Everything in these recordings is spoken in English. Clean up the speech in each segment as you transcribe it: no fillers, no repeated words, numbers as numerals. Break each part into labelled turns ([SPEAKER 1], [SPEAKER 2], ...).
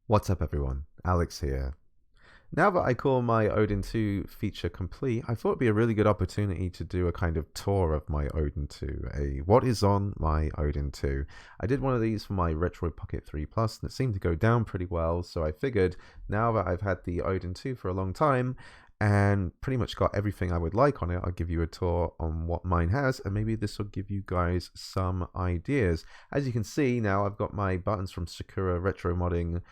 [SPEAKER 1] What's up everyone, Alex here. Now that I call my Odin 2 feature complete, I thought it'd be a really good opportunity to do a kind of tour of my Odin 2, a what is on my Odin 2. I did one of these for my Retro Pocket 3 Plus and it seemed to go down pretty well, so I figured now that I've had the Odin 2 for a long time and pretty much got everything I would like on it, I'll give you a tour on what mine has, and maybe this will give you guys some ideas. As you can see now, I've got my buttons from SakuraRetroModding.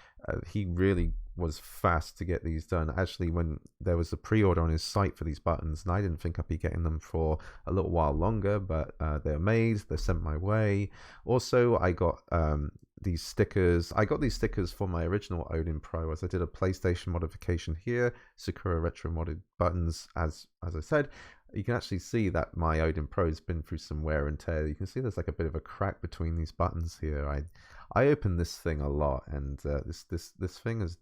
[SPEAKER 1] He really was fast to get these done. Actually, when there was a pre-order on his site for these buttons, and I didn't think I'd be getting them for a little while longer, but they're made, they're sent my way. Also, I got these stickers. I got these stickers for my original Odin Pro as I did a PlayStation modification here. Sakura Retro modded buttons, as I said. You can actually see that my Odin Pro has been through some wear and tear. You can see there's like a bit of a crack between these buttons here. I open this thing a lot, and this thing has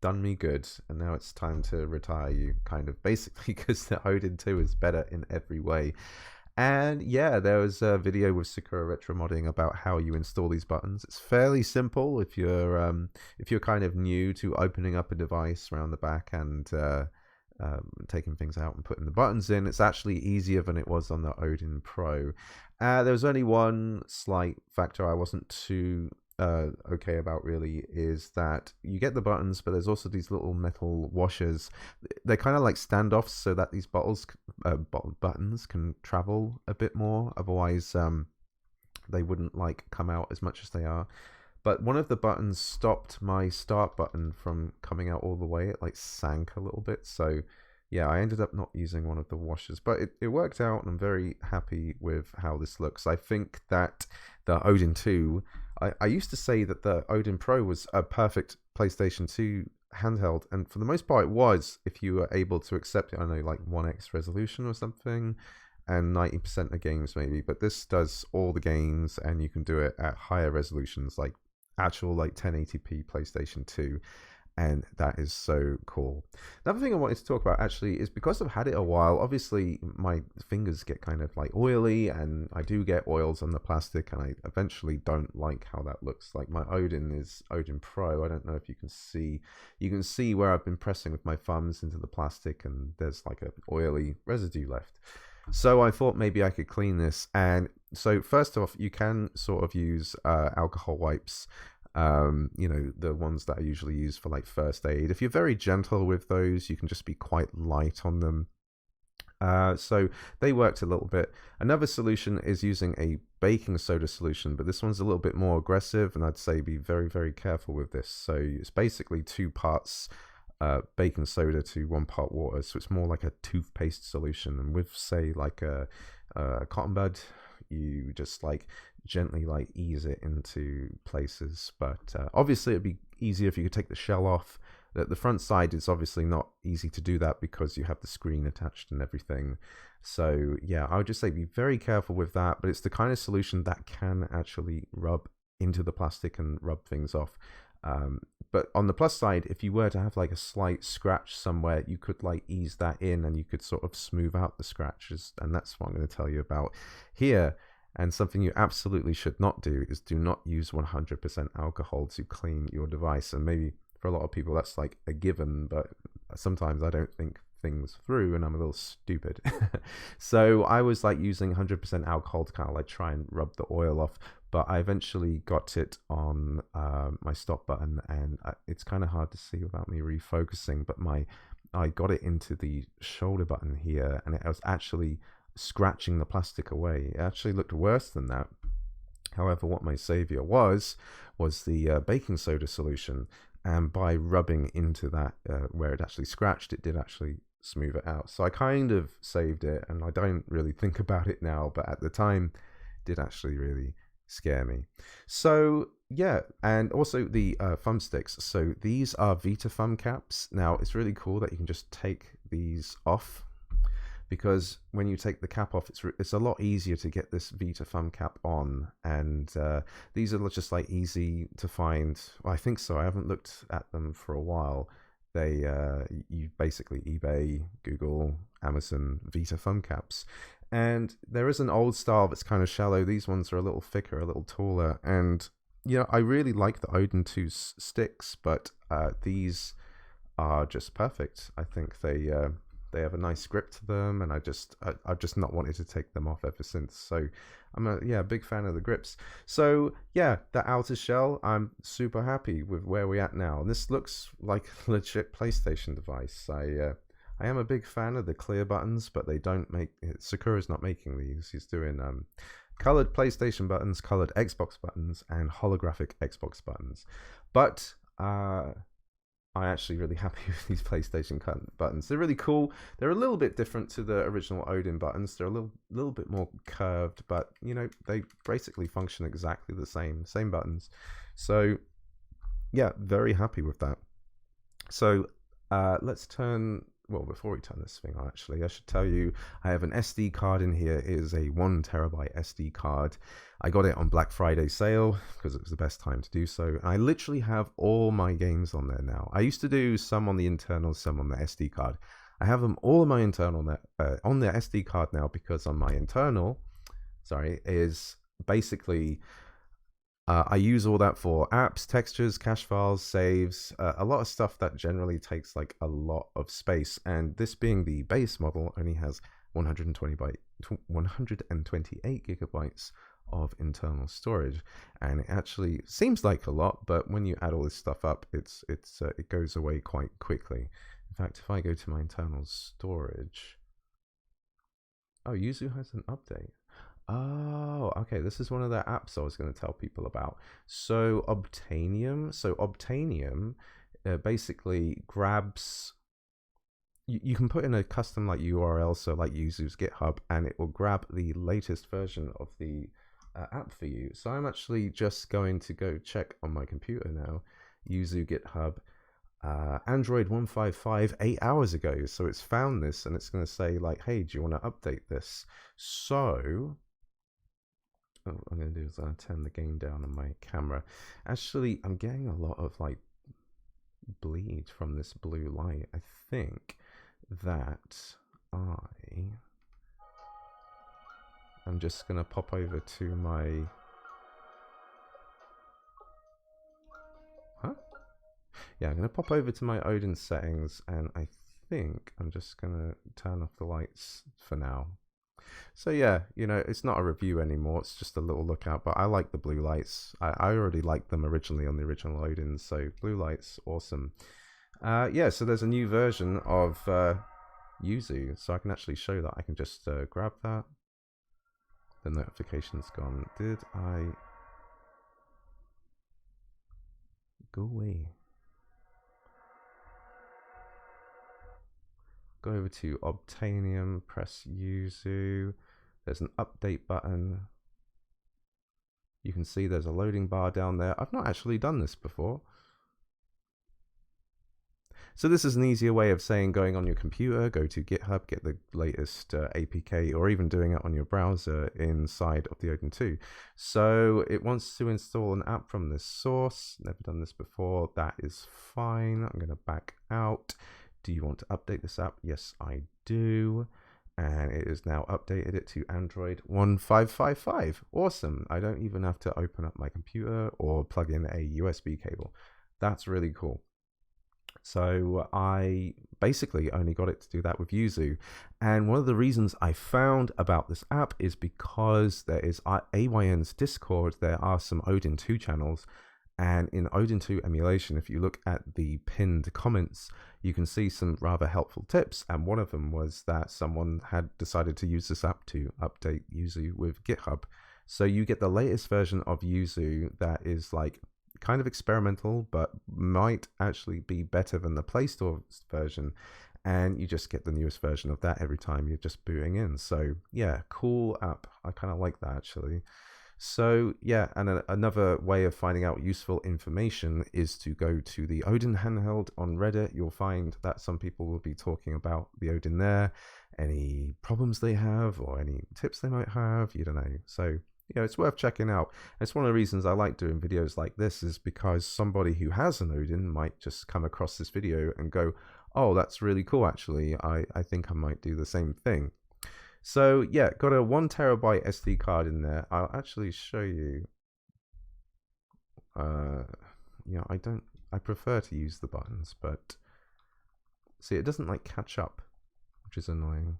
[SPEAKER 1] done me good, and now it's time to retire you, kind of, basically, because the Odin 2 is better in every way. And yeah, there was a video with SakuraRetroModding about how you install these buttons. It's fairly simple if you're kind of new to opening up a device around the back and taking things out and putting the buttons in. It's actually easier than it was on the Odin Pro. There was only one slight factor I wasn't too okay about, really, is that you get the buttons, but there's also these little metal washers. They're kind of like standoffs so that these buttons can travel a bit more. Otherwise, they wouldn't like come out as much as they are. But one of the buttons stopped my start button from coming out all the way. It like sank a little bit. So yeah, I ended up not using one of the washers, but it worked out, and I'm very happy with how this looks. I think that the Odin 2, I used to say that the Odin Pro was a perfect PlayStation 2 handheld, and for the most part it was, if you were able to accept it. I know, like 1x resolution or something, and 90% of games maybe, but this does all the games, and you can do it at higher resolutions, like actual like 1080p PlayStation 2. And that is so cool. Another thing I wanted to talk about, actually, is because I've had it a while, obviously my fingers get kind of like oily, and I do get oils on the plastic, and I eventually don't like how that looks. Like my Odin is Odin Pro. I don't know if you can see where I've been pressing with my thumbs into the plastic, and there's like an oily residue left. So I thought maybe I could clean this. And so first off, you can sort of use alcohol wipes. The ones that I usually use for like first aid. If you're very gentle with those, you can just be quite light on them. So they worked a little bit. Another solution is using a baking soda solution, but this one's a little bit more aggressive, and I'd say be very, very careful with this. So it's basically 2 parts baking soda to 1 part water, so it's more like a toothpaste solution. And with, say, like a cotton bud, you just like gently like ease it into places. But obviously it'd be easier if you could take the shell off. The front side is obviously not easy to do that because you have the screen attached and everything. So yeah, I would just say be very careful with that, but it's the kind of solution that can actually rub into the plastic and rub things off. But on the plus side, if you were to have like a slight scratch somewhere, you could like ease that in, and you could sort of smooth out the scratches. And that's what I'm going to tell you about here. And something you absolutely should not do is do not use 100% alcohol to clean your device. And maybe for a lot of people that's like a given, but sometimes I don't think things through, and I'm a little stupid. So I was like using 100% alcohol to kind of like try and rub the oil off, but I eventually got it on my stop button, and it's kind of hard to see without me refocusing, but I got it into the shoulder button here, and it was actually scratching the plastic away. It actually looked worse than that. However, what my savior was the baking soda solution, and by rubbing into that where it actually scratched, it did actually smooth it out. So I kind of saved it, and I don't really think about it now, but at the time it did actually really scare me. So yeah, and also the thumb sticks. So these are Vita thumb caps. Now it's really cool that you can just take these off, because when you take the cap off, it's a lot easier to get this Vita thumb cap on. And these are just like easy to find. Well, I think so. I haven't looked at them for a while. They you basically eBay, Google, Amazon, Vita thumb caps. And there is an old style that's kind of shallow. These ones are a little thicker, a little taller, and you know, I really like the Odin 2 sticks, but these are just perfect. I think they have a nice grip to them, and I've just not wanted to take them off ever since. So I'm a big fan of the grips. So yeah, the outer shell, I'm super happy with where we're at now. And this looks like a legit PlayStation device. I am a big fan of the clear buttons, but they don't make Sakura's not making these. He's doing colored PlayStation buttons, colored Xbox buttons, and holographic Xbox buttons. But I'm actually really happy with these PlayStation buttons. They're really cool. They're a little bit different to the original Odin buttons. They're a little bit more curved, but you know, they basically function exactly the same buttons. So yeah, very happy with that. So let's turn. Well, before we turn this thing on, actually, I should tell you I have an SD card in here. It is a 1 terabyte SD card. I got it on Black Friday sale because it was the best time to do so. I literally have all my games on there now. I used to do some on the internal, some on the SD card. I have them all on my internal on the SD card now, because on my internal, is basically I use all that for apps, textures, cache files, saves, a lot of stuff that generally takes like a lot of space. And this being the base model only has 128 gigabytes of internal storage, and it actually seems like a lot, but when you add all this stuff up, it goes away quite quickly. In fact, if I go to my internal storage, oh, Yuzu has an update. Oh, okay. This is one of the apps I was going to tell people about. So Obtanium. Basically grabs. You can put in a custom like URL, so like Yuzu's GitHub, and it will grab the latest version of the app for you. So I'm actually just going to go check on my computer now. Yuzu GitHub. Android 155 8 hours ago. So it's found this, and it's going to say like, hey, do you want to update this? So what I'm going to do is I'll turn the game down on my camera. Actually, I'm getting a lot of like bleed from this blue light. I think that I'm just going to pop over to my I'm going to pop over to my Odin settings, and I think I'm just going to turn off the lights for now. So yeah, you know, it's not a review anymore, it's just a little lookout, but I like the blue lights. I already liked them originally on the original Odin, so blue lights, awesome. Yeah, so there's a new version of Yuzu, so I can actually show that. I can just grab that. The notification's gone. Did I... Go away. Go over to Obtanium, press Yuzu. There's an update button. You can see there's a loading bar down there. I've not actually done this before. So this is an easier way of saying going on your computer, go to GitHub, get the latest APK, or even doing it on your browser inside of the Odin 2. So it wants to install an app from this source. Never done this before. That is fine. I'm going to back out. Do you want to update this app? Yes, I do. And it is now updated it to Android 1555. Awesome. I don't even have to open up my computer or plug in a USB cable. That's really cool. So I basically only got it to do that with Yuzu. And one of the reasons I found about this app is because there is AYN's Discord. There are some Odin 2 channels. And in Odin 2 emulation, if you look at the pinned comments, you can see some rather helpful tips. And one of them was that someone had decided to use this app to update Yuzu with GitHub. So you get the latest version of Yuzu that is like kind of experimental, but might actually be better than the Play Store version. And you just get the newest version of that every time you're just booting in. So yeah, cool app. I kind of like that actually. So yeah, and another way of finding out useful information is to go to the Odin handheld on Reddit. You'll find that some people will be talking about the Odin there, any problems they have or any tips they might have, you don't know. So yeah, it's worth checking out. It's one of the reasons I like doing videos like this, is because somebody who has an Odin might just come across this video and go, oh, that's really cool actually. I think I might do the same thing. So yeah, got a 1 terabyte SD card in there. I'll actually show you you know, I prefer to use the buttons, but see, it doesn't like catch up, which is annoying.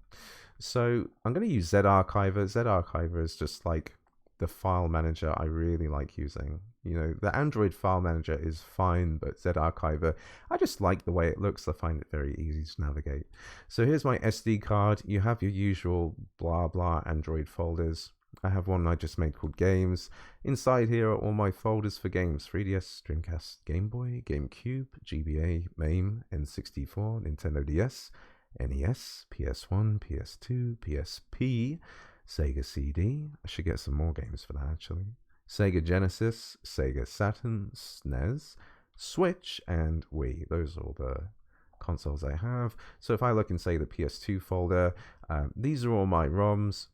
[SPEAKER 1] So I'm going to use ZArchiver. ZArchiver is just like the file manager I really like using. You know, the Android file manager is fine, but ZArchiver, I just like the way it looks. I find it very easy to navigate. So here's my SD card. You have your usual blah blah Android folders. I have one I just made called Games. Inside here are all my folders for games: 3DS, Dreamcast, Game Boy, Gamecube, GBA, MAME, N64, Nintendo DS, NES, PS1, PS2, PSP, Sega CD. I should get some more games for that actually. Sega Genesis, Sega Saturn, SNES, Switch, and Wii. Those are all the consoles I have. So if I look in, say, the PS2 folder, these are all my ROMs.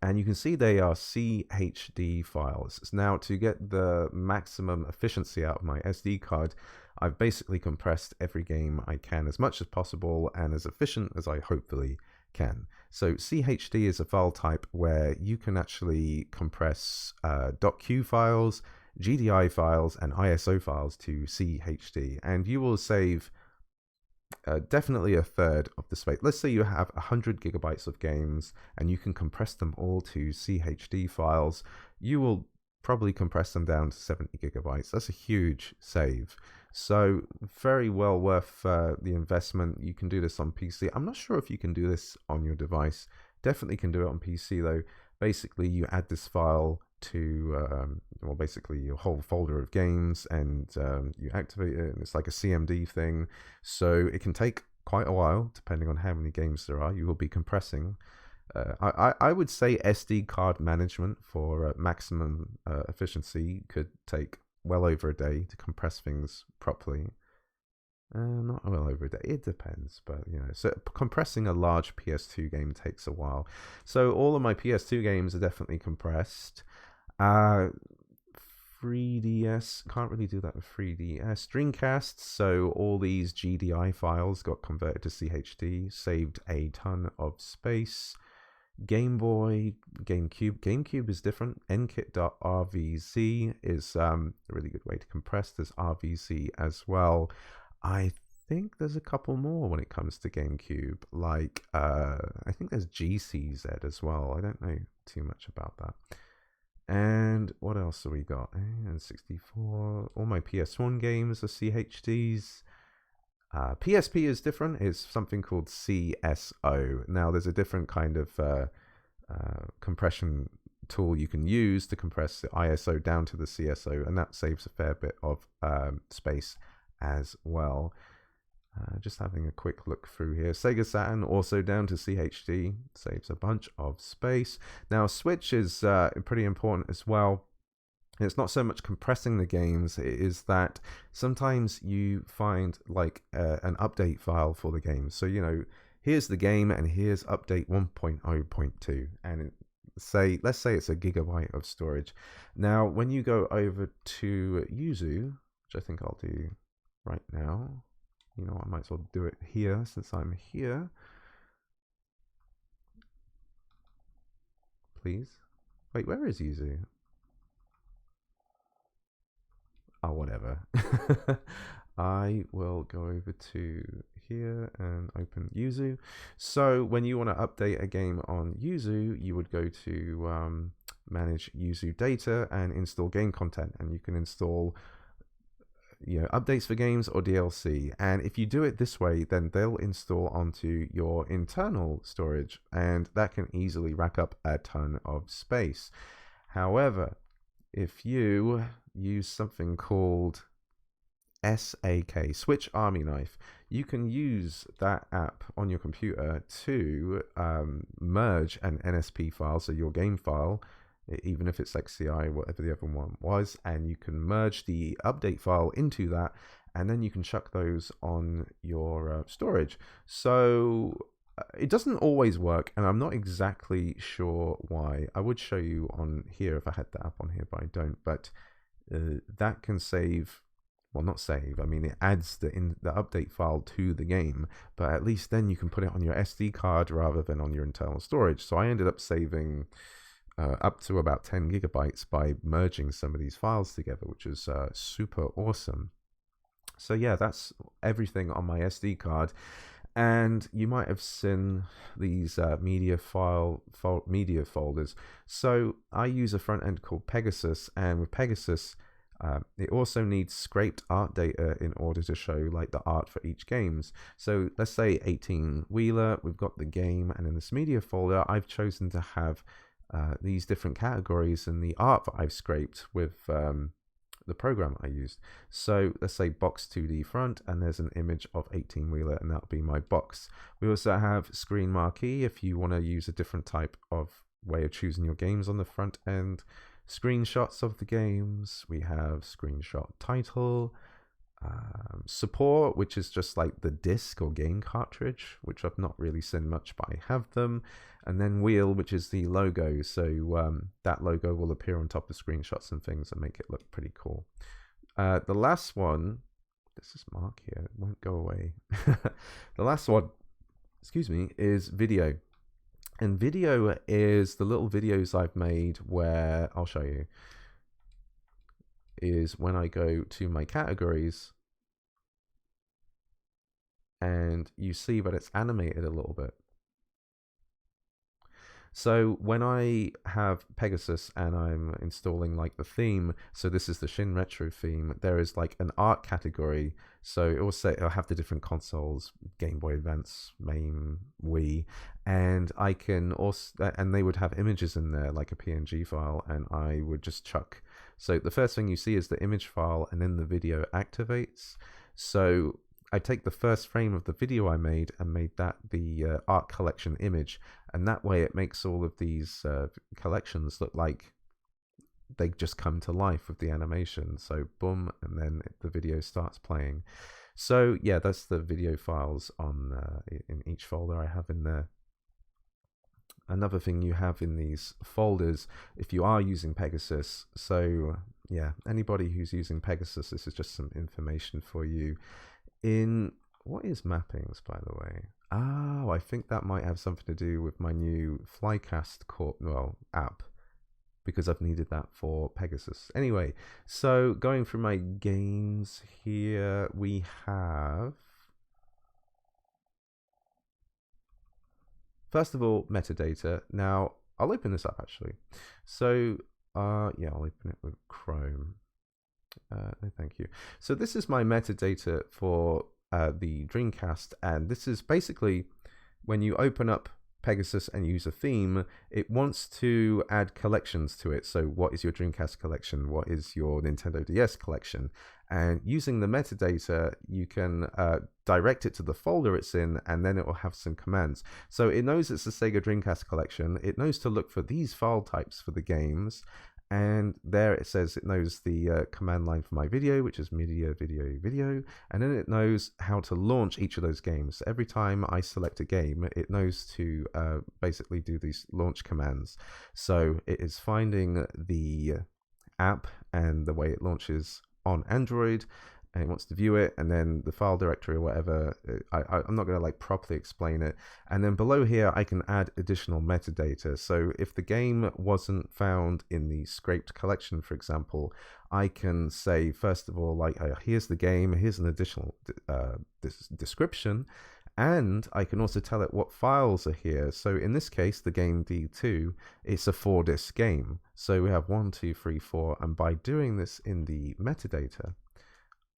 [SPEAKER 1] And you can see they are CHD files. Now, to get the maximum efficiency out of my SD card, I've basically compressed every game I can as much as possible and as efficient as I hopefully can. So CHD is a file type where you can actually compress .q files, GDI files, and ISO files to CHD, and you will save definitely a third of the space. Let's say you have 100 gigabytes of games and you can compress them all to CHD files. You will probably compress them down to 70 gigabytes. That's a huge save. So very well worth the investment. You can do this on PC. I'm not sure if you can do this on your device. Definitely can do it on PC though. Basically, you add this file to well, basically your whole folder of games, and you activate it, and it's like a CMD thing. So it can take quite a while, depending on how many games there are. You will be compressing. I would say SD card management for maximum efficiency could take well over a day to compress things properly. Not well over a day, it depends, but you know, so compressing a large PS2 game takes a while. So all of my PS2 games are definitely compressed. 3DS, can't really do that with 3DS. Dreamcast, so all these GDI files got converted to CHD, saved a ton of space. Game Boy, GameCube is different. nkit.rvz is a really good way to compress. There's RVZ as well. I think there's a couple more when it comes to GameCube, like I think there's GCZ as well. I don't know too much about that. And what else have we got? And 64. All my PS1 games are CHDs. PSP is different. It's something called CSO. Now, there's a different kind of compression tool you can use to compress the ISO down to the CSO, and that saves a fair bit of space as well. Just having a quick look through here. Sega Saturn also down to CHD, saves a bunch of space. Now, Switch is pretty important as well. It's not so much compressing the games, it is that sometimes you find like an update file for the game. So, you know, here's the game and here's update 1.0.2, and let's say it's a gigabyte of storage. Now, when you go over to Yuzu, which I think I'll do right now, you know, I might as well do it here since I'm here. Please. Wait, where is Yuzu? Oh, whatever. I will go over to here and open Yuzu. So when you want to update a game on Yuzu, you would go to manage Yuzu data and install game content, and you can install, you know, updates for games or DLC. And if you do it this way, then they'll install onto your internal storage, and that can easily rack up a ton of space. However, if you use something called SAK, Switch Army Knife, you can use that app on your computer to merge an NSP file, so your game file, even if it's XCI, whatever the other one was, and you can merge the update file into that, and then you can chuck those on your storage. So it doesn't always work, and I'm not exactly sure why. I would show you on here if I had the app on here, but I don't. But that can save, well, not save, I mean, it adds the update file to the game, but at least then you can put it on your SD card rather than on your internal storage. So I ended up saving up to about 10 gigabytes by merging some of these files together, which is super awesome. So yeah, that's everything on my SD card. And you might have seen these media folders. So I use a front end called Pegasus, and with Pegasus, it also needs scraped art data in order to show like the art for each games. So let's say 18 wheeler, we've got the game, and in this media folder, I've chosen to have these different categories and the art that I've scraped with the program I used. So let's say box 2D front, and there's an image of 18 wheeler, and that'll be my box. We also have screen marquee if you want to use a different type of way of choosing your games on the front end. Screenshots of the games. We have screenshot title. Support, which is just like the disc or game cartridge, which I've not really seen much, but I have them. And then wheel, which is the logo. So that logo will appear on top of screenshots and things and make it look pretty cool. The last one, this is Mark here, it won't go away. The last one, excuse me, is video. And video is the little videos I've made where, I'll show you, is when I go to my categories and you see that it's animated a little bit. So when I have Pegasus and I'm installing like the theme, so this is the Shin Retro theme, there is like an art category. So it will say, it'll have the different consoles, Game Boy Advance, MAME, Wii, and I can also, and they would have images in there like a PNG file, and I would just chuck. So the first thing you see is the image file, and then the video activates. So I take the first frame of the video I made and made that the art collection image, and that way it makes all of these collections look like they just come to life with the animation. So boom, and then the video starts playing. So yeah, that's the video files on in each folder I have in there. Another thing you have in these folders, if you are using Pegasus, so yeah, anybody who's using Pegasus, this is just some information for you. In what is mappings, by the way? Oh, I think that might have something to do with my new Flycast app, because I've needed that for Pegasus. Anyway, so going through my games here, we have, first of all, metadata. Now, I'll open this up actually. So, yeah, I'll open it with Chrome. No, thank you. So this is my metadata for the Dreamcast, and this is basically when you open up Pegasus and use a theme, it wants to add collections to it. So what is your Dreamcast collection? What is your Nintendo DS collection? And using the metadata, you can direct it to the folder it's in, and then it will have some commands. So it knows it's a Sega Dreamcast collection. It knows to look for these file types for the games. And there it says it knows the command line for my video, which is media, video, video. And then it knows how to launch each of those games. Every time I select a game, it knows to basically do these launch commands. So it is finding the app and the way it launches on Android, and it wants to view it, and then the file directory or whatever. I'm not going to like properly explain it. And then below here, I can add additional metadata. So if the game wasn't found in the scraped collection, for example, I can say, first of all, like, here's the game, here's an additional description, and I can also tell it what files are here. So in this case, the game D2, it's a 4-disc game. So we have 1, 2, 3, 4, and by doing this in the metadata,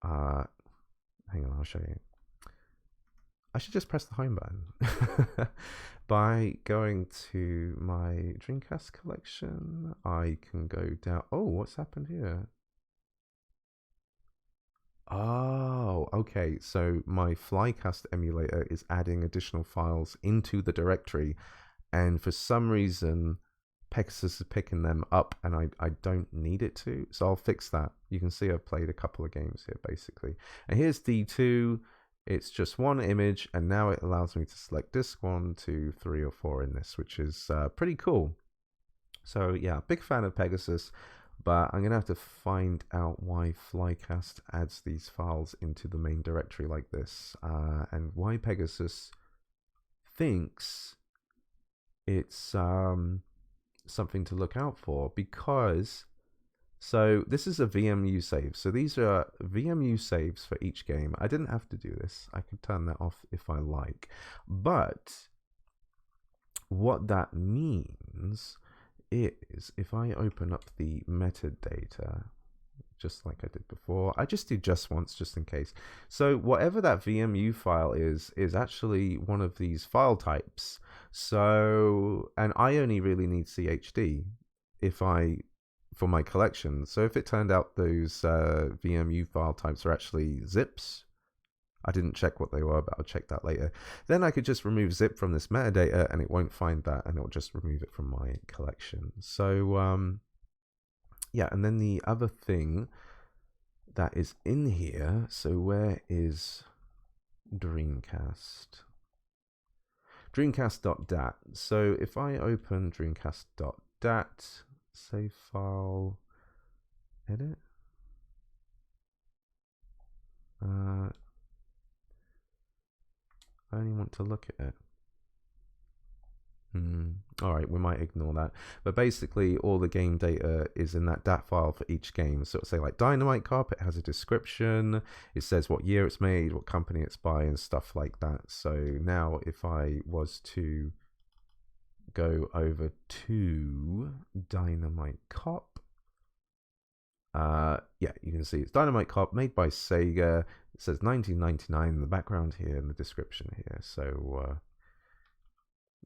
[SPEAKER 1] hang on, I'll show you. I should just press the home button. By going to my Dreamcast collection, I can go down. Oh, what's happened here? Oh, okay. So my Flycast emulator is adding additional files into the directory, and for some reason, Pegasus is picking them up, and I don't need it to, so I'll fix that. You can see I've played a couple of games here, basically. And here's D2. It's just one image, and now it allows me to select disc 1, 2, 3, or 4 in this, which is pretty cool. So yeah, big fan of Pegasus, but I'm going to have to find out why Flycast adds these files into the main directory like this, and why Pegasus thinks it's something to look out for, because so this is a VMU save. So these are VMU saves for each game. I didn't have to do this. I could turn that off if I like. But what that means is if I open up the metadata, just like I did before, I just do just once just in case. So whatever that VMU file is actually one of these file types. So, and I only really need CHD for my collection. So if it turned out those VMU file types are actually zips, I didn't check what they were, but I'll check that later. Then I could just remove zip from this metadata and it won't find that, and it will just remove it from my collection. So yeah, and then the other thing that is in here, so where is Dreamcast? Dreamcast.dat. So if I open Dreamcast.dat, save file, edit. I only want to look at it. All right, we might ignore that. But basically, all the game data is in that DAT file for each game. So it'll say like Dynamite Carpet has a description. It says what year it's made, what company it's by, and stuff like that. So now if I was to go over to Dynamite Cop, yeah, you can see it's Dynamite Cop, made by Sega. It says 1999 in the background here and the description here. So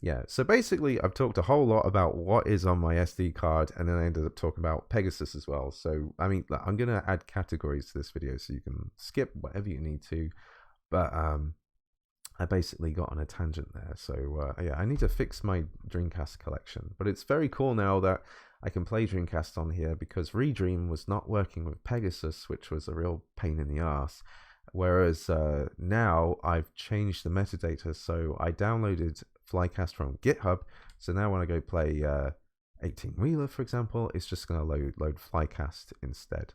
[SPEAKER 1] yeah, so basically I've talked a whole lot about what is on my SD card, and then I ended up talking about Pegasus as well. So I mean, I'm going to add categories to this video so you can skip whatever you need to, but I basically got on a tangent there. So yeah, I need to fix my Dreamcast collection, but it's very cool now that I can play Dreamcast on here, because Redream was not working with Pegasus, which was a real pain in the ass. Whereas now I've changed the metadata, so I downloaded Flycast from GitHub. So now when I go play 18 Wheeler, for example, it's just going to load Flycast instead.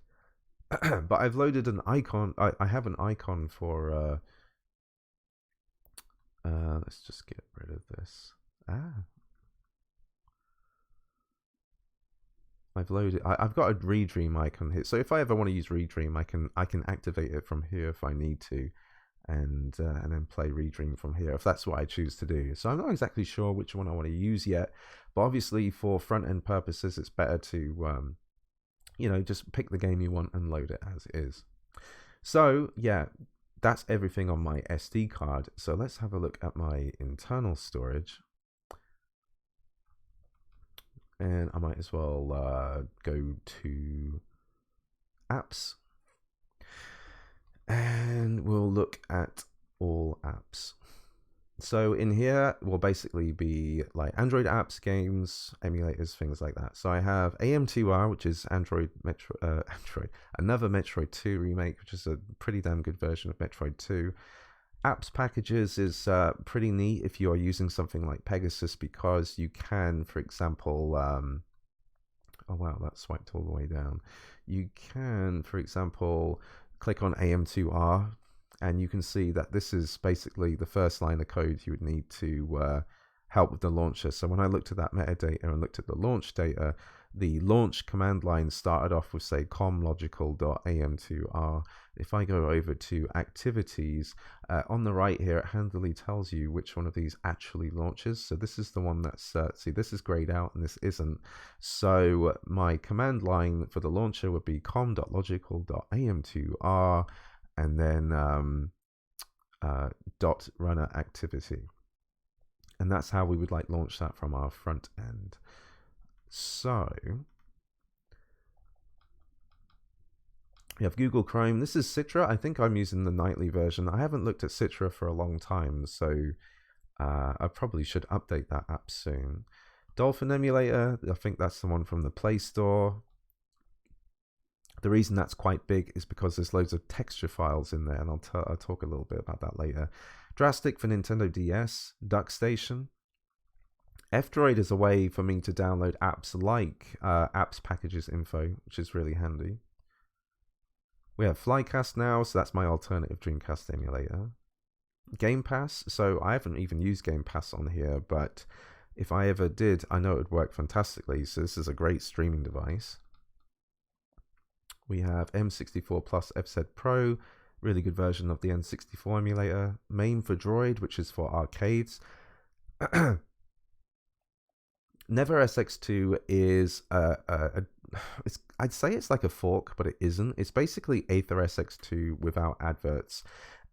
[SPEAKER 1] But I've loaded an icon. I have an icon for. Let's just get rid of this. I've loaded. I've got a Redream icon here. So if I ever want to use Redream, I can activate it from here if I need to, and then play Redream from here if that's what I choose to do. So I'm not exactly sure which one I want to use yet, but obviously for front end purposes, it's better to you know, just pick the game you want and load it as is. So yeah, that's everything on my SD card. So let's have a look at my internal storage. And I might as well go to apps, and we'll look at all apps. So in here will basically be like Android apps, games, emulators, things like that. So I have AM2R, which is Android, another Metroid 2 remake, which is a pretty damn good version of Metroid 2. Apps packages is pretty neat if you are using something like Pegasus, because you can, for example, oh wow, that swiped all the way down. You can, for example, click on AM2R, and you can see that this is basically the first line of code you would need to help with the launcher. So when I looked at that metadata and looked at the launch data, the launch command line started off with, say, comlogical.am2r. If I go over to activities, on the right here, it handily tells you which one of these actually launches. So this is the one that's, see, this is grayed out and this isn't. So my command line for the launcher would be com.logical.am2r, and then dot runner activity. And that's how we would like launch that from our front end. So we have Google Chrome. This is Citra. I think I'm using the nightly version. I haven't looked at Citra for a long time, so I probably should update that app soon. Dolphin Emulator, I think that's the one from the Play Store. The reason that's quite big is because there's loads of texture files in there, and I'll talk a little bit about that later. Drastic for Nintendo DS, DuckStation. F-Droid is a way for me to download apps like apps packages info, which is really handy. We have Flycast now, so that's my alternative Dreamcast emulator. Game Pass, so I haven't even used Game Pass on here, but if I ever did, I know it would work fantastically. So this is a great streaming device. We have M64 Plus FZ Pro, really good version of the N64 emulator. MAME for Droid, which is for arcades. Never SX2 is I'd say it's like a fork, but it isn't. It's basically Aether SX2 without adverts,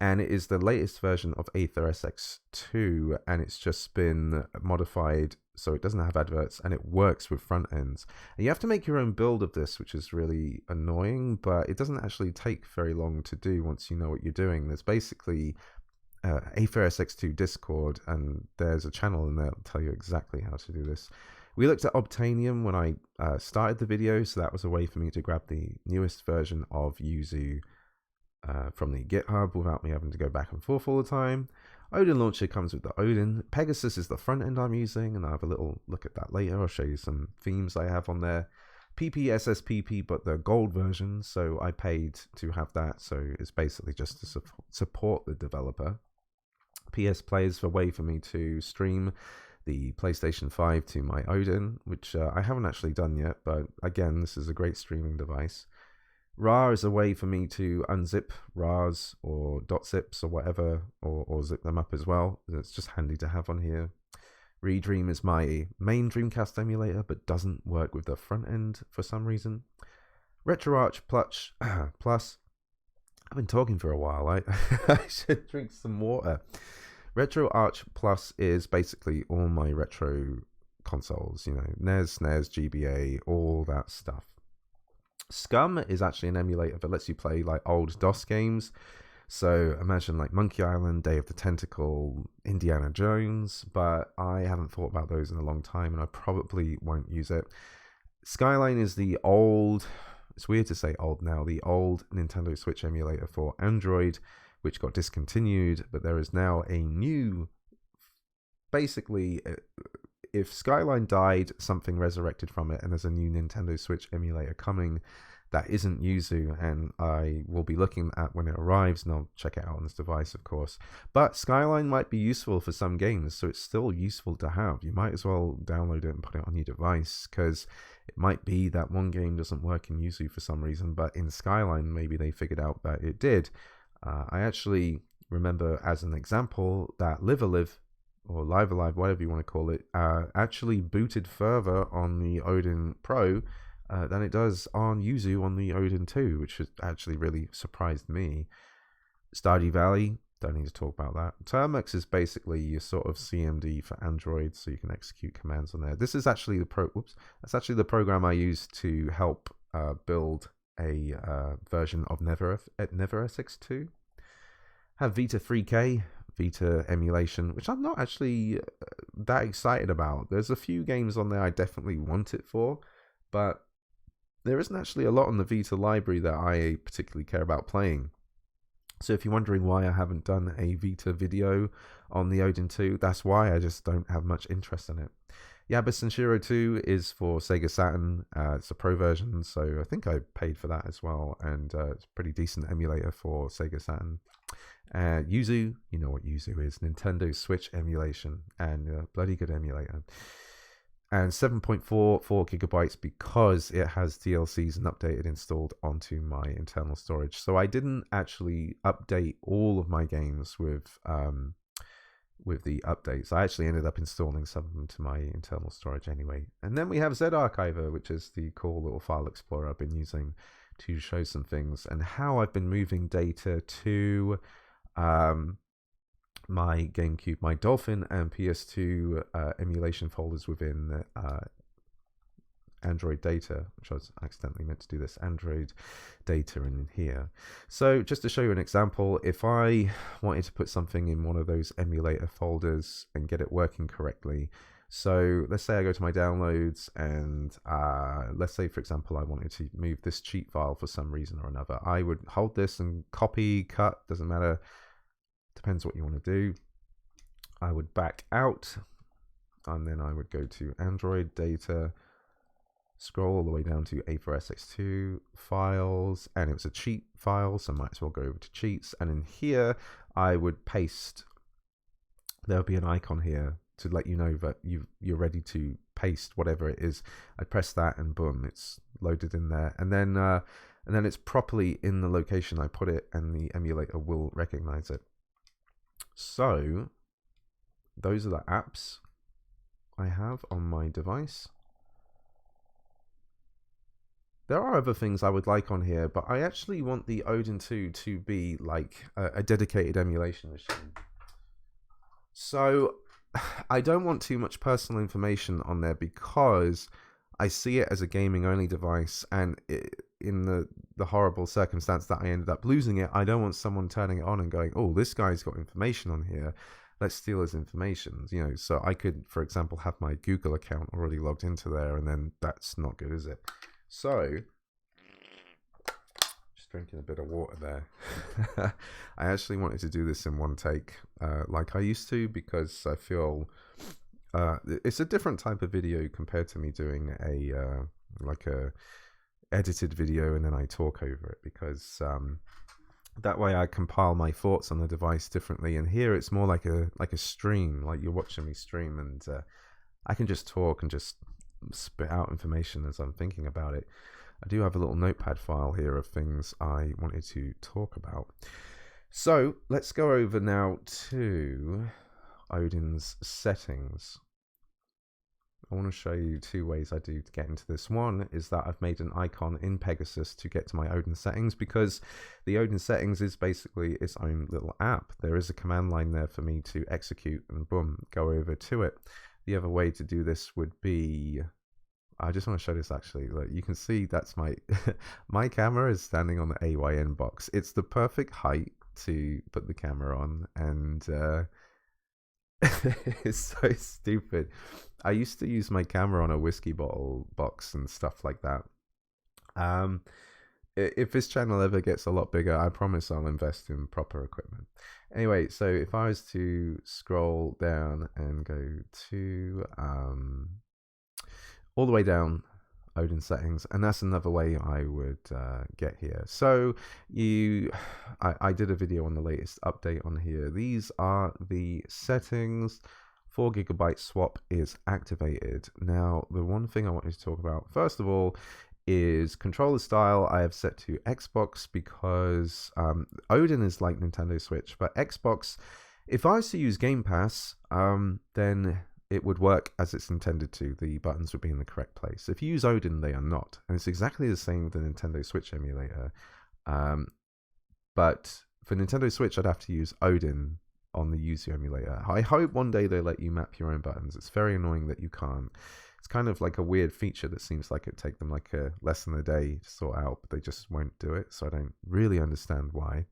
[SPEAKER 1] and it is the latest version of Aether SX2, and it's just been modified so it doesn't have adverts, and it works with front ends. And you have to make your own build of this, which is really annoying, but it doesn't actually take very long to do once you know what you're doing. There's basically Aether SX2 Discord, and there's a channel in there that'll tell you exactly how to do this. We looked at Obtanium when I started the video, so that was a way for me to grab the newest version of Yuzu from the GitHub without me having to go back and forth all the time. Odin Launcher comes with the Odin. Pegasus is the front end I'm using, and I'll have a little look at that later. I'll show you some themes I have on there. PPSSPP, but the gold version, so I paid to have that, so it's basically just to support the developer. PS Play is a way for me to stream the PlayStation 5 to my Odin, which I haven't actually done yet, but again, this is a great streaming device. RAR is a way for me to unzip RARs or .zips or whatever, or zip them up as well. It's just handy to have on here. Redream is my main Dreamcast emulator, but doesn't work with the front end for some reason. RetroArch Plus. I've been talking for a while. I should drink some water. RetroArch Plus is basically all my retro consoles, you know, NES, SNES, GBA, all that stuff. Scum is actually an emulator that lets you play like old DOS games. So imagine like Monkey Island, Day of the Tentacle, Indiana Jones, but I haven't thought about those in a long time, and I probably won't use it. Skyline is the old, it's weird to say old now, the old Nintendo Switch emulator for Android, which got discontinued, but there is now a new, basically, if Skyline died, something resurrected from it, and there's a new Nintendo Switch emulator coming that isn't Yuzu, and I will be looking at when it arrives, and I'll check it out on this device, of course. But Skyline might be useful for some games, so it's still useful to have. You might as well download it and put it on your device, because it might be that one game doesn't work in Yuzu for some reason, but in Skyline, maybe they figured out that it did. I actually remember, as an example, that Live Alive, or Live Alive, whatever you want to call it, actually booted further on the Odin Pro than it does on Yuzu on the Odin 2, which has actually really surprised me. Stardew Valley, don't need to talk about that. Termux is basically your sort of CMD for Android, so you can execute commands on there. This is actually that's actually the program I use to help build a version of Never SX2. Have Vita 3K, Vita emulation, which I'm not actually that excited about. There's a few games on there I definitely want it for, but there isn't actually a lot on the Vita library that I particularly care about playing. So if you're wondering why I haven't done a Vita video on the Odin 2, that's why. I just don't have much interest in it. Yabba Shiro 2 is for Sega Saturn. It's a pro version, so I think I paid for that as well, and it's a pretty decent emulator for Sega Saturn. Yuzu, you know what Yuzu is, Nintendo Switch emulation, and bloody good emulator. And 7.44 gigabytes because it has DLCs and updated installed onto my internal storage. So I didn't actually update all of my games with the updates. I actually ended up installing some of them to my internal storage anyway. And then we have ZArchiver, which is the cool little file explorer I've been using to show some things and how I've been moving data to my Gamecube, my Dolphin and PS2 emulation folders within Android data, which I was accidentally meant to do this, Android data in here. So just to show you an example, if I wanted to put something in one of those emulator folders and get it working correctly, so let's say I go to my downloads and let's say, for example, I wanted to move this cheat file for some reason or another. I would hold this and copy, cut, doesn't matter, depends what you want to do. I would back out and then I would go to Android data, scroll all the way down to A4SX2 files, and it was a cheat file, so I might as well go over to cheats, and in here I would paste, there'll be an icon here to let you know that you're ready to paste whatever it is. I press that and boom, it's loaded in there, and then it's properly in the location I put it, and the emulator will recognize it. So those are the apps I have on my device. There are other things I would like on here, but I actually want the Odin 2 to be like a dedicated emulation machine. So I don't want too much personal information on there because I see it as a gaming only device, and in the horrible circumstance that I ended up losing it, I don't want someone turning it on and going, oh, this guy's got information on here, let's steal his information, you know. So I could, for example, have my Google account already logged into there, and then that's not good, is it? So just drinking a bit of water there. I actually wanted to do this in one take like I used to, because I feel it's a different type of video compared to me doing a like a edited video and then I talk over it, because that way I compile my thoughts on the device differently, and here it's more like a stream, like you're watching me stream, and I can just talk and just spit out information as I'm thinking about it. I do have a little notepad file here of things I wanted to talk about. So let's go over now to Odin's settings. I want to show you two ways I do to get into this. One is that I've made an icon in Pegasus to get to my Odin settings, because the Odin settings is basically its own little app. There is a command line there for me to execute and boom, go over to it. The other way to do this would be, I just want to show this actually. Look, you can see that's my my camera is standing on the AYN box. It's the perfect height to put the camera on, and it's so stupid. I used to use my camera on a whiskey bottle box and stuff like that. If this channel ever gets a lot bigger, I promise I'll invest in proper equipment. Anyway, so if I was to scroll down and go to all the way down, Odin settings, and that's another way I would get here. So I did a video on the latest update on here. These are the settings. 4 GB swap is activated. Now, the one thing I wanted to talk about first of all is controller style. I have set to Xbox because Odin is like Nintendo Switch, but Xbox, if I was to use Game Pass, then it would work as it's intended to. The buttons would be in the correct place. If you use Odin, they are not. And it's exactly the same with the Nintendo Switch emulator. But for Nintendo Switch, I'd have to use Odin on the Yuzu emulator. I hope one day they let you map your own buttons. It's very annoying that you can't. It's kind of like a weird feature that seems like it'd take them like less than a day to sort out, but they just won't do it. So I don't really understand why.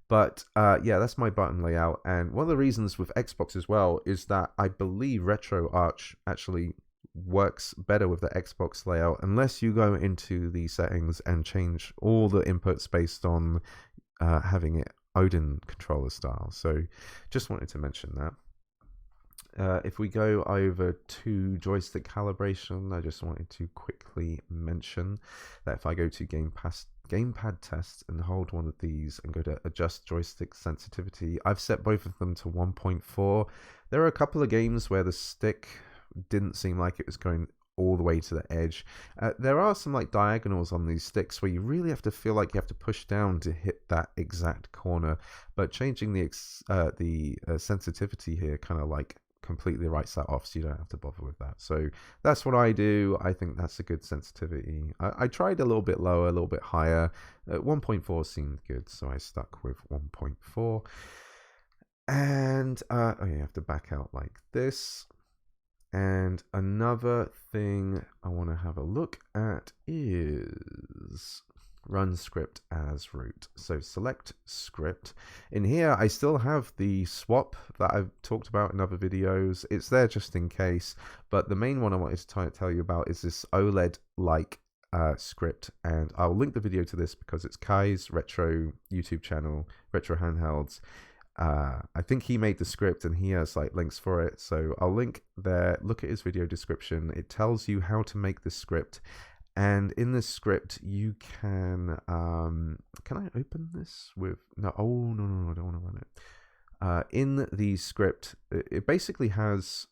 [SPEAKER 1] But yeah, that's my button layout. And one of the reasons with Xbox as well is that I believe RetroArch actually works better with the Xbox layout, unless you go into the settings and change all the inputs based on having it Odin controller style. So just wanted to mention that. If we go over to joystick calibration, I just wanted to quickly mention that if I go to gamepad test and hold one of these and go to adjust joystick sensitivity, I've set both of them to 1.4. There are a couple of games where the stick didn't seem like it was going all the way to the edge. There are some like diagonals on these sticks where you really have to feel like you have to push down to hit that exact corner, but changing the sensitivity here kind of like completely writes that off, so you don't have to bother with that. So that's what I do. I think that's a good sensitivity. I tried a little bit lower, a little bit higher. 1.4 seemed good, so I stuck with 1.4. And oh, you have to back out like this. And another thing I want to have a look at is run script as root. So select script. In here, I still have the swap that I've talked about in other videos. It's there just in case. But the main one I wanted to tell you about is this OLED-like script. And I'll link the video to this because it's Kai's Retro YouTube channel, Retro Handhelds. I think he made the script and he has like links for it, so I'll link there. Look at his video description. It tells you how to make this script, and in this script you can I open this with no, I don't want to run in the script, it basically has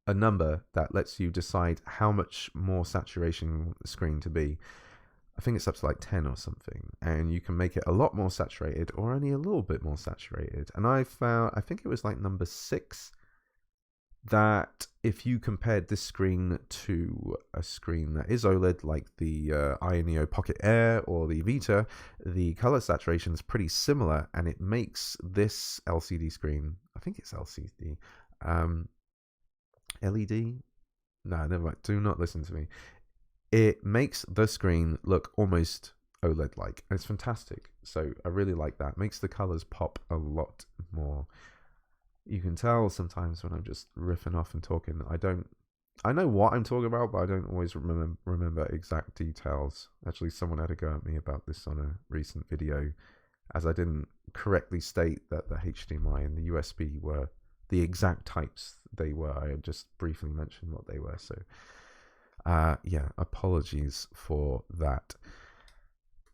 [SPEAKER 1] a number that lets you decide how much more saturation you want the screen to be. I think it's up to like 10 or something, and you can make it a lot more saturated or only a little bit more saturated. And I found, I think it was like number 6, that if you compared this screen to a screen that is OLED like the Ioneo Pocket Air or the Vita, the color saturation is pretty similar, and it makes this LCD screen, I think it's LCD, LED? No, never mind. Do not listen to me. It makes the screen look almost OLED-like. It's fantastic. So I really like that. Makes the colors pop a lot more. You can tell sometimes when I'm just riffing off and talking, I know what I'm talking about, but I don't always remember exact details. Actually, someone had a go at me about this on a recent video, as I didn't correctly state that the HDMI and the USB were the exact types they were. I just briefly mentioned what they were. So, yeah, apologies for that.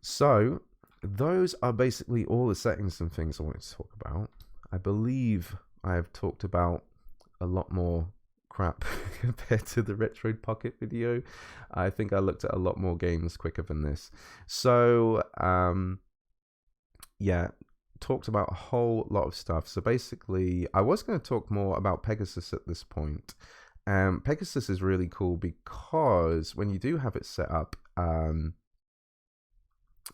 [SPEAKER 1] So, those are basically all the settings and things I wanted to talk about. I believe I have talked about a lot more crap compared to the Retro Pocket video. I think I looked at a lot more games quicker than this. So, yeah, talked about a whole lot of stuff. So basically, I was going to talk more about Pegasus at this point. Pegasus is really cool because when you do have it set up,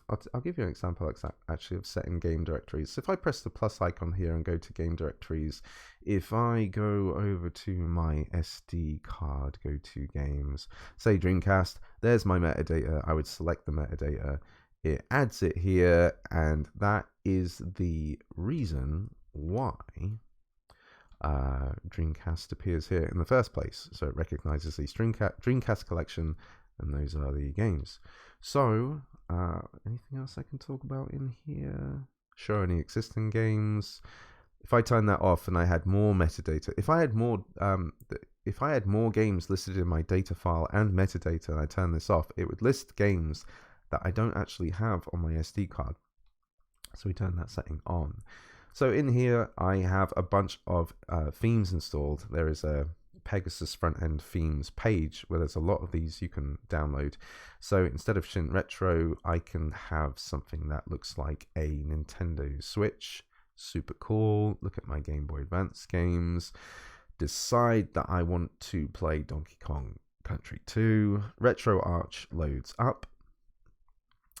[SPEAKER 1] I'll give you an example actually of setting game directories. So if I press the plus icon here and go to game directories, if I go over to my SD card, go to games, say Dreamcast, there's my metadata. I would select the metadata. It adds it here, and that is the reason why Dreamcast appears here in the first place. So it recognizes the Dreamcast collection, and those are the games. So, anything else I can talk about in here? Show any existing games. If I turn that off and I had more metadata, if I had more games listed in my data file and metadata, and I turn this off, it would list games that I don't actually have on my SD card. So we turn that setting on. So in here, I have a bunch of themes installed. There is a Pegasus front-end themes page where there's a lot of these you can download. So instead of Shin Retro, I can have something that looks like a Nintendo Switch. Super cool. Look at my Game Boy Advance games. Decide that I want to play Donkey Kong Country 2. RetroArch loads up.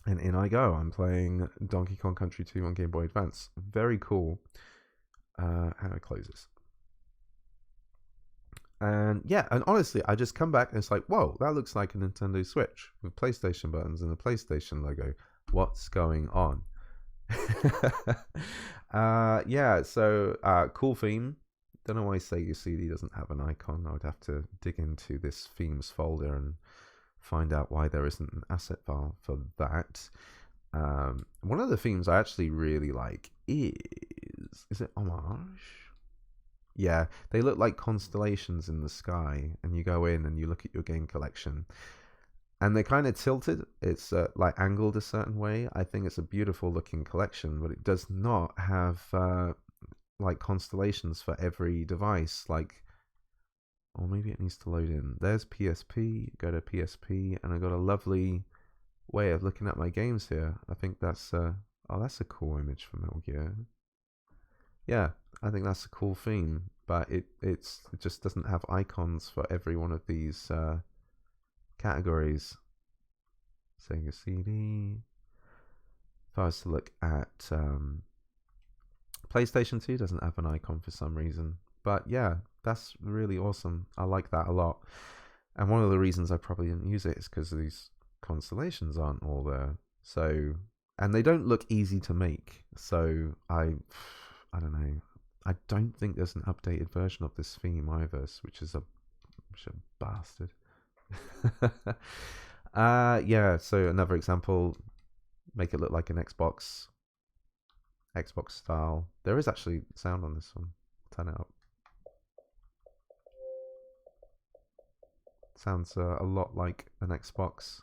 [SPEAKER 1] And in I go. I'm playing Donkey Kong Country 2 on Game Boy Advance. Very cool. How do I close this? And yeah, and honestly, I just come back and it's like, whoa, that looks like a Nintendo Switch with PlayStation buttons and the PlayStation logo. What's going on? Yeah, so cool theme. Don't know why Sega CD doesn't have an icon. I would have to dig into this themes folder and find out why there isn't an asset file for that. One of the themes I actually really like is it Homage? Yeah, they look like constellations in the sky, and you go in and you look at your game collection, and they're kind of tilted. It's like angled a certain way. I think it's a beautiful looking collection, but it does not have like constellations for every device. Like, or maybe it needs to load in. There's PSP. Go to PSP, and I got a lovely way of looking at my games here. I think that's oh, that's a cool image from Metal Gear. Yeah, I think that's a cool theme, but it just doesn't have icons for every one of these categories. Sega CD. If I was to look at PlayStation 2, doesn't have an icon for some reason. But yeah, that's really awesome. I like that a lot. And one of the reasons I probably didn't use it is because these constellations aren't all there. So, and they don't look easy to make. So I don't know. I don't think there's an updated version of this theme either, which is a bastard. Yeah, so another example, make it look like an Xbox style. There is actually sound on this one. Turn it up. Sounds a lot like an Xbox.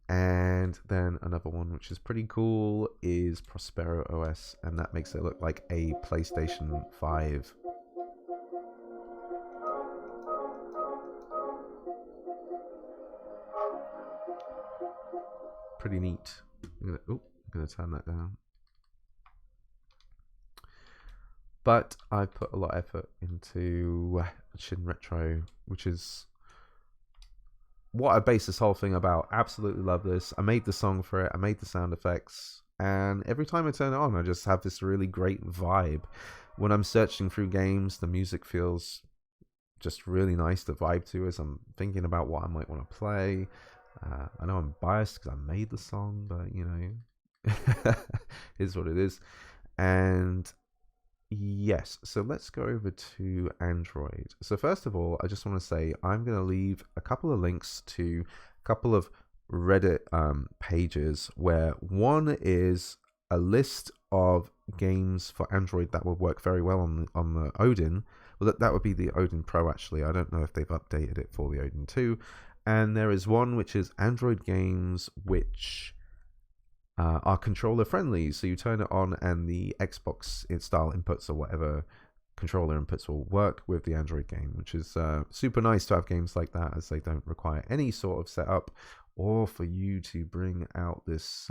[SPEAKER 1] And And then another one which is pretty cool is Prospero OS, and that makes it look like a PlayStation 5. Pretty neat. I'm gonna turn that down. But I put a lot of effort into Shin Retro, which is what I base this whole thing about. Absolutely love this. I made the song for it. I made the sound effects. And every time I turn it on, I just have this really great vibe. When I'm searching through games, the music feels just really nice to vibe to as I'm thinking about what I might want to play. I know I'm biased because I made the song, but you know, is what it is. And yes, so let's go over to Android. So first of all, I just want to say I'm going to leave a couple of links to a couple of Reddit pages, where one is a list of games for Android that would work very well on the Odin. Well, that would be the Odin Pro, actually. I don't know if they've updated it for the Odin 2. And there is one which is Android games which are controller friendly. So you turn it on and the Xbox style inputs or whatever controller inputs will work with the Android game, which is super nice to have games like that, as they don't require any sort of setup, or for you to bring out this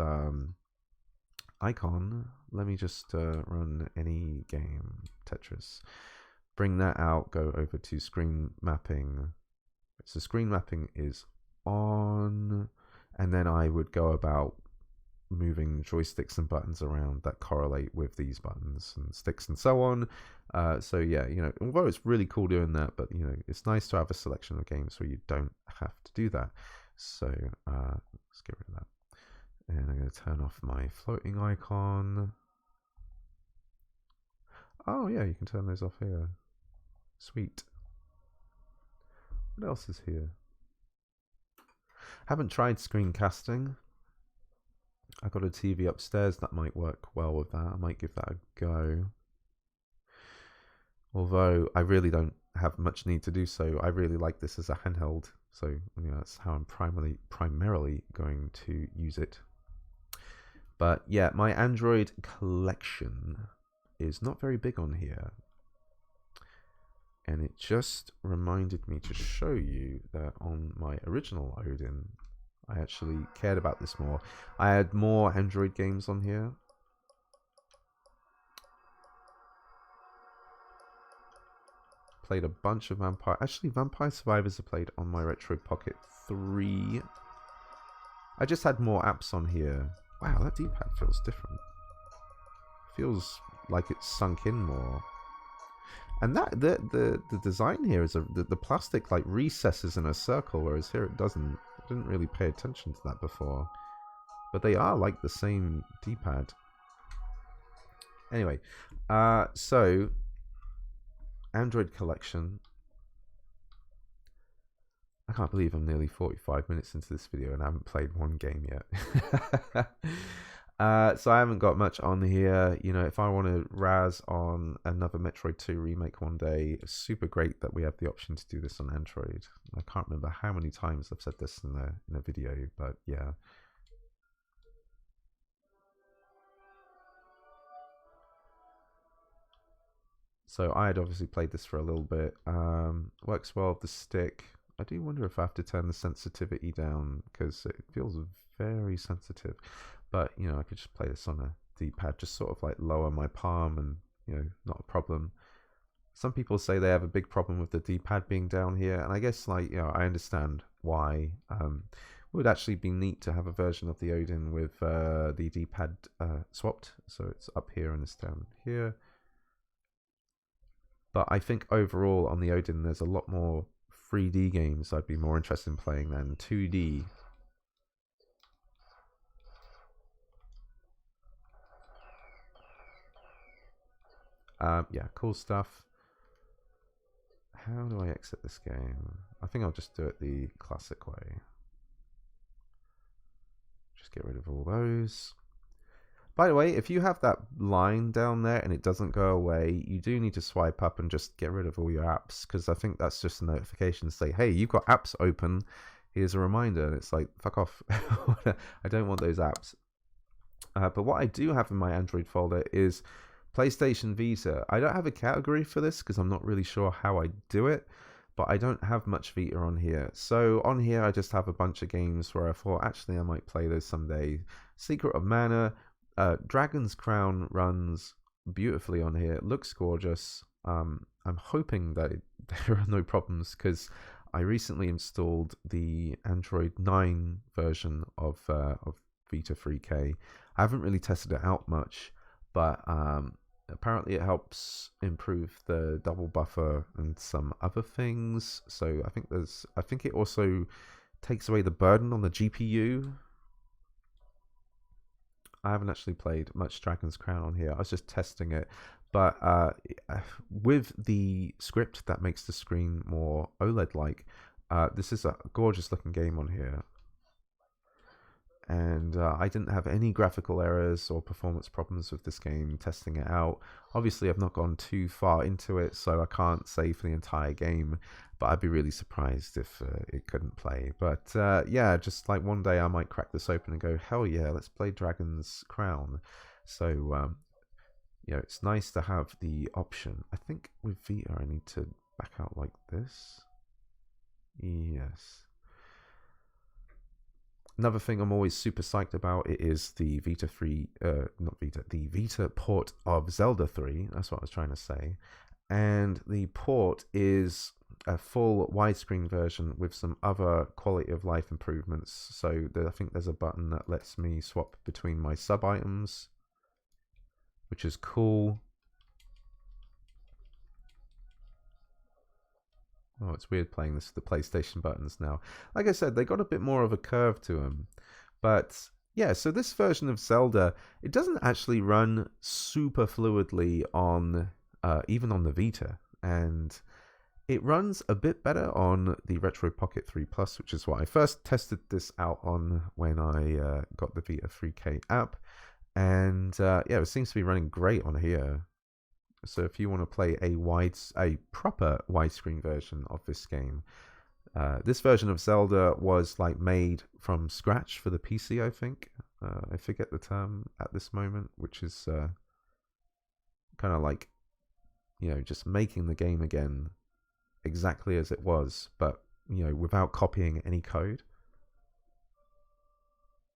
[SPEAKER 1] icon. Let me just run any game, Tetris. Bring that out, go over to screen mapping. So screen mapping is on, and then I would go about moving joysticks and buttons around that correlate with these buttons and sticks and so on. So yeah, you know, although it's really cool doing that, but you know, it's nice to have a selection of games where you don't have to do that. So let's get rid of that. And I'm going to turn off my floating icon. Oh yeah, you can turn those off here. Sweet. What else is here? Haven't tried screencasting. I got a TV upstairs that might work well with that. I might give that a go. Although I really don't have much need to do so. I really like this as a handheld, so you know, that's how I'm primarily going to use it. But yeah, my Android collection is not very big on here. And it just reminded me to show you that on my original Odin, I actually cared about this more. I had more Android games on here. Played a bunch of Vampire... Actually, Vampire Survivors I played on my Retro Pocket 3. I just had more apps on here. Wow, that D-pad feels different. Feels like it's sunk in more. And that the design here is the plastic like recesses in a circle, whereas here it doesn't. I didn't really pay attention to that before, but they are like the same D-pad. Anyway, so Android collection. I can't believe I'm nearly 45 minutes into this video and I haven't played one game yet. So I haven't got much on here. You know, if I want to razz on another Metroid 2 remake one day, it's super great that we have the option to do this on Android. I can't remember how many times I've said this in a video, but yeah. So I had obviously played this for a little bit. Works well with the stick. I do wonder if I have to turn the sensitivity down, because it feels very sensitive. But, you know, I could just play this on a D-pad, just sort of like lower my palm and, you know, not a problem. Some people say they have a big problem with the D-pad being down here. And I guess, like, you know, I understand why. It would actually be neat to have a version of the Odin with the D-pad swapped. So it's up here and it's down here. But I think overall on the Odin, there's a lot more 3D games I'd be more interested in playing than 2D. Yeah, cool stuff. How do I exit this game? I think I'll just do it the classic way. Just get rid of all those. By the way, if you have that line down there and it doesn't go away, you do need to swipe up and just get rid of all your apps, because I think that's just a notification to say, hey, you've got apps open. here's a reminder. And it's like, fuck off. I don't want those apps. But what I do have in my Android folder is PlayStation Vita. I don't have a category for this because I'm not really sure how I do it, but I don't have much Vita on here. So on here I just have a bunch of games where I thought actually I might play those someday. Secret of Mana, Dragon's Crown runs beautifully on here. It looks gorgeous. I'm hoping that there are no problems because I recently installed the Android 9 version of Vita 3K. I haven't really tested it out much, but apparently it helps improve the double buffer and some other things. So I think it also takes away the burden on the GPU. I haven't actually played much Dragon's Crown on here. I was just testing it. But with the script that makes the screen more OLED-like, this is a gorgeous looking game on here. And I didn't have any graphical errors or performance problems with this game testing it out. Obviously, I've not gone too far into it, so I can't say for the entire game, but I'd be really surprised if it couldn't play. But yeah, just like one day I might crack this open and go, hell yeah, let's play Dragon's Crown. So, you know, it's nice to have the option. I think with Vita I need to back out like this. Yes. Another thing I'm always super psyched about it is the the Vita port of Zelda 3. That's what I was trying to say. And the port is a full widescreen version with some other quality of life improvements. So I think there's a button that lets me swap between my sub items, which is cool. Oh, it's weird playing this with the PlayStation buttons now. Like I said, they got a bit more of a curve to them. But yeah, so this version of Zelda, it doesn't actually run super fluidly on even on the Vita. And it runs a bit better on the Retro Pocket 3 Plus, which is what I first tested this out on when I got the Vita 3K app. And yeah, it seems to be running great on here. So if you want to play a proper widescreen version of this game, this version of Zelda was like made from scratch for the PC, I think. I forget the term at this moment, which is kind of like, you know, just making the game again exactly as it was, but, you know, without copying any code.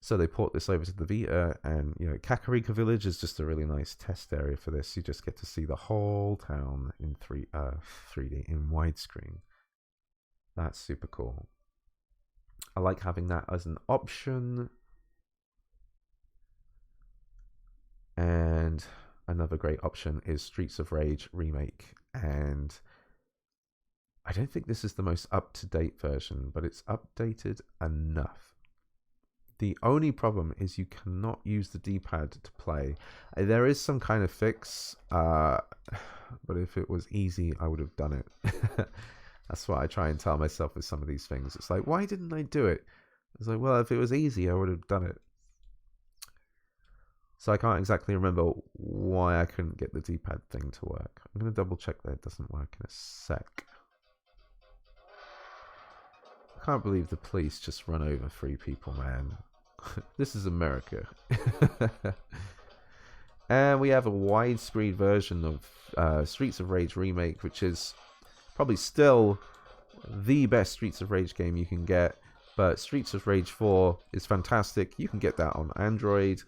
[SPEAKER 1] So they port this over to the Vita, and, you know, Kakariko Village is just a really nice test area for this. You just get to see the whole town in 3D, in widescreen. That's super cool. I like having that as an option. And another great option is Streets of Rage Remake. And I don't think this is the most up-to-date version, but it's updated enough. The only problem is you cannot use the D-pad to play. There is some kind of fix, but if it was easy, I would have done it. That's what I try and tell myself with some of these things. It's like, why didn't I do it? It's like, well, if it was easy, I would have done it. So I can't exactly remember why I couldn't get the D-pad thing to work. I'm going to double check that it doesn't work in a sec. I can't believe the police just run over 3 people, man. This is America. And we have a widescreen version of Streets of Rage Remake, which is probably still the best Streets of Rage game you can get. But Streets of Rage 4 is fantastic. You can get that on Android.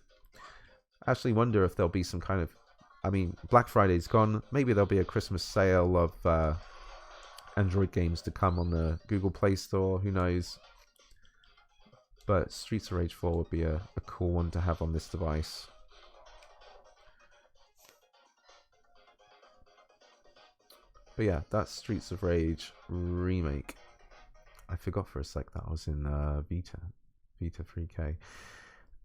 [SPEAKER 1] I actually wonder if there'll be some kind of... I mean, Black Friday's gone. Maybe there'll be a Christmas sale of Android games to come on the Google Play Store. Who knows? But Streets of Rage 4 would be a cool one to have on this device. But yeah, that's Streets of Rage Remake. I forgot for a sec that I was in Vita 3K.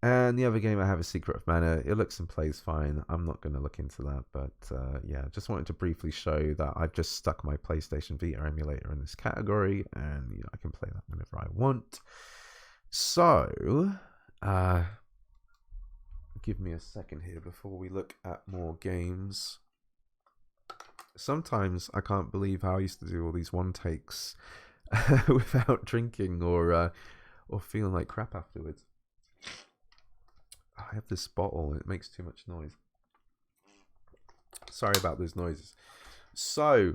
[SPEAKER 1] And the other game I have is Secret of Mana. It looks and plays fine. I'm not going to look into that. But yeah, just wanted to briefly show that I've just stuck my PlayStation Vita emulator in this category. And you know, I can play that whenever I want. So, give me a second here before we look at more games. Sometimes I can't believe how I used to do all these one takes without drinking or feeling like crap afterwards. I have this bottle, it makes too much noise. Sorry about those noises. So,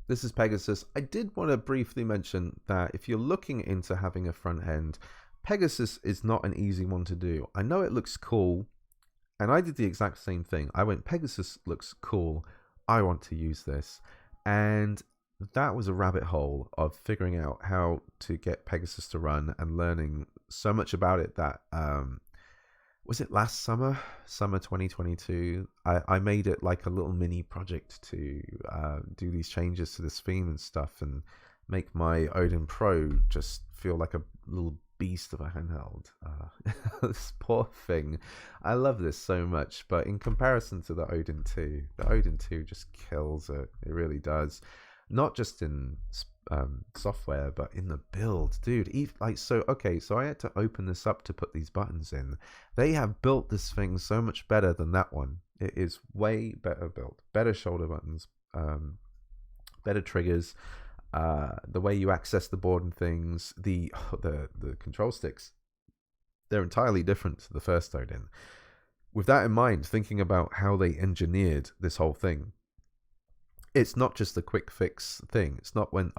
[SPEAKER 1] this is Pegasus. I did want to briefly mention that if you're looking into having a front end, Pegasus is not an easy one to do. I know it looks cool, and I did the exact same thing. I went, Pegasus looks cool, I want to use this. And that was a rabbit hole of figuring out how to get Pegasus to run and learning so much about it that was it last summer 2022, I made it like a little mini project to do these changes to this theme and stuff and make my Odin Pro just feel like a little beast of a handheld. This poor thing. I love this so much, but in comparison to the Odin 2, the Odin 2 just kills it. It really does. Not just in software, but in the build, dude. So I had to open this up to put these buttons in. They have built this thing so much better than that one. It is way better built, better shoulder buttons, better triggers. The way you access the board and things, the control sticks, they're entirely different to the first Odin. With that in mind, thinking about how they engineered this whole thing, it's not just a quick fix thing. It's not when,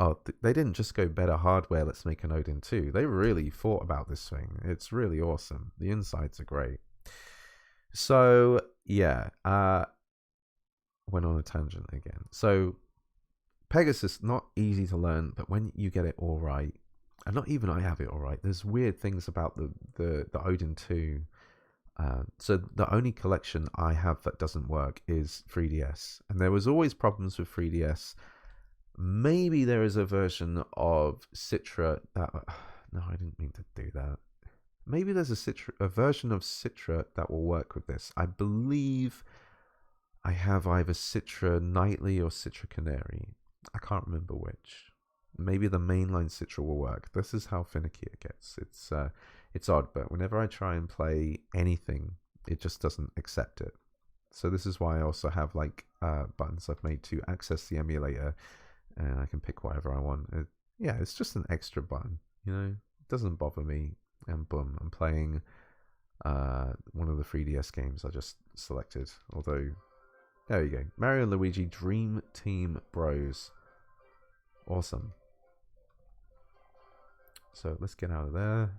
[SPEAKER 1] they didn't just go better hardware, let's make an Odin 2. They really thought about this thing. It's really awesome. The insides are great. So, yeah, went on a tangent again. So, Pegasus, not easy to learn, but when you get it all right, and not even I have it all right, there's weird things about the Odin 2. So the only collection I have that doesn't work is 3DS, and there was always problems with 3DS. Maybe there is a version of Citra that no, I didn't mean to do that. Maybe there's a version of Citra that will work with this. I believe I have either Citra Nightly or Citra Canary. I can't remember which. Maybe the mainline Citra will work. This is how finicky it gets. It's odd, but whenever I try and play anything, it just doesn't accept it. So this is why I also have like buttons I've made to access the emulator, and I can pick whatever I want. It's just an extra button, you know. It doesn't bother me, and boom, I'm playing one of the 3DS games I just selected. Although, there you go, Mario and Luigi Dream Team Bros. Awesome. So let's get out of there.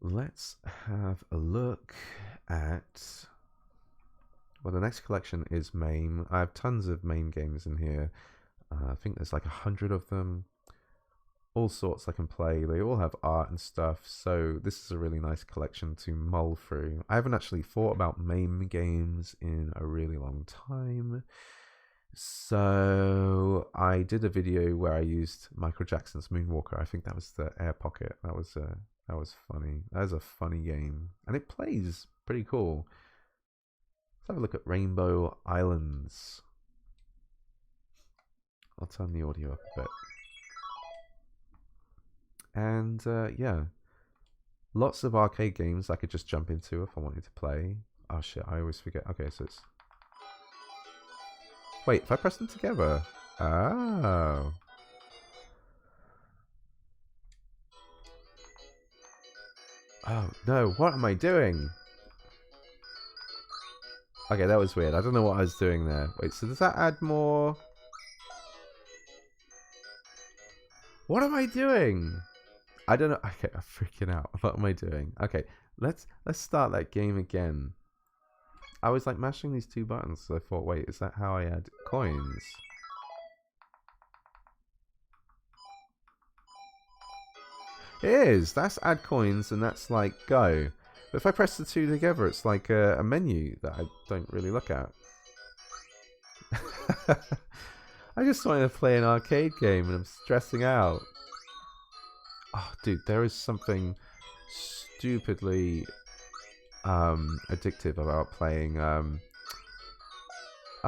[SPEAKER 1] Let's have a look at, well, the next collection is MAME. I have tons of MAME games in here. I think there's like 100 of them. All sorts I can play. They all have art and stuff. So this is a really nice collection to mull through. I haven't actually thought about MAME games in a really long time. So I did a video where I used Michael Jackson's Moonwalker. I think that was the Air Pocket. That was funny. That is a funny game, and it plays pretty cool. Let's have a look at Rainbow Islands. I'll turn the audio up a bit. And yeah, lots of arcade games I could just jump into if I wanted to play. Oh shit, I always forget. Okay, so it's... Wait, if I press them together... Oh... Oh, no, what am I doing? Okay, that was weird. I don't know what I was doing there. Wait, so does that add more? What am I doing? I don't know. Okay, I'm freaking out. What am I doing? Okay, let's start that game again. I was like mashing these two buttons, so I thought, wait, is that how I add coins? It is. That's add coins, and that's like go. But if I press the two together, it's like a menu that I don't really look at. I just wanted to play an arcade game, and I'm stressing out. Oh, dude, there is something stupidly addictive about playing. Oh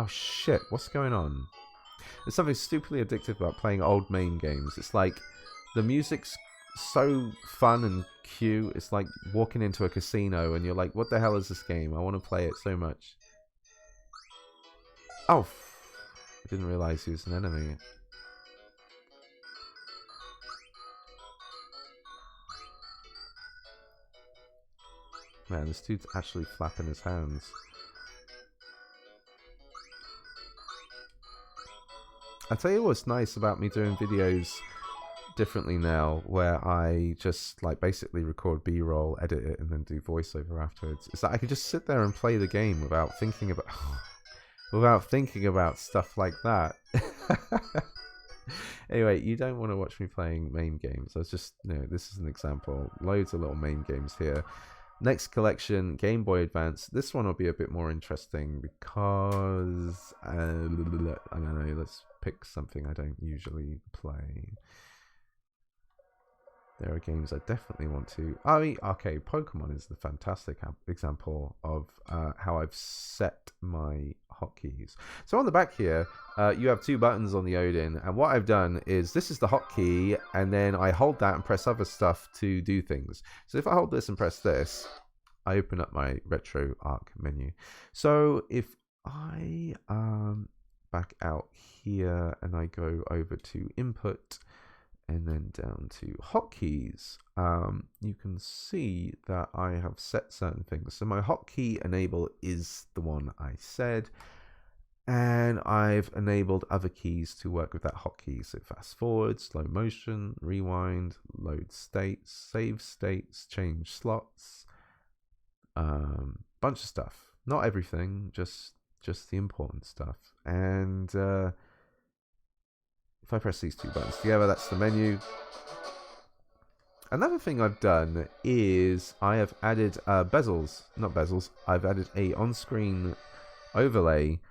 [SPEAKER 1] shit! What's going on? There's something stupidly addictive about playing old MAME games. It's like the music's so fun and cute. It's like walking into a casino and you're like, what the hell is this game? I want to play it so much. Oh, I didn't realize he was an enemy. Man, this dude's actually flapping his hands. I'll tell you what's nice about me doing videos differently now, where I just like basically record B-roll, edit it, and then do voiceover afterwards. Is that I can just sit there and play the game without thinking about stuff like that. Anyway, you don't want to watch me playing MAME games. I was just, this is an example. Loads of little MAME games here. Next collection, Game Boy Advance. This one will be a bit more interesting because I don't know. Let's pick something I don't usually play. There are games I definitely want to. I mean, okay, Pokemon is the fantastic example of how I've set my hotkeys. So on the back here, you have two buttons on the Odin, and what I've done is this is the hotkey, and then I hold that and press other stuff to do things. So if I hold this and press this, I open up my RetroArch menu. So if I back out here and I go over to Input, and then down to hotkeys, you can see that I have set certain things. So my hotkey enable is the one I said, and I've enabled other keys to work with that hotkey. So fast forward, slow motion, rewind, load states, save states, change slots, bunch of stuff. Not everything, just the important stuff. And if I press these two buttons together, that's the menu. Another thing I've done is I have added bezels, not bezels. I've added a on-screen overlay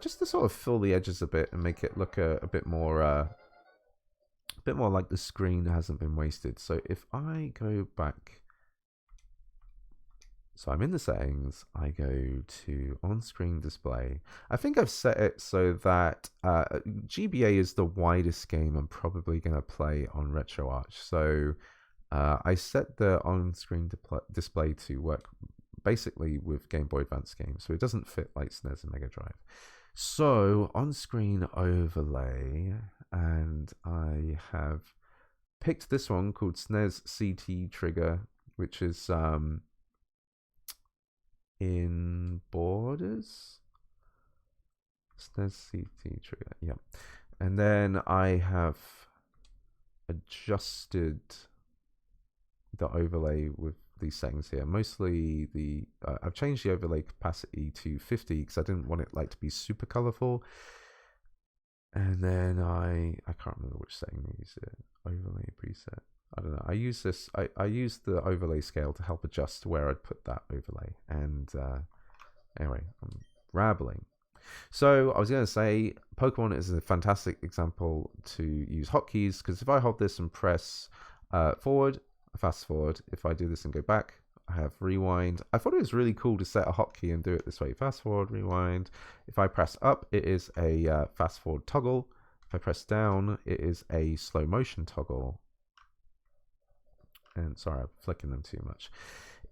[SPEAKER 1] just to sort of fill the edges a bit and make it look a bit more like the screen hasn't been wasted. So if I go back, so I'm in the settings, I go to on-screen display. I think I've set it so that GBA is the widest game I'm probably going to play on RetroArch. So I set the on-screen display to work basically with Game Boy Advance games. So it doesn't fit like SNES and Mega Drive. So on-screen overlay, and I have picked this one called SNES CT Trigger, which is in borders, SNES CT Trigger, yeah. And then I have adjusted the overlay with these settings here. Mostly the I've changed the overlay capacity to 50 because I didn't want it like to be super colorful. And then I can't remember which setting we use it. Overlay preset. I don't know. I use this. I use the overlay scale to help adjust where I'd put that overlay. And anyway, I'm rambling. So I was going to say Pokemon is a fantastic example to use hotkeys, because if I hold this and press forward, fast forward. If I do this and go back, I have rewind. I thought it was really cool to set a hotkey and do it this way. Fast forward, rewind. If I press up, it is a fast forward toggle. If I press down, it is a slow motion toggle. And sorry, I'm flicking them too much.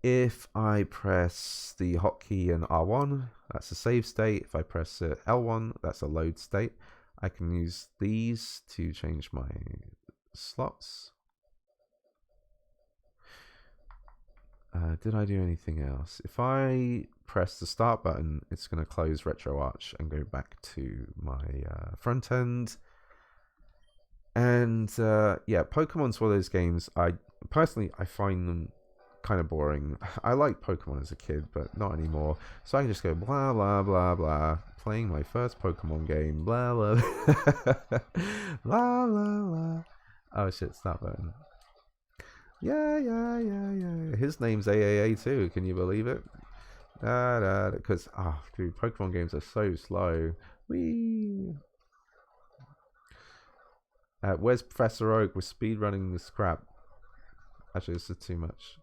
[SPEAKER 1] If I press the hotkey in R1, that's a save state. If I press L1, that's a load state. I can use these to change my slots. Did I do anything else? If I press the start button, it's going to close RetroArch and go back to my front end. And yeah, Pokemon's one of those games I find them kind of boring. I liked Pokemon as a kid, but not anymore. So I can just go blah blah blah blah, playing my first Pokemon game, blah blah blah blah blah. Oh shit, stop button. Yeah. His name's AAA too. Can you believe it? Because dude, Pokemon games are so slow. Whee. Where's Professor Oak? We're speedrunning this crap. Actually, this is too much.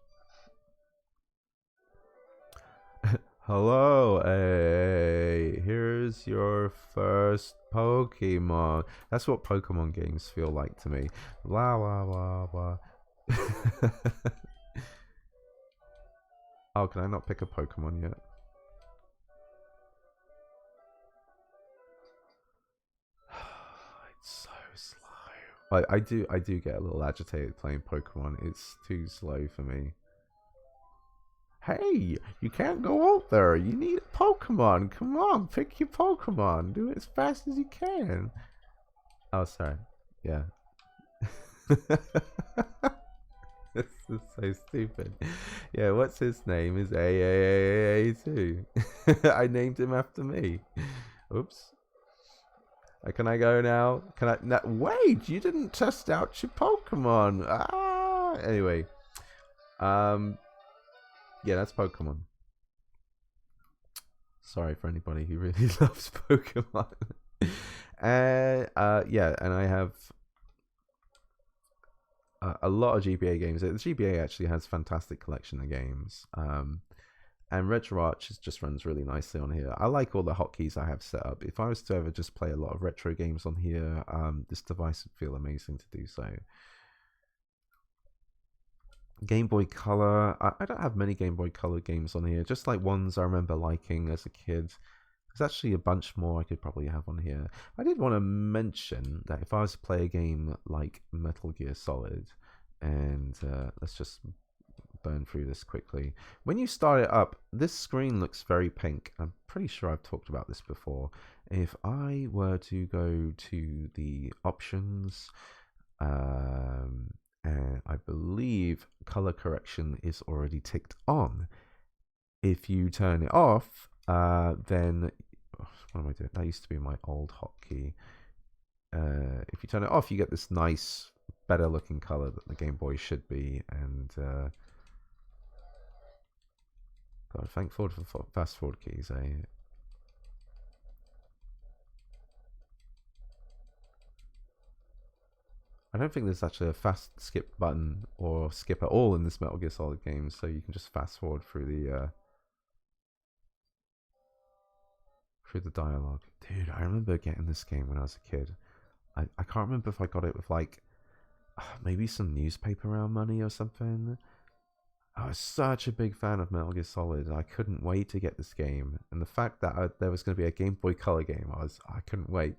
[SPEAKER 1] Hello, hey, here's your first Pokemon. That's what Pokemon games feel like to me. Blah, blah, blah, blah. Oh, can I not pick a Pokemon yet? I do get a little agitated playing Pokemon. It's too slow for me. Hey, you can't go out there. You need a Pokemon. Come on, pick your Pokemon. Do it as fast as you can. Oh, sorry. Yeah. This is so stupid. Yeah, what's his name? Is A too. I named him after me. Oops. Can I go now? Can I? No, wait, you didn't test out your Pokemon. Ah. Anyway. Yeah, that's Pokemon. Sorry for anybody who really loves Pokemon. And yeah, and I have a lot of GBA games. The GBA actually has a fantastic collection of games. And RetroArch just runs really nicely on here. I like all the hotkeys I have set up. If I was to ever just play a lot of retro games on here, this device would feel amazing to do so. Game Boy Color. I don't have many Game Boy Color games on here, just like ones I remember liking as a kid. There's actually a bunch more I could probably have on here. I did want to mention that if I was to play a game like Metal Gear Solid, and let's just burn through this quickly. When you start it up, this screen looks very pink. I'm pretty sure I've talked about this before. If I were to go to the options, and I believe color correction is already ticked on. If you turn it off, then what am I doing? That used to be my old hotkey. If you turn it off, you get this nice, better looking color that the Game Boy should be. And God, thank forward for fast forward keys. I don't think there's actually a fast skip button or skip at all in this Metal Gear Solid game, so you can just fast forward through the dialogue. Dude, I remember getting this game when I was a kid. I can't remember if I got it with like maybe some newspaper round money or something. I was such a big fan of Metal Gear Solid. I couldn't wait to get this game, and the fact that there was going to be a Game Boy Color game, I couldn't wait.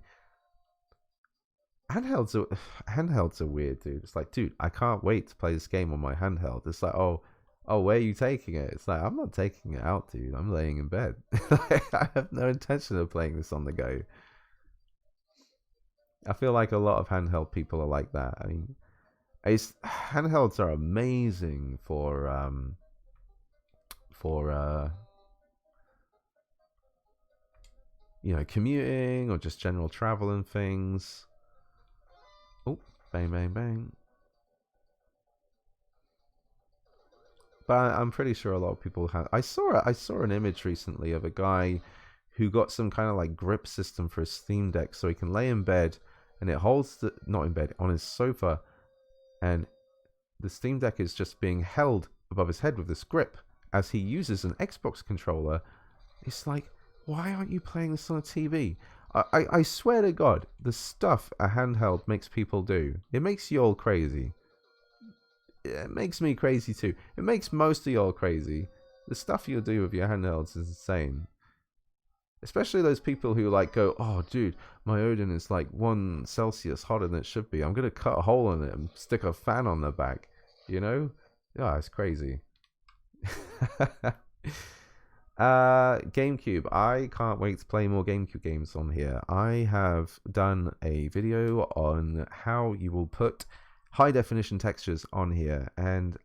[SPEAKER 1] Handhelds are weird, dude. It's like, dude, I can't wait to play this game on my handheld. It's like, oh, where are you taking it? It's like, I'm not taking it out, dude. I'm laying in bed. I have no intention of playing this on the go. I feel like a lot of handheld people are like that. I mean, handhelds are amazing for you know, commuting or just general travel and things. Oh, bang, bang, bang. But I'm pretty sure a lot of people have. I saw an image recently of a guy who got some kind of like grip system for his Steam Deck, so he can lay in bed and it holds not in bed, on his sofa, and the Steam Deck is just being held above his head with this grip as he uses an Xbox controller. It's like, why aren't you playing this on a TV? I swear to God, the stuff a handheld makes people do, it makes you all crazy. It makes me crazy too. It makes most of y'all crazy. The stuff you'll do with your handhelds is insane. Especially those people who like go, oh dude, my Odin is like 1 Celsius hotter than it should be. I'm going to cut a hole in it and stick a fan on the back. You know? Yeah, it's crazy. Gamecube. I can't wait to play more Gamecube games on here. I have done a video on how you will put high definition textures on here, and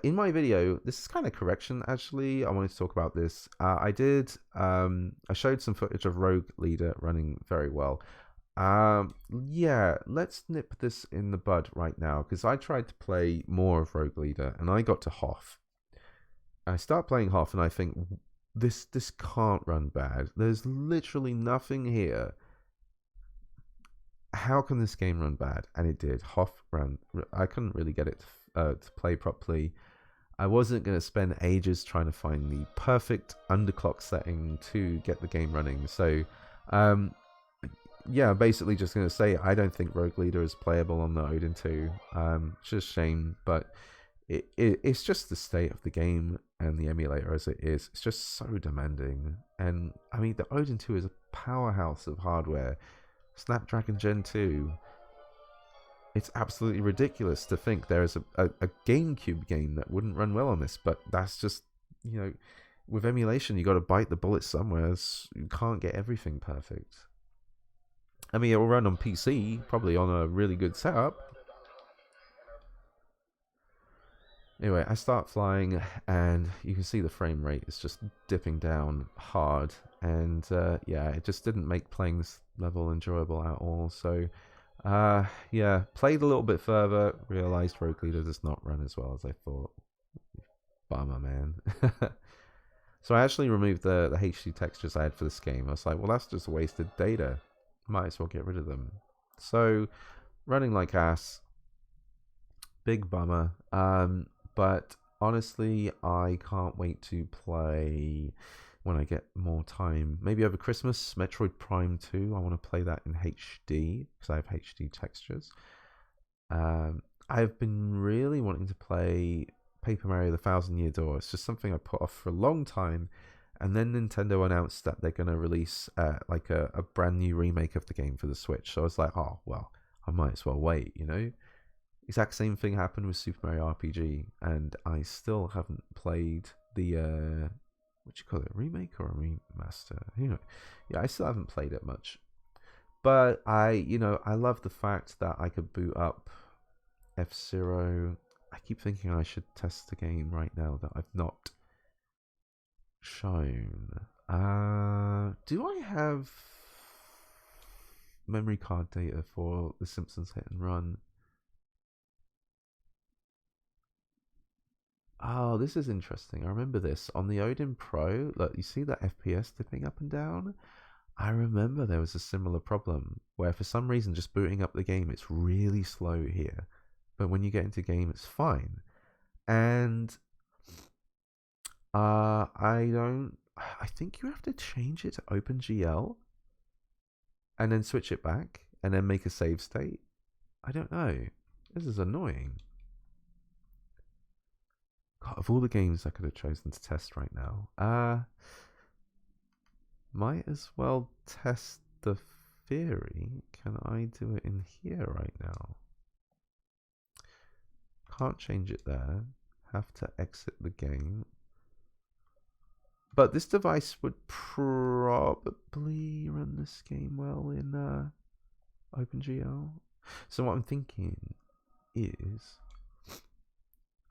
[SPEAKER 1] in my video, this is kind of correction actually, I wanted to talk about this. I showed some footage of Rogue Leader running very well. Yeah, let's nip this in the bud right now, because I tried to play more of Rogue Leader and I got to Hoth. I start playing Hoth and I think, this can't run bad. There's literally nothing here. How can this game run bad? And it did. Hoth ran. I couldn't really get it to play properly. I wasn't going to spend ages trying to find the perfect underclock setting to get the game running. So, yeah, basically just going to say I don't think Rogue Leader is playable on the Odin 2. It's just a shame, but it's just the state of the game and the emulator as it is. It's just so demanding. And, I mean, the Odin 2 is a powerhouse of hardware. Snapdragon Gen 2. It's absolutely ridiculous to think there is a GameCube game that wouldn't run well on this, but that's just, you know, with emulation, you got to bite the bullet somewhere. You can't get everything perfect. I mean, it will run on PC, probably on a really good setup. Anyway, I start flying, and you can see the frame rate is just dipping down hard. And yeah, it just didn't make playing this level enjoyable at all. So yeah, played a little bit further, realized Rogue Leader does not run as well as I thought. Bummer, man. So I actually removed the HD textures I had for this game. I was like, well, that's just wasted data. Might as well get rid of them. So, running like ass. Big bummer. But honestly, I can't wait to play when I get more time. Maybe over Christmas, Metroid Prime 2. I want to play that in HD because I have HD textures. I've been really wanting to play Paper Mario The Thousand Year Door. It's just something I put off for a long time. And then Nintendo announced that they're going to release like a brand new remake of the game for the Switch. So I was like, oh, well, I might as well wait, you know? Exact same thing happened with Super Mario RPG. And I still haven't played the, what you call it, remake or a remaster? You know, yeah, I still haven't played it much. But I love the fact that I could boot up F-Zero. I keep thinking I should test the game right now that I've not shown. Do I have memory card data for The Simpsons Hit and Run? Oh, this is interesting. I remember this on the Odin Pro. Look, you see that FPS dipping up and down? I remember there was a similar problem where for some reason just booting up the game, it's really slow here. But when you get into game, it's fine. And I think you have to change it to OpenGL and then switch it back and then make a save state. I don't know. This is annoying. God, of all the games I could have chosen to test right now, might as well test the theory. Can I do it in here right now? Can't change it there. Have to exit the game. But this device would probably run this game well in OpenGL. So what I'm thinking is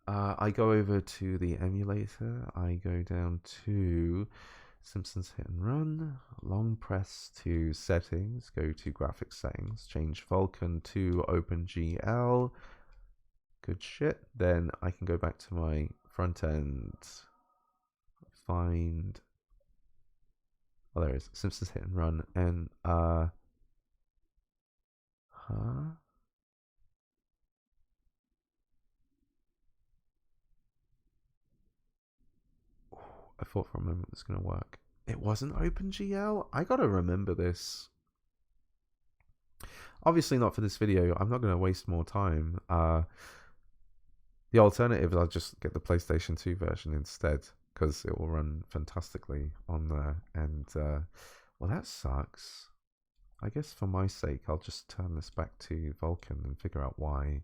[SPEAKER 1] I go over to the emulator. I go down to Simpsons Hit and Run. Long press to settings. Go to graphics settings. Change Vulkan to OpenGL. Good shit. Then I can go back to my front end. Find. Oh, there it is. Simpsons Hit and Run. And, I thought for a moment it was going to work. It wasn't OpenGL? I gotta remember this. Obviously not for this video. I'm not going to waste more time. The alternative is I'll just get the PlayStation 2 version instead, because it will run fantastically on there. And, well, that sucks. I guess for my sake, I'll just turn this back to Vulkan and figure out why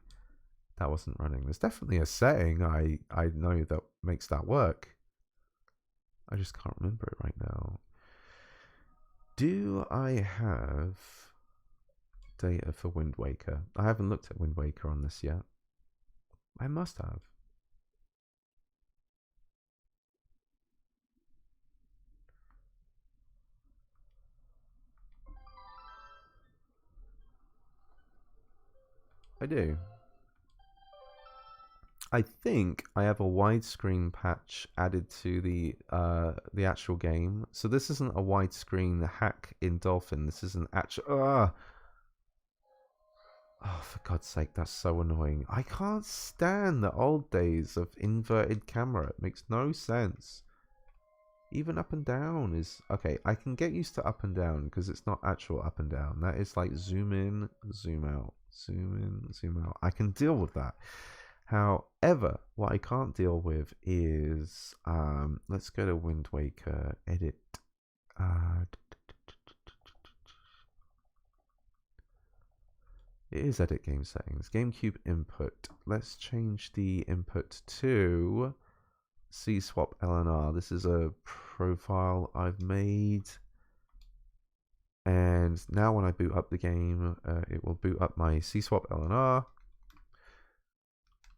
[SPEAKER 1] that wasn't running. There's definitely a setting I know that makes that work. I just can't remember it right now. Do I have data for Wind Waker? I haven't looked at Wind Waker on this yet. I must have. I do. I think I have a widescreen patch added to the actual game. So this isn't a widescreen hack in Dolphin. This is an actual. Oh, for God's sake, that's so annoying. I can't stand the old days of inverted camera. It makes no sense. Even up and down is... Okay, I can get used to up and down because it's not actual up and down. That is like zoom in, zoom out, zoom in, zoom out. I can deal with that. However, what I can't deal with is... let's go to Wind Waker, edit. It is edit game settings. Gamecube input. Let's change the input to C-swap LNR. This is a profile I've made. And now when I boot up the game, it will boot up my C-swap LNR.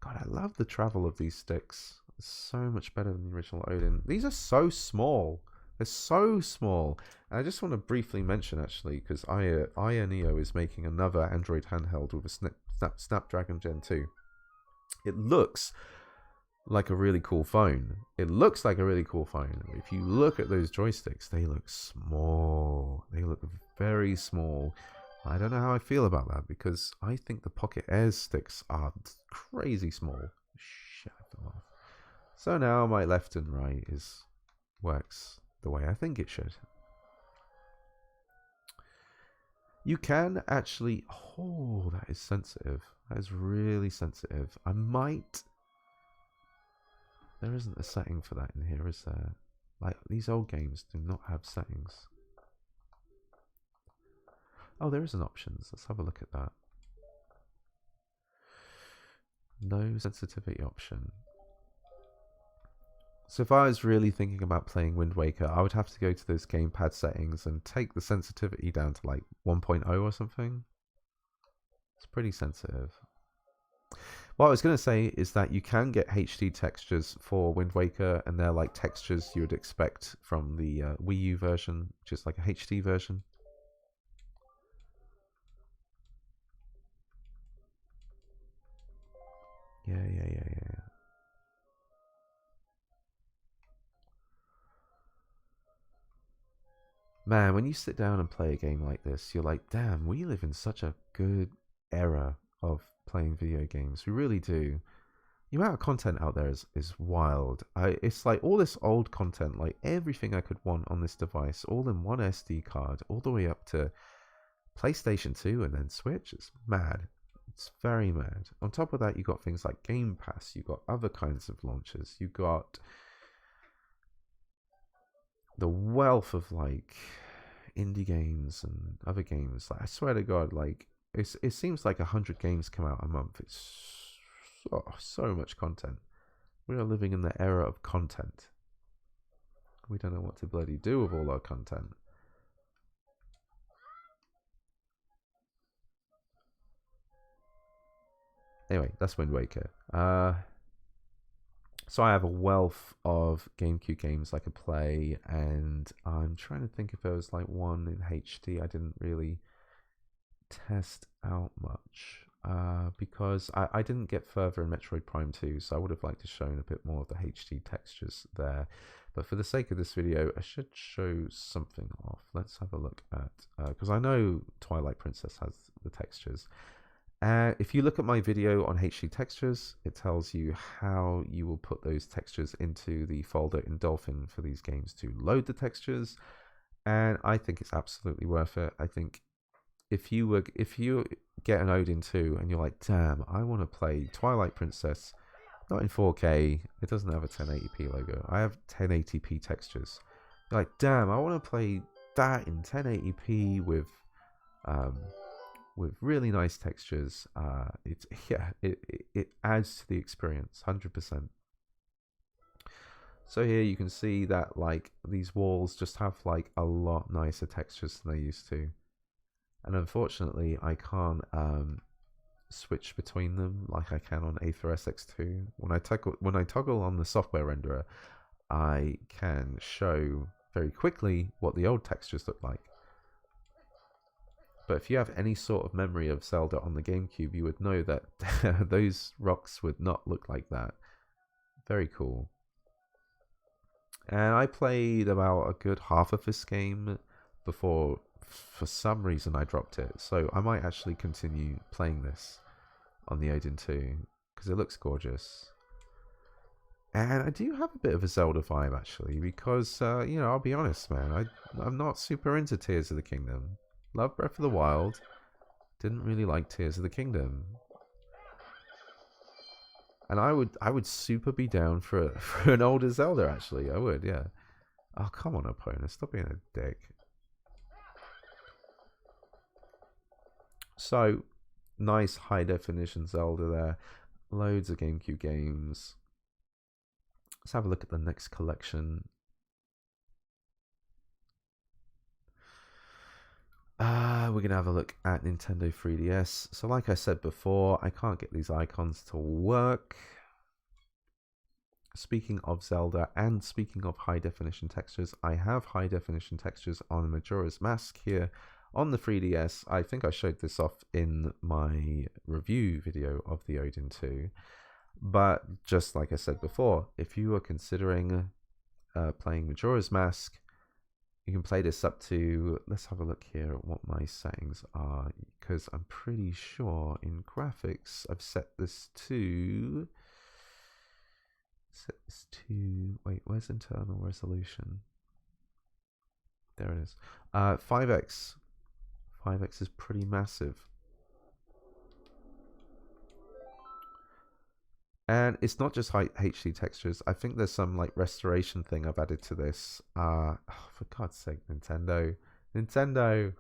[SPEAKER 1] God, I love the travel of these sticks. It's so much better than the original Odin. These are so small. They're so small. And I just want to briefly mention, actually, because Ioneo is making another Android handheld with a Snapdragon Gen 2. It looks like a really cool phone. It looks like a really cool phone. If you look at those joysticks, they look small. They look very small. I don't know how I feel about that, because I think the Pocket Air sticks are crazy small. Shit, I fell off. So now my left and right works the way I think it should. You can actually... Oh, that is sensitive. That is really sensitive. I might... There isn't a setting for that in here, is there? Like, these old games do not have settings. Oh, there is an options. Let's have a look at that. No sensitivity option. So if I was really thinking about playing Wind Waker, I would have to go to those gamepad settings and take the sensitivity down to like 1.0 or something. It's pretty sensitive. What I was going to say is that you can get HD textures for Wind Waker, and they're like textures you would expect from the Wii U version, just like a HD version. Yeah. Man, when you sit down and play a game like this, you're like, damn, we live in such a good era of playing video games. We really do. The amount of content out there is wild. It's like all this old content, like everything I could want on this device, all in one SD card, all the way up to PlayStation 2 and then Switch. It's mad. It's very mad. On top of that, you got things like Game Pass. You got other kinds of launches. You got the wealth of like indie games and other games. Like, I swear to God, like it seems like 100 games come out a month. It's so much content. We are living in the era of content. We don't know what to bloody do with all our content. Anyway, that's Wind Waker. So I have a wealth of GameCube games I could play, and I'm trying to think if there was like one in HD I didn't really test out much, because I didn't get further in Metroid Prime 2, so I would have liked to shown a bit more of the HD textures there. But for the sake of this video, I should show something off. Let's have a look at, because I know Twilight Princess has the textures. If you look at my video on HD textures, it tells you how you will put those textures into the folder in Dolphin for these games to load the textures, and I think it's absolutely worth it. I think if you get an Odin 2 and you're like, damn, I want to play Twilight Princess, not in 4K, it doesn't have a 1080p logo, I have 1080p textures. You're like, damn, I want to play that in 1080p with really nice textures. It adds to the experience 100%. So here you can see that like these walls just have like a lot nicer textures than they used to, and unfortunately I can't switch between them like I can on Aether SX2. When I toggle on the software renderer, I can show very quickly what the old textures look like. But if you have any sort of memory of Zelda on the Gamecube, you would know that those rocks would not look like that. Very cool. And I played about a good half of this game before, for some reason, I dropped it. So I might actually continue playing this on the Odin 2, because it looks gorgeous. And I do have a bit of a Zelda vibe, actually, because, you know, I'll be honest, man, I'm not super into Tears of the Kingdom. Love Breath of the Wild. Didn't really like Tears of the Kingdom. And I would super be down for an older Zelda, actually. I would, yeah. Oh, come on, opponent. Stop being a dick. So, Nice high definition Zelda there. Loads of GameCube games. Let's have a look at the next collection. We're going to have a look at Nintendo 3DS. So like I said before, I can't get these icons to work. Speaking of Zelda and speaking of high definition textures, I have high definition textures on Majora's Mask here on the 3DS. I think I showed this off in my review video of the Odin 2. But just like I said before, if you are considering playing Majora's Mask, you can play this up to, let's have a look here at what my settings are, because I'm pretty sure in graphics I've set this to, wait, where's internal resolution? There it is. 5x. 5x is pretty massive. And it's not just HD textures. I think there's some like restoration thing I've added to this. Oh, for God's sake, Nintendo. Nintendo.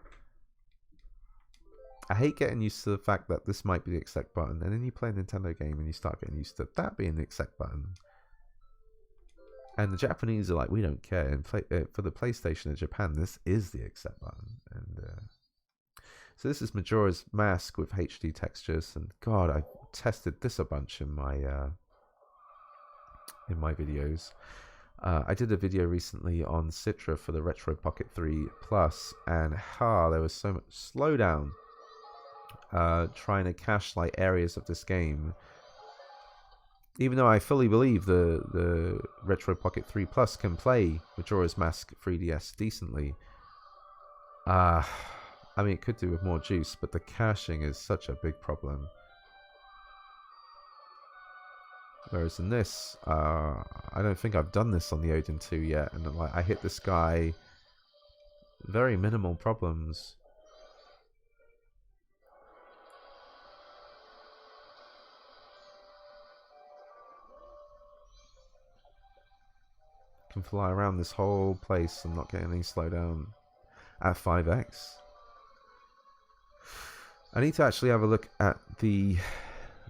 [SPEAKER 1] I hate getting used to the fact that this might be the accept button. And then you play a Nintendo game and you start getting used to that being the accept button. And the Japanese are like, we don't care. And for the PlayStation in Japan, this is the accept button. And so this is Majora's Mask with HD textures. And God, I tested this a bunch in my videos. I did a video recently on Citra for the Retro Pocket 3 Plus, and there was so much slowdown trying to cache like areas of this game. Even though I fully believe the Retro Pocket 3 Plus can play Majora's Mask 3DS decently. I mean, it could do with more juice, but the caching is such a big problem. Whereas in this, I don't think I've done this on the Odin 2 yet, and like I hit this guy, very minimal problems. Can fly around this whole place and not get any slowdown at 5x. I need to actually have a look at the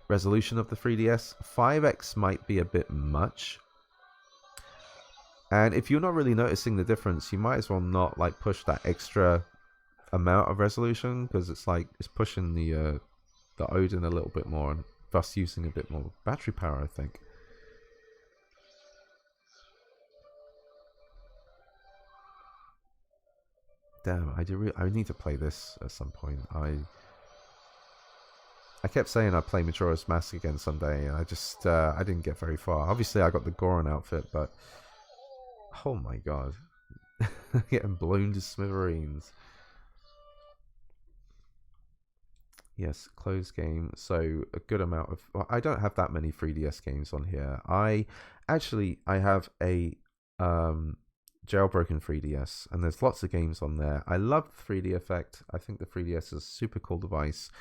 [SPEAKER 1] resolution of the 3DS. 5x might be a bit much. And if you're not really noticing the difference, you might as well not like push that extra amount of resolution, because it's like it's pushing the Odin a little bit more and thus using a bit more battery power, I think. Damn, I need to play this at some point. I kept saying I'd play Majora's Mask again someday, and I just I didn't get very far. Obviously, I got the Goron outfit, but oh my god, getting blown to smithereens. Yes, closed game. So a good amount of. Well, I don't have that many 3DS games on here. I have a jailbroken 3DS, and there's lots of games on there. I love the 3D effect. I think the 3DS is a super cool device.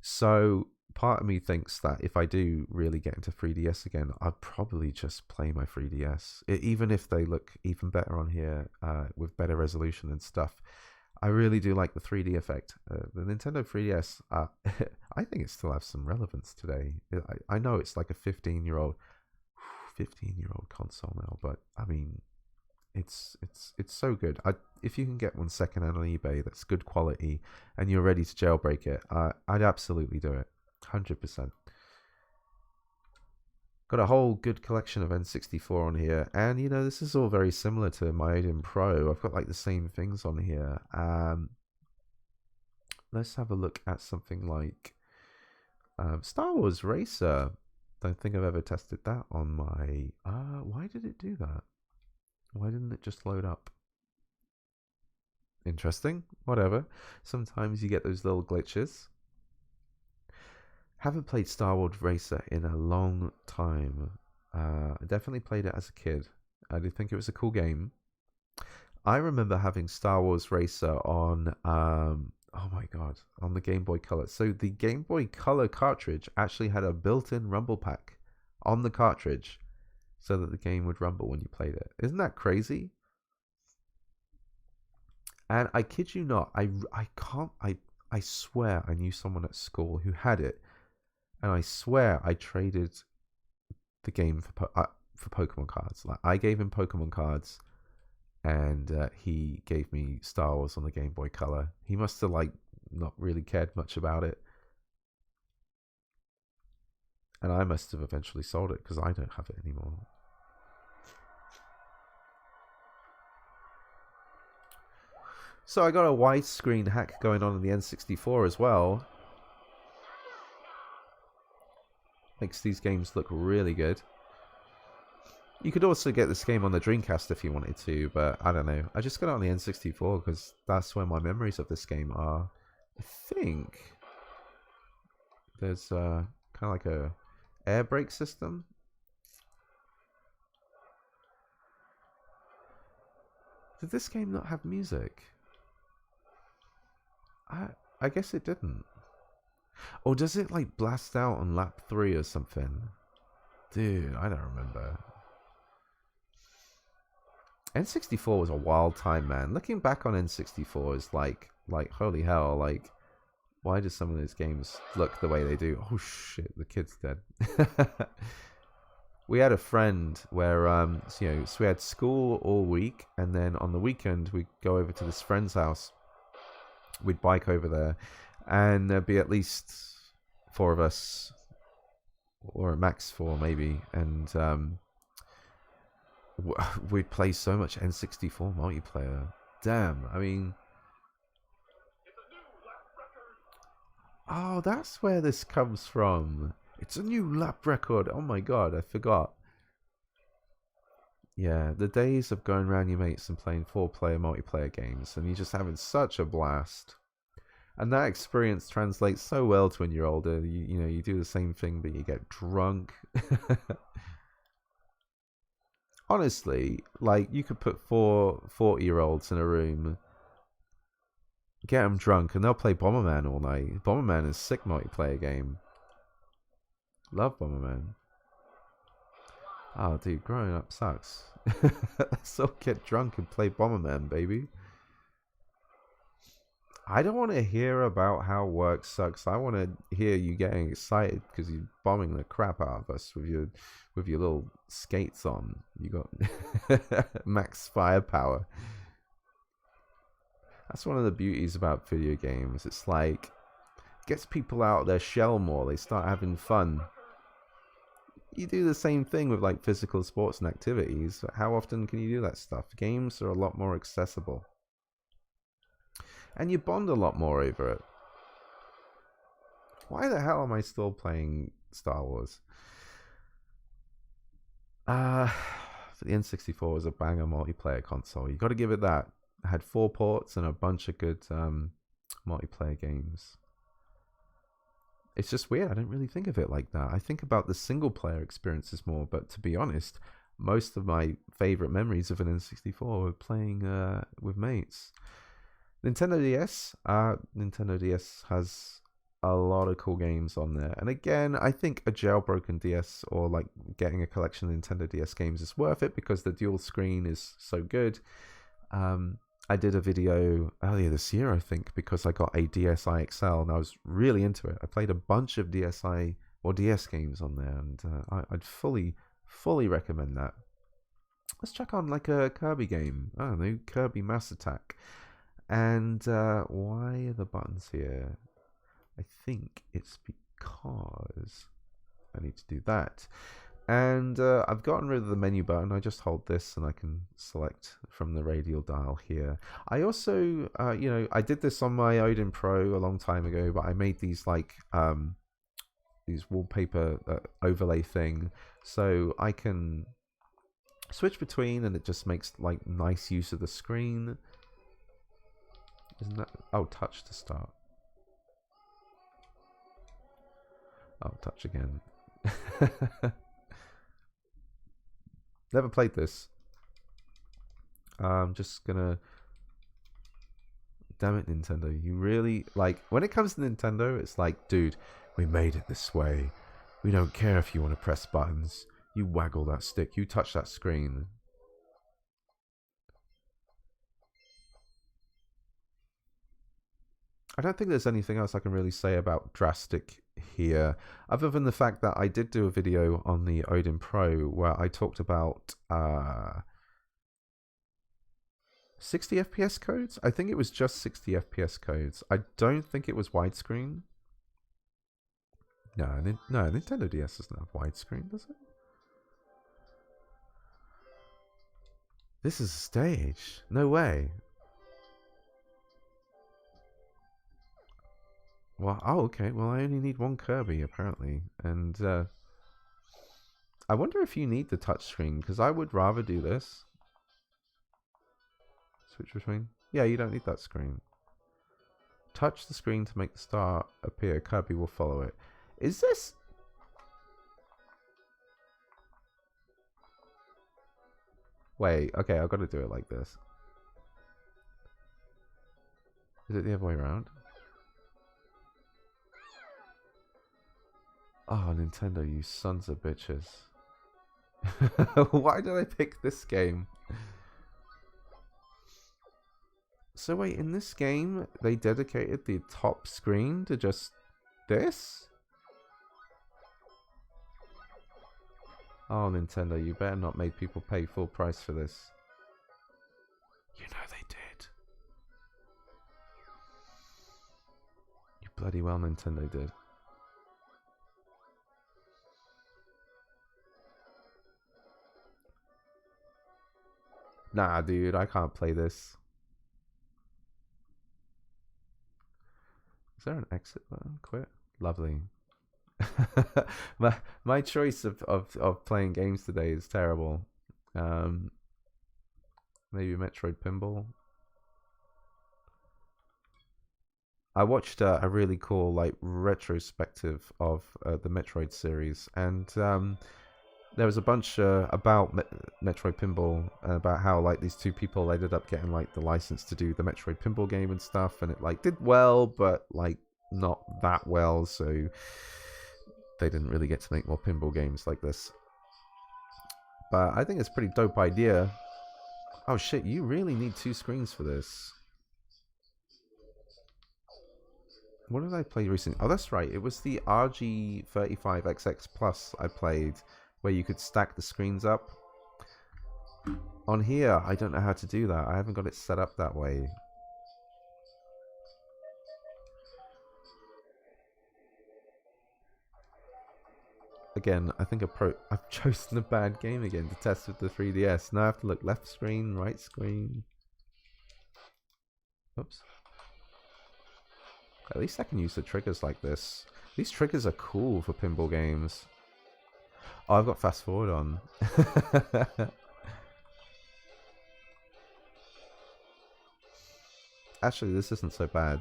[SPEAKER 1] So part of me thinks that if I do really get into 3DS again, I'd probably just play my 3DS, even if they look even better on here with better resolution and stuff. I really do like the 3D effect. The Nintendo 3DS, I think it still has some relevance today. I know it's like a 15-year-old console now, but I mean, it's so good. If you can get one secondhand on eBay that's good quality and you're ready to jailbreak it, I'd absolutely do it, 100%. Got a whole good collection of N64 on here, and you know, this is all very similar to my Odin Pro. I've got like the same things on here. Let's have a look at something like Star Wars Racer. Don't think I've ever tested that on my why did it do that? Why didn't it just load up? Interesting. Whatever. Sometimes you get those little glitches. Haven't played Star Wars Racer in a long time. I definitely played it as a kid. I did think it was a cool game. I remember having Star Wars Racer on, oh my god, on the Game Boy Color. So the Game Boy Color cartridge actually had a built-in rumble pack on the cartridge, so that the game would rumble when you played it. Isn't that crazy? And I kid you not, I swear I knew someone at school who had it, and I swear I traded the game for Pokemon cards. Like, I gave him Pokemon cards, and he gave me Star Wars on the Game Boy Color. He must have like not really cared much about it, and I must have eventually sold it because I don't have it anymore. So I got a widescreen hack going on in the N64 as well. Makes these games look really good. You could also get this game on the Dreamcast if you wanted to, but I don't know. I just got it on the N64 because that's where my memories of this game are. I think there's kind of like a air brake system. Did this game not have music? I guess it didn't. Or does it like blast out on lap 3 or something? Dude, I don't remember. N64 was a wild time, man. Looking back on N64 is like holy hell, like why do some of those games look the way they do? Oh shit, the kid's dead. We had a friend where so we had school all week, and then on the weekend we'd go over to this friend's house. We'd bike over there, and there'd be at least 4 of us, or a max 4 maybe, and we'd play so much N64 multiplayer. Damn, I mean, oh, that's where this comes from. It's a new lap record. Oh my god, I forgot. Yeah, the days of going around your mates and playing 4-player multiplayer games, and you just having such a blast. And that experience translates so well to when you're older. You know, you do the same thing, but you get drunk. Honestly, like, you could put 4 40-year-olds in a room, get them drunk, and they'll play Bomberman all night. Bomberman is a sick multiplayer game. Love Bomberman. Oh, dude, growing up sucks. Let's all get drunk and play Bomberman, baby. I don't want to hear about how work sucks. I want to hear you getting excited because you're bombing the crap out of us with your little skates on. You got max firepower. That's one of the beauties about video games. It's like, it gets people out of their shell more. They start having fun. You do the same thing with like physical sports and activities. How often can you do that stuff? Games are a lot more accessible. And you bond a lot more over it. Why the hell am I still playing Star Wars? The N64 was a banger multiplayer console. You got to give it that. It had 4 ports and a bunch of good multiplayer games. It's just weird. I don't really think of it like that. I think about the single player experiences more, but to be honest, most of my favorite memories of an N64 were playing with mates. Nintendo DS. Nintendo DS has a lot of cool games on there. And again, I think a jailbroken DS or like getting a collection of Nintendo DS games is worth it because the dual screen is so good. I did a video earlier this year, I think, because I got a DSi XL and I was really into it. I played a bunch of DSi or DS games on there, and I'd fully recommend that. Let's check on like a Kirby game. I don't know, Kirby Mass Attack. And why are the buttons here? I think it's because I need to do that. And I've gotten rid of the menu button. I just hold this and I can select from the radial dial here. I also, I did this on my Odin Pro a long time ago, but I made these like these wallpaper overlay thing, so I can switch between, and it just makes like nice use of the screen. Isn't that? Oh, touch to start. Oh, touch again. Never played this. I'm just gonna... Damn it, Nintendo. You really... Like, when it comes to Nintendo, it's like, dude, we made it this way. We don't care if you want to press buttons. You waggle that stick. You touch that screen. I don't think there's anything else I can really say about Drastic here, other than the fact that I did do a video on the Odin Pro where I talked about 60 FPS codes. I think it was just 60 FPS codes. I don't think it was widescreen. No, Nintendo DS doesn't have widescreen, does it? This is a stage. No way. Well, oh, okay. Well, I only need one Kirby, apparently. And I wonder if you need the touchscreen, because I would rather do this. Switch between. Yeah, you don't need that screen. Touch the screen to make the star appear. Kirby will follow it. Is this... Wait, okay, I've got to do it like this. Is it the other way around? Oh, Nintendo, you sons of bitches. Why did I pick this game? So wait, in this game, they dedicated the top screen to just this? Oh, Nintendo, you better not make people pay full price for this. You know they did. You bloody well Nintendo did. Nah, dude, I can't play this. Is there an exit button? Quit? Lovely. my choice of playing games today is terrible. Maybe Metroid Pinball. I watched a really cool like retrospective of the Metroid series, and there was a bunch about Metroid Pinball and about how like these two people ended up getting like the license to do the Metroid Pinball game and stuff, and it like did well, but like not that well, so they didn't really get to make more pinball games like this. But I think it's a pretty dope idea. Oh shit, you really need two screens for this. What did I play recently? Oh, that's right. It was the RG35XX Plus I played, where you could stack the screens up. On here, I don't know how to do that. I haven't got it set up that way. Again, I think I've chosen a bad game again to test with the 3DS. Now I have to look left screen, right screen. Oops. At least I can use the triggers like this. These triggers are cool for pinball games. Oh, I've got fast forward on. Actually, this isn't so bad.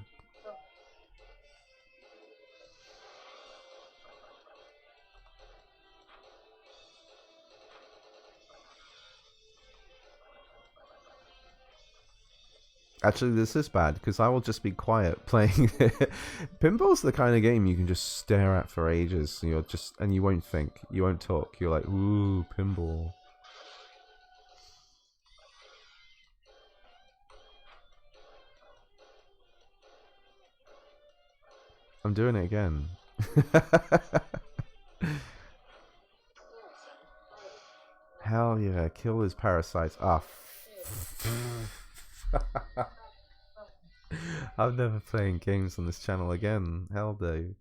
[SPEAKER 1] Actually, this is bad because I will just be quiet playing. Pinball's the kind of game you can just stare at for ages. And you won't think, you won't talk. You're like, ooh, pinball. I'm doing it again. Hell yeah, kill his parasites. Ah. I'm never playing games on this channel again. Hell no.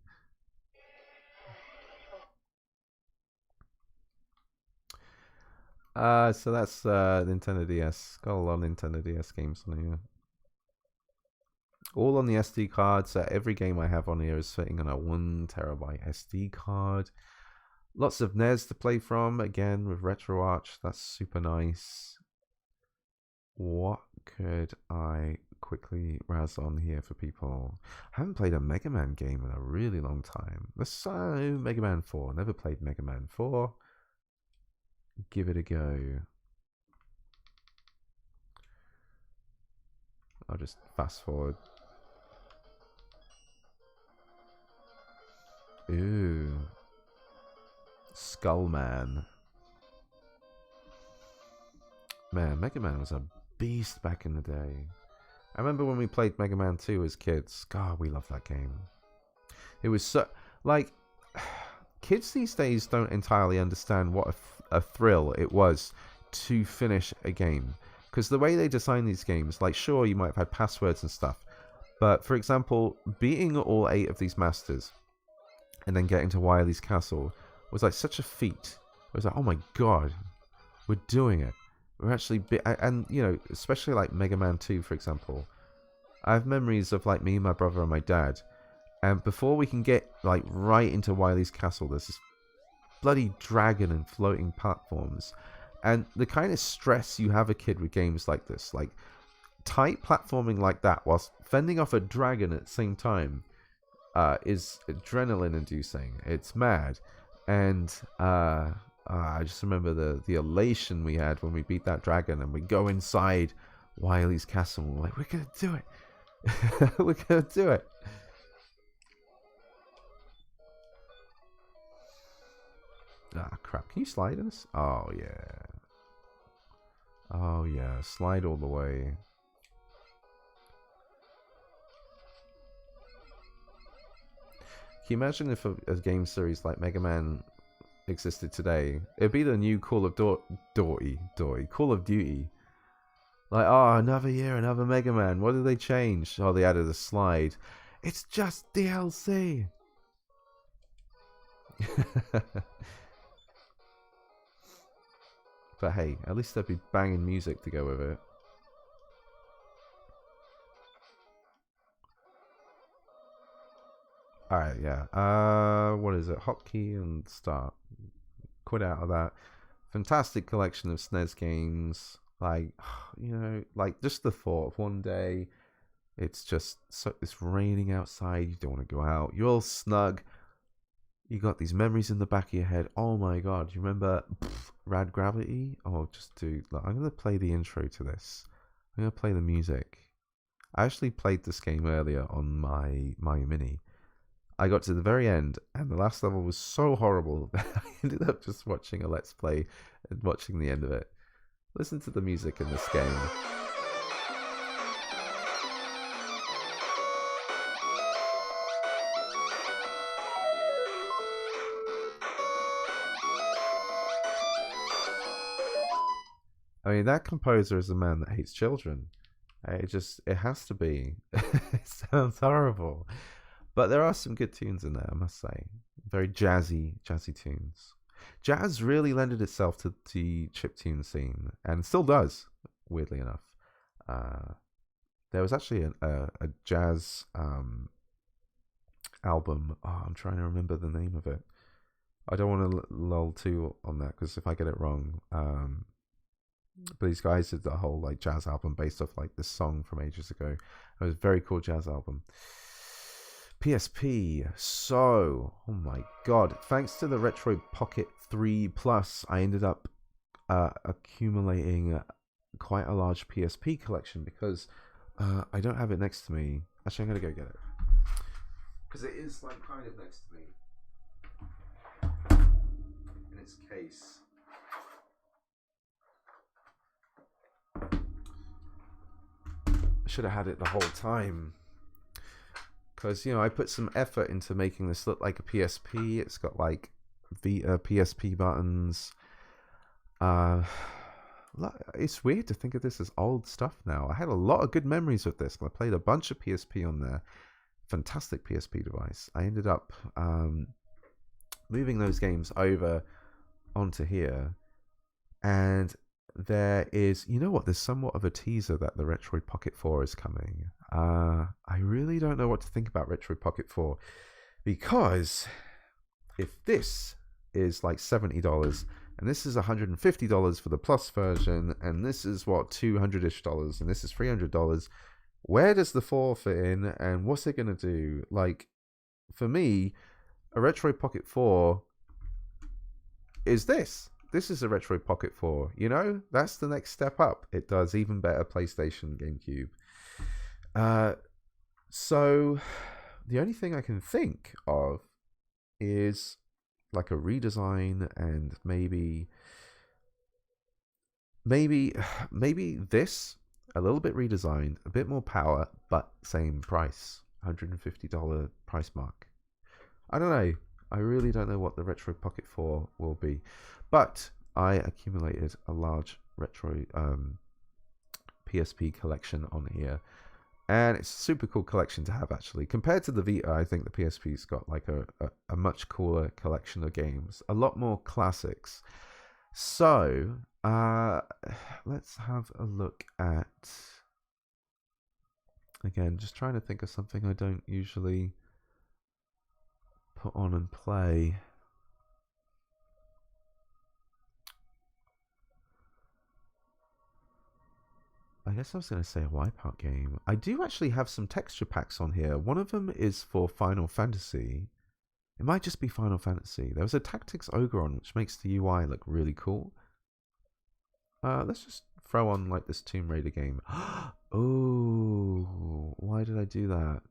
[SPEAKER 1] So that's Nintendo DS. Got a lot of Nintendo DS games on here. All on the SD card, so every game I have on here is fitting on a 1 terabyte SD card. Lots of NES to play from, again with RetroArch. That's super nice. What could I quickly razz on here for people? I haven't played a Mega Man game in a really long time. So, Mega Man 4. Never played Mega Man 4. Give it a go. I'll just fast forward. Ooh. Skullman. Man, Mega Man was a beast back in the day. I remember when we played Mega Man 2 as kids. God, we loved that game. It was so... Like, kids these days don't entirely understand what a thrill it was to finish a game. Because the way they design these games, like, sure, you might have had passwords and stuff. But, for example, beating all 8 of these masters and then getting to Wily's Castle was like such a feat. It was like, oh my god, we're doing it. We're actually... And, you know, especially like Mega Man 2, for example. I have memories of like me, my brother, and my dad. And before we can get like right into Wily's Castle, there's this bloody dragon and floating platforms. And the kind of stress you have a kid with games like this, like tight platforming like that, whilst fending off a dragon at the same time, is adrenaline inducing. It's mad. And I just remember the elation we had when we beat that dragon and we go inside Wily's Castle. We're like, we're gonna do it. We're gonna do it. Ah, crap. Can you slide this? Oh, yeah. Oh, yeah. Slide all the way. Can you imagine if a game series like Mega Man existed today? It'd be the new Call of Duty. Call of Duty. Like, oh, another year, another Mega Man. What did they change? Oh, they added a slide. It's just DLC. But hey, at least there'd be banging music to go with it. Alright, yeah. What is it? Hotkey and start. Quit out of that. Fantastic collection of SNES games. Like, you know, like just the thought of one day it's just it's raining outside, you don't want to go out, you're all snug, you got these memories in the back of your head. Oh my god, you remember Rad Gravity? Oh, just dude, look, I'm gonna play the intro to this. I'm gonna play the music. I actually played this game earlier on my Mini. I got to the very end, and the last level was so horrible that I ended up just watching a Let's Play and watching the end of it. Listen to the music in this game. I mean, that composer is a man that hates children. It has to be. It sounds horrible. But there are some good tunes in there, I must say. Very jazzy tunes. Jazz really lended itself to the chiptune scene, and still does, weirdly enough. There was actually a jazz album. Oh, I'm trying to remember the name of it. I don't want to lull too on that, because if I get it wrong... but these guys did the whole like jazz album based off like this song from ages ago. It was a very cool jazz album. PSP. So, oh my god, thanks to the Retro Pocket 3 Plus, I ended up accumulating quite a large PSP collection, because I don't have it next to me. Actually, I'm gonna go get it, because it is like kind of next to me in its case. I should have had it the whole time, because, you know, I put some effort into making this look like a PSP. It's got like Vita PSP buttons. It's weird to think of this as old stuff now. I had a lot of good memories with this. I played a bunch of PSP on there. Fantastic PSP device. I ended up moving those games over onto here, and there is, you know what, there's somewhat of a teaser that the Retroid Pocket 4 is coming. I really don't know what to think about Retroid Pocket 4, because if this is like $70 and this is $150 for the Plus version, and this is what, $200-ish, and this is $300, where does the 4 fit in, and what's it gonna do? Like, for me, a Retroid Pocket 4 is this. This is a Retroid Pocket 4, you know? That's the next step up. It does even better PlayStation, GameCube. So, the only thing I can think of is like a redesign, and maybe this, a little bit redesigned, a bit more power, but same price, $150 price mark. I don't know. I really don't know what the Retro Pocket 4 will be, but I accumulated a large retro PSP collection on here, and it's a super cool collection to have actually. Compared to the Vita, I think the PSP's got like a much cooler collection of games, a lot more classics. So let's have a look at, again, just trying to think of something I don't usually put on and play. I guess I was going to say a Wipeout game. I do actually have some texture packs on here. One of them is for Final Fantasy. It might just be Final Fantasy. There was a Tactics Ogre on, which makes the UI look really cool. Let's just throw on like this Tomb Raider game. Oh, why did I do that?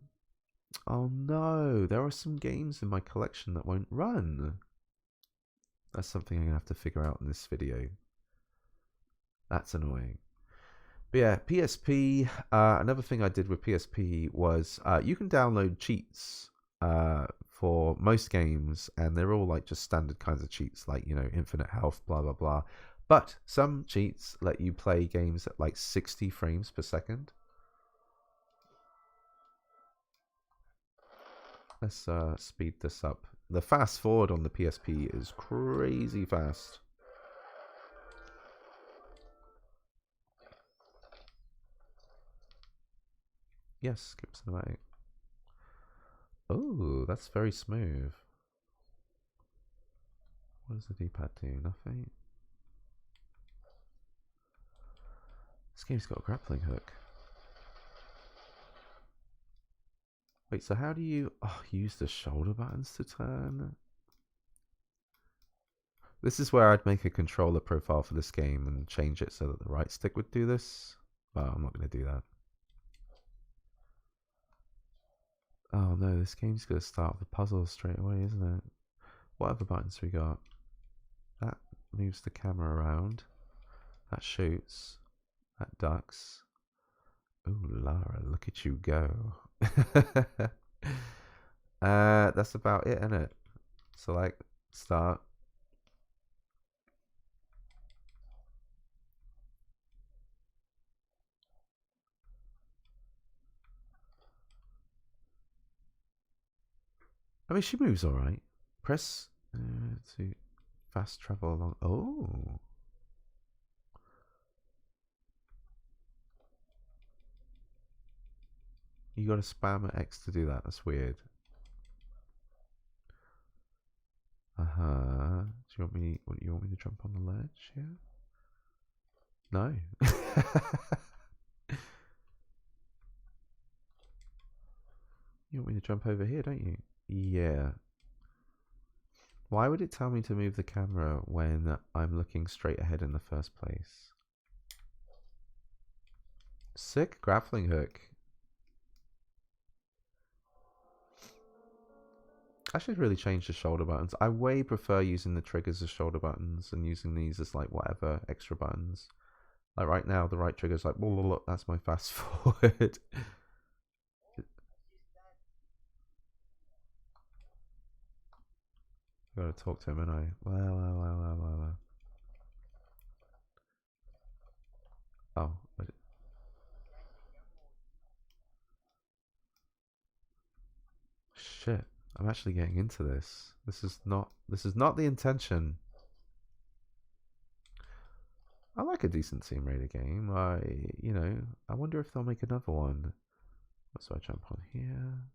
[SPEAKER 1] Oh no, there are some games in my collection that won't run. That's something I'm going to have to figure out in this video. That's annoying. But yeah, PSP, another thing I did with PSP was you can download cheats for most games, and they're all like just standard kinds of cheats, like, you know, infinite health, blah, blah, blah. But some cheats let you play games at like 60 frames per second. Let's speed this up. The fast forward on the PSP is crazy fast. Yes, skip cinematic. Oh, that's very smooth. What does the D-pad do? Nothing. This game's got a grappling hook. Wait, so how do you use the shoulder buttons to turn? This is where I'd make a controller profile for this game and change it so that the right stick would do this. But I'm not going to do that. Oh no, this game's going to start with a puzzle straight away, isn't it? What other buttons we got? That moves the camera around. That shoots. That ducks. Ooh, Lara, look at you go. That's about it, isn't it? Select, start. I mean, she moves alright. Press to fast travel along. Oh. You gotta spam X to do that. That's weird. Do you want me? You want me to jump on the ledge here? No. You want me to jump over here, don't you? Yeah. Why would it tell me to move the camera when I'm looking straight ahead in the first place? Sick grappling hook. I should really change the shoulder buttons. I way prefer using the triggers as shoulder buttons and using these as like whatever extra buttons. Like right now, the right trigger is like, look, that's my fast forward. Gotta talk to him, and I. Well. Oh. Shit. I'm actually getting into this. This is not the intention. I like a decent Tomb Raider game. I wonder if they'll make another one. So I jump on here.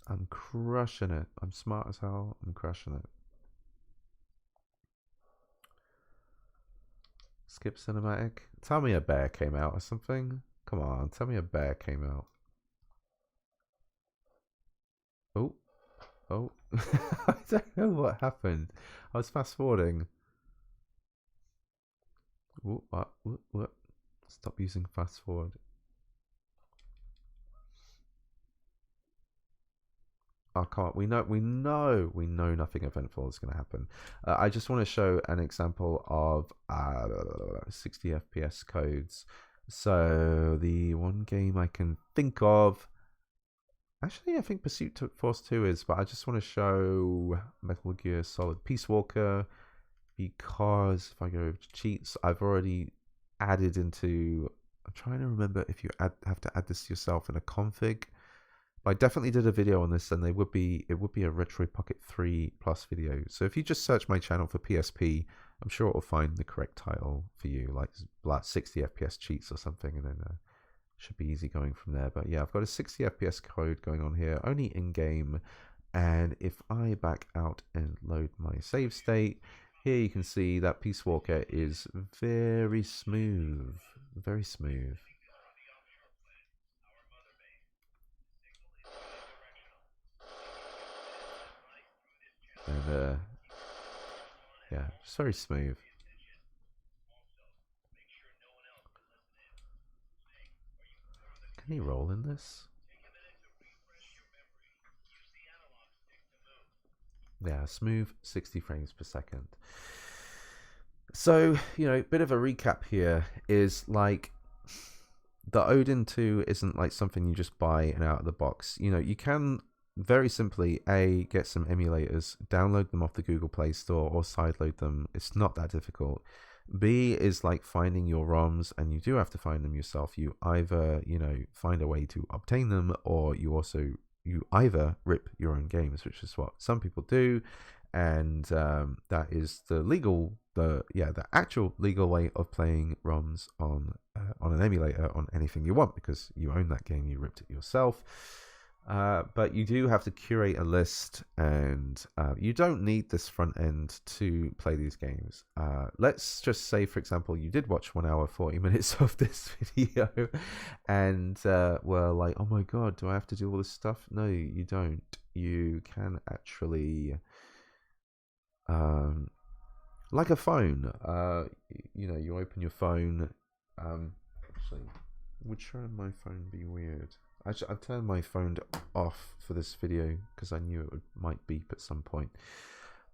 [SPEAKER 1] I'm crushing it. I'm smart as hell. I'm crushing it. Skip cinematic. Tell me a bear came out or something. Come on, tell me a bear came out. Oh. I don't know what happened. I was fast forwarding. What? Stop using fast forward. I can't. We know nothing eventful is going to happen. I just want to show an example of 60 FPS codes. So the one game I can think of, actually, I think Pursuit Force 2 is, but I just want to show Metal Gear Solid Peace Walker because if I go over to cheats, I've already added into. I'm trying to remember if you have to add this yourself in a config. I definitely did a video on this, and it would be a Retro Pocket 3 Plus video. So if you just search my channel for PSP, I'm sure it will find the correct title for you, like 60 FPS cheats or something, and then should be easy going from there. But yeah, I've got a 60 FPS code going on here, only in game. And if I back out and load my save state, here you can see that Peace Walker is very smooth, very smooth. And yeah, just very smooth. Can he roll in this? Yeah, smooth 60 frames per second. So, you know, bit of a recap here is like the Odin 2 isn't like something you just buy and out of the box. You know, you can very simply get some emulators, download them off the Google Play Store or sideload them. It's not that difficult. B is like finding your ROMs, and you do have to find them yourself. You either, you know, find a way to obtain them, or you either rip your own games, which is what some people do, and that is the actual legal way of playing ROMs on an emulator on anything you want, because you own that game, you ripped it yourself. But you do have to curate a list, and you don't need this front end to play these games. Let's just say, for example, you did watch 1 hour 40 minutes of this video and were like, oh my god, do I have to do all this stuff? No, you don't. You can actually like a phone, you know, you open your phone. Actually, would showing my phone be weird? Actually, I've turned my phone off for this video because I knew it might beep at some point.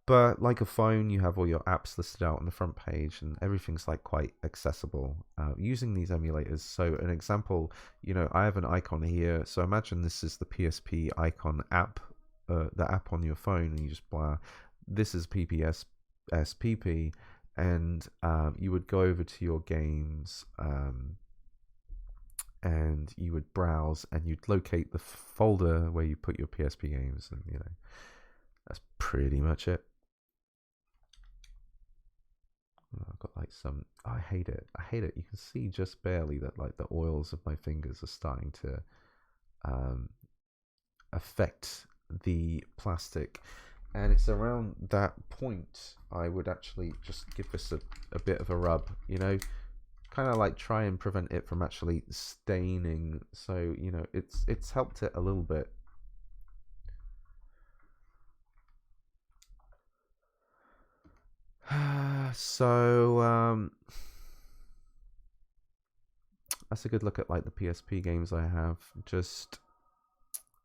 [SPEAKER 1] But like a phone, you have all your apps listed out on the front page, and everything's like quite accessible using these emulators. So an example, you know, I have an icon here. So imagine this is the PSP icon app, the app on your phone, and you just blah. This is PPS SPP, and you would go over to your games. And you would browse, and you'd locate the folder where you put your PSP games, and you know, that's pretty much it. I've got like some. I hate it. I hate it. You can see just barely that like the oils of my fingers are starting to affect the plastic, and it's around that point I would actually just give this a bit of a rub, you know, kind of like try and prevent it from actually staining. So, you know, it's helped it a little bit. So that's a good look at like the PSP games I have. Just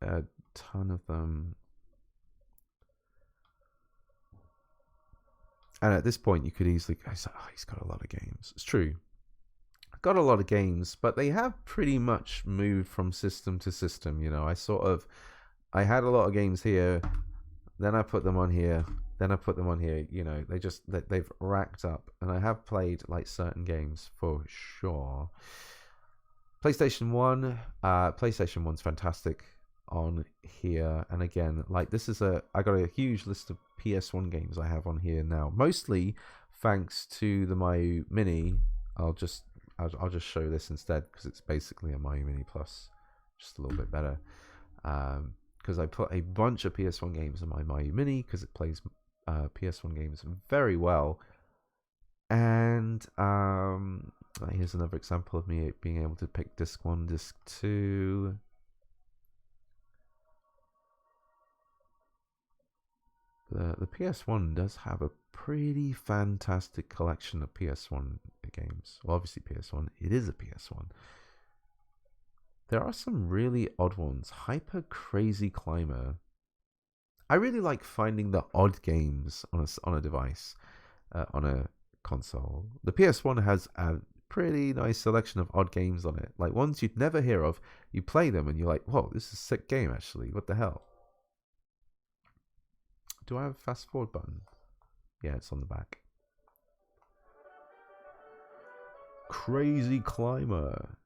[SPEAKER 1] a ton of them. And at this point you could easily go, oh, he's got a lot of games. It's true. Got a lot of games, but they have pretty much moved from system to system. You know, I had a lot of games here, then I put them on here, then I put them on here. You know, they've racked up, and I have played like certain games for sure. PlayStation 1's fantastic on here, and again, like this is I got a huge list of PS1 games I have on here now, mostly thanks to the MAME Mini. I'll just show this instead because it's basically a MAME Mini Plus, just a little bit better. Because I put a bunch of PS1 games in my MAME Mini because it plays PS1 games very well. And here's another example of me being able to pick disc 1, disc 2. The PS1 does have a pretty fantastic collection of PS1 games. Well, obviously PS1, it is a PS1. There are some really odd ones. Hyper Crazy Climber I really like finding the odd games on a device, on a console. The PS1 has a pretty nice selection of odd games on it, like ones you'd never hear of. You play them and you're like, whoa, this is a sick game actually. What the hell? Do I have a fast forward button? Yeah, it's on the back. Crazy Climber.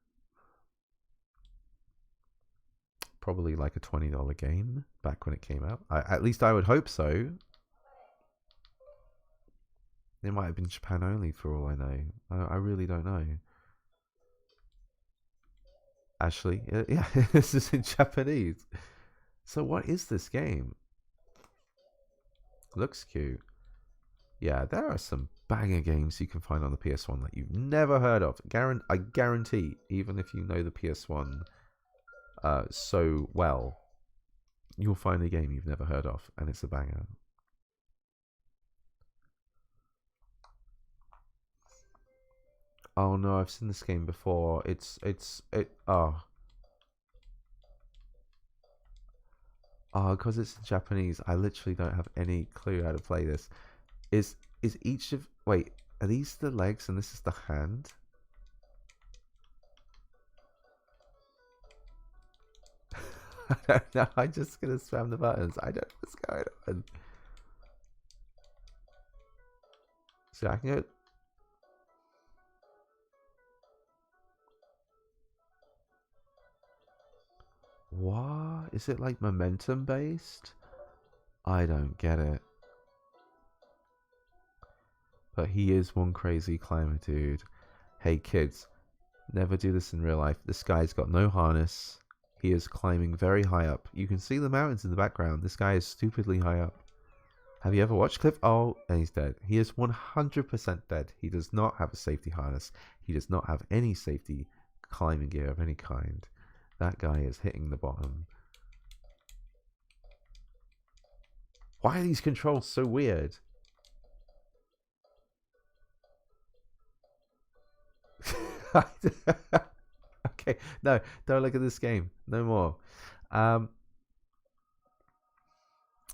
[SPEAKER 1] Probably like a $20 game back when it came out. At least I would hope so. It might have been Japan only for all I know. I really don't know. Actually, yeah, this is in Japanese. So what is this game? Looks cute. Yeah, there are some banger games you can find on the PS1 that you've never heard of. I guarantee, even if you know the PS1 so well, you'll find a game you've never heard of, and it's a banger. Oh no, I've seen this game before. Because it's in Japanese, I literally don't have any clue how to play this. Is each of... Wait, are these the legs and this is the hand? I don't know, I'm just gonna spam the buttons. I don't know what's going on. So I can go... What? Is it like momentum based? I don't get it. But he is one crazy climber, dude. Hey kids, never do this in real life. This guy's got no harness. He is climbing very high up. You can see the mountains in the background. This guy is stupidly high up. Have you ever watched Cliff? Oh, and he's dead. He is 100% dead. He does not have a safety harness. He does not have any safety climbing gear of any kind. That guy is hitting the bottom. Why are these controls so weird? Okay, no, don't look at this game. No more.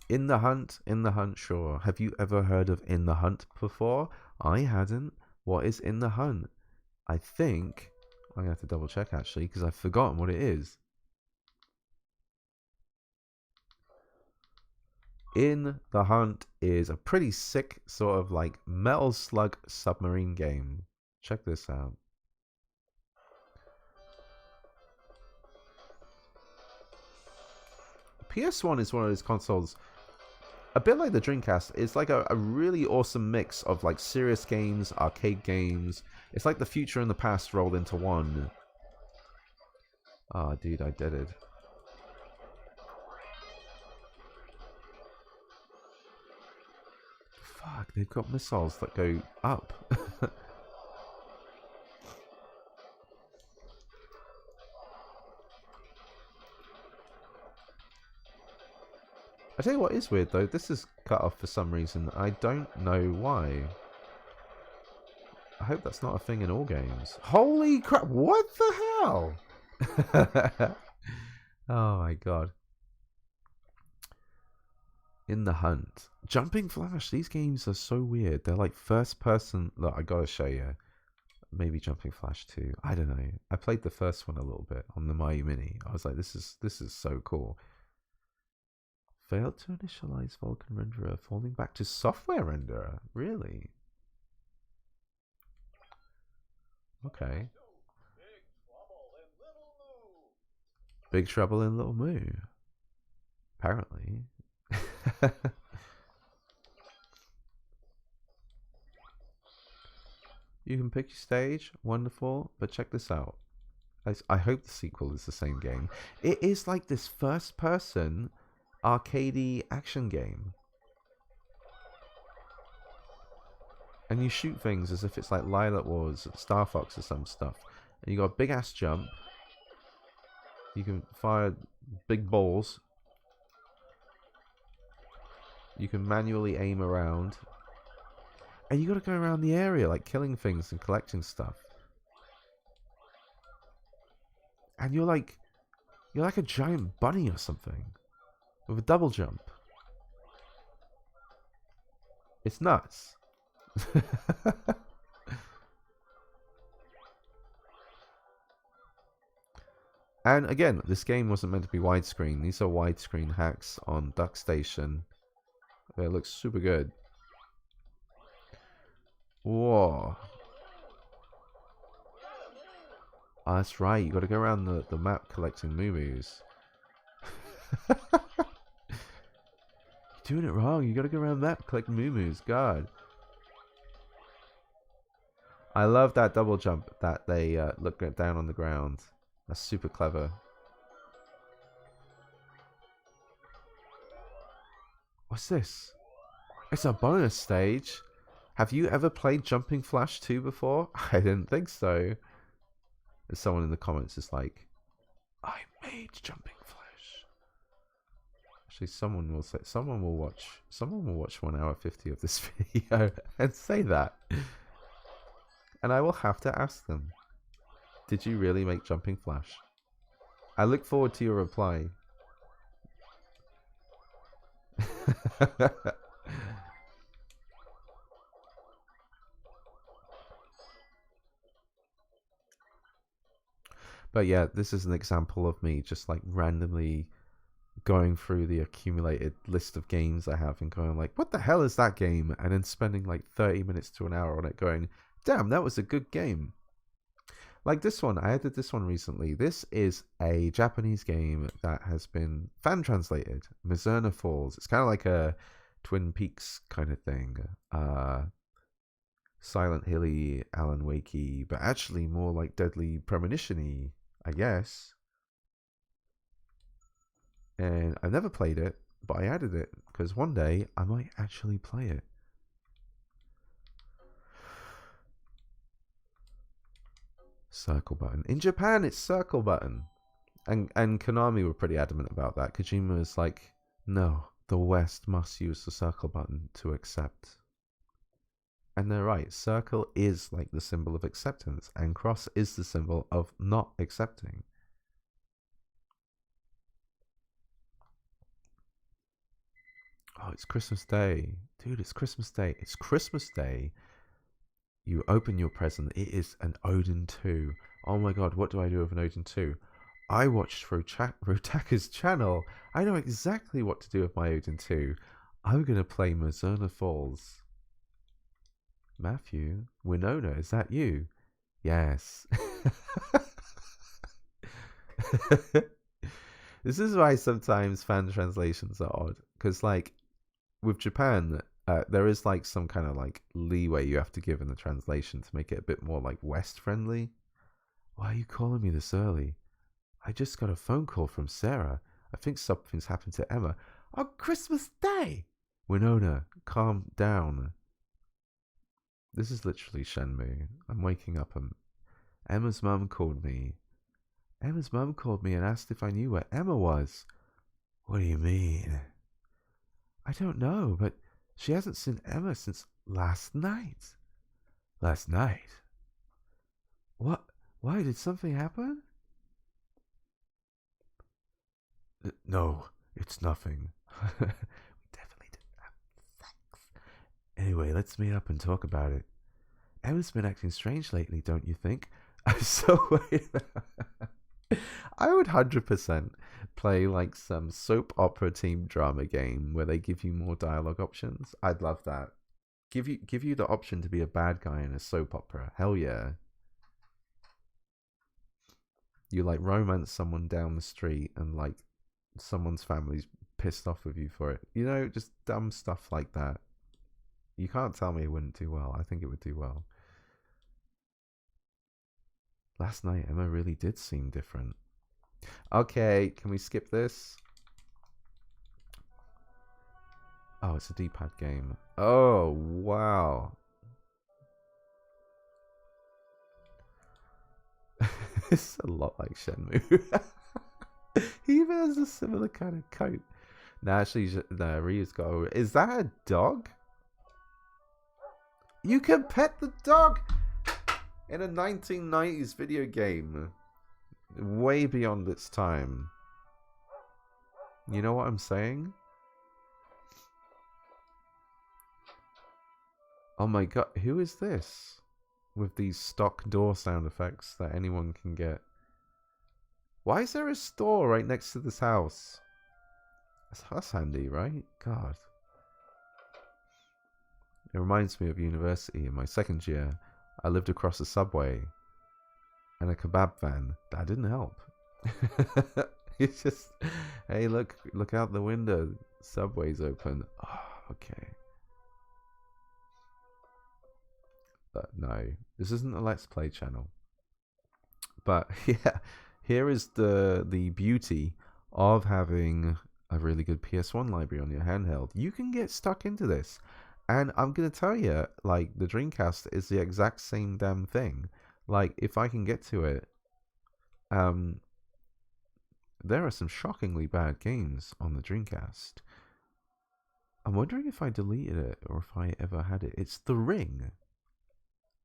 [SPEAKER 1] In the Hunt, sure. Have you ever heard of In the Hunt before? I hadn't. What is In the Hunt? I think I'm gonna have to double check actually because I've forgotten what it is. In the Hunt is a pretty sick sort of like Metal Slug submarine game. Check this out. PS1 is one of those consoles, a bit like the Dreamcast. It's like a really awesome mix of like serious games, arcade games. It's like the future and the past rolled into one. Ah, dude, I did it. Fuck, they've got missiles that go up. I tell you what is weird though, this is cut off for some reason. I don't know why. I hope that's not a thing in all games. Holy crap, what the hell? Oh my god. In the Hunt. Jumping Flash, these games are so weird. They're like first person. Look, I gotta show you. Maybe Jumping Flash 2. I don't know. I played the first one a little bit on the MAME Mini. I was like, this is so cool. Failed to initialize Vulkan renderer, falling back to software renderer. Really? Okay. Big Trouble in Little Moo. Apparently. You can pick your stage. Wonderful. But check this out. I hope the sequel is the same game. It is like this first person arcadey action game, and you shoot things as if it's like Lilac Wars, Star Fox or some stuff, and you got a big ass jump. You can fire big balls. You can manually aim around, and you got to go around the area like killing things and collecting stuff. And you're like a giant bunny or something with a double jump. It's nuts. And again, this game wasn't meant to be widescreen. These are widescreen hacks on DuckStation. It looks super good. Whoa. Oh, that's right. You got to go around the map collecting moo-moos. You're doing it wrong. You got to go around the map collecting moo-moos. God. I love that double jump that they look down on the ground. That's super clever. What's this? It's a bonus stage. Have you ever played Jumping Flash 2 before? I didn't think so. There's someone in the comments is like, I made Jumping Flash. Actually, someone will watch 1 hour 50 of this video and say that. And I will have to ask them, did you really make Jumping Flash? I look forward to your reply. But yeah, this is an example of me just like randomly going through the accumulated list of games I have and going like, what the hell is that game? And then spending like 30 minutes to an hour on it going, damn, that was a good game. Like this one, I added this one recently. This is a Japanese game that has been fan translated. Mizurna Falls. It's kind of like a Twin Peaks kind of thing. Silent Hilly, Alan Wakey, but actually more like Deadly Premonition-y, I guess. And I've never played it, but I added it because one day I might actually play it. Circle button. In Japan, it's circle button. And Konami were pretty adamant about that. Kojima was like, no, the West must use the circle button to accept. And they're right. Circle is like the symbol of acceptance, and cross is the symbol of not accepting. Oh, it's Christmas Day. Dude, it's Christmas Day. It's Christmas Day. You open your present. It is an Odin 2. Oh my god, what do I do with an Odin 2? I watched RoeTaKa's channel. I know exactly what to do with my Odin 2. I'm going to play Mizurna Falls. Matthew, Winona, is that you? Yes. This is why sometimes fan translations are odd. Because, like, with Japan, there is, like, some kind of, like, leeway you have to give in the translation to make it a bit more, like, West-friendly. Why are you calling me this early? I just got a phone call from Sarah. I think something's happened to Emma. On Christmas Day! Winona, calm down. This is literally Shenmue. I'm waking up and Emma's mum called me. Emma's mum called me and asked if I knew where Emma was. What do you mean? I don't know, but she hasn't seen Emma since last night. Last night? What? Why? Did something happen? No, it's nothing. We definitely didn't have sex. Anyway, let's meet up and talk about it. Emma's been acting strange lately, don't you think? So wait. I would 100% play like some soap opera team drama game where they give you more dialogue options. I'd love that. Give you the option to be a bad guy in a soap opera. Hell yeah. You like romance someone down the street and like someone's family's pissed off with you for it. You know, just dumb stuff like that. You can't tell me it wouldn't do well. I think it would do well. Last night, Emma really did seem different. Okay, can we skip this? Oh, it's a D-pad game. Oh, wow. It's a lot like Shenmue. He even has a similar kind of coat. No, actually, no, Ryu's got Is that a dog? You can pet the dog in a 1990s video game. Way beyond its time. You know what I'm saying? Oh my god, who is this? With these stock door sound effects that anyone can get. Why is there a store right next to this house? That's handy, right? God. It reminds me of university in my second year. I lived across a subway and a kebab van. That didn't help. It's just, hey, look out the window. Subway's open. Oh, okay. But no, this isn't a Let's Play channel. But yeah, here is the beauty of having a really good PS1 library on your handheld. You can get stuck into this. And I'm going to tell you, like, the Dreamcast is the exact same damn thing. Like, if I can get to it, there are some shockingly bad games on the Dreamcast. I'm wondering if I deleted it or if I ever had it. It's The Ring.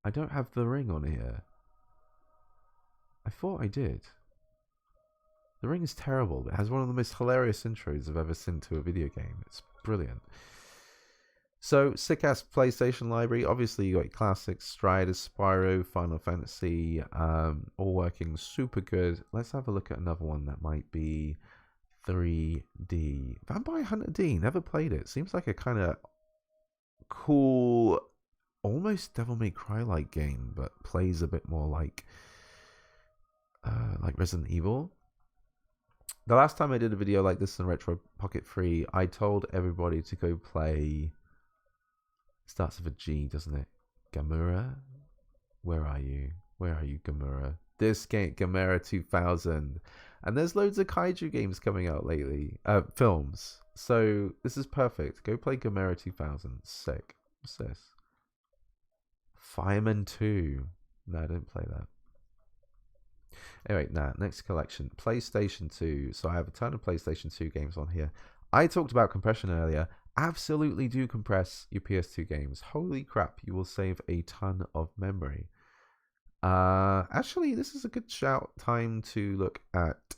[SPEAKER 1] I don't have The Ring on here. I thought I did. The Ring is terrible. It has one of the most hilarious intros I've ever seen to a video game. It's brilliant. So, sick-ass PlayStation library. Obviously, you got classics, Striders, Spyro, Final Fantasy, all working super good. Let's have a look at another one that might be 3D. Vampire Hunter D. Never played it. Seems like a kind of cool, almost Devil May Cry-like game, but plays a bit more like Resident Evil. The last time I did a video like this in Retro Pocket 3, I told everybody to go play... Starts with a G, doesn't it? Gamera? Where are you? Where are you, Gamera? This game, Gamera 2000. And there's loads of kaiju games coming out lately. Films. So this is perfect. Go play Gamera 2000. Sick. What's this? Fireman 2. No, I didn't play that. Anyway, next collection. PlayStation 2. So I have a ton of PlayStation 2 games on here. I talked about compression earlier. Absolutely do compress your PS2 games. Holy crap, you will save a ton of memory. Actually, this is a good time to look at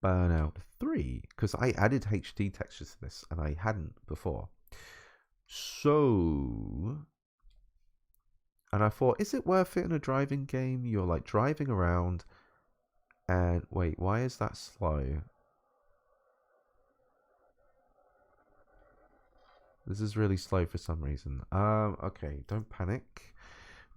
[SPEAKER 1] Burnout 3, because I added HD textures to this, and I hadn't before. So... And I thought, is it worth it in a driving game? You're like driving around, and wait, why is that slow? This is really slow for some reason. Okay, don't panic.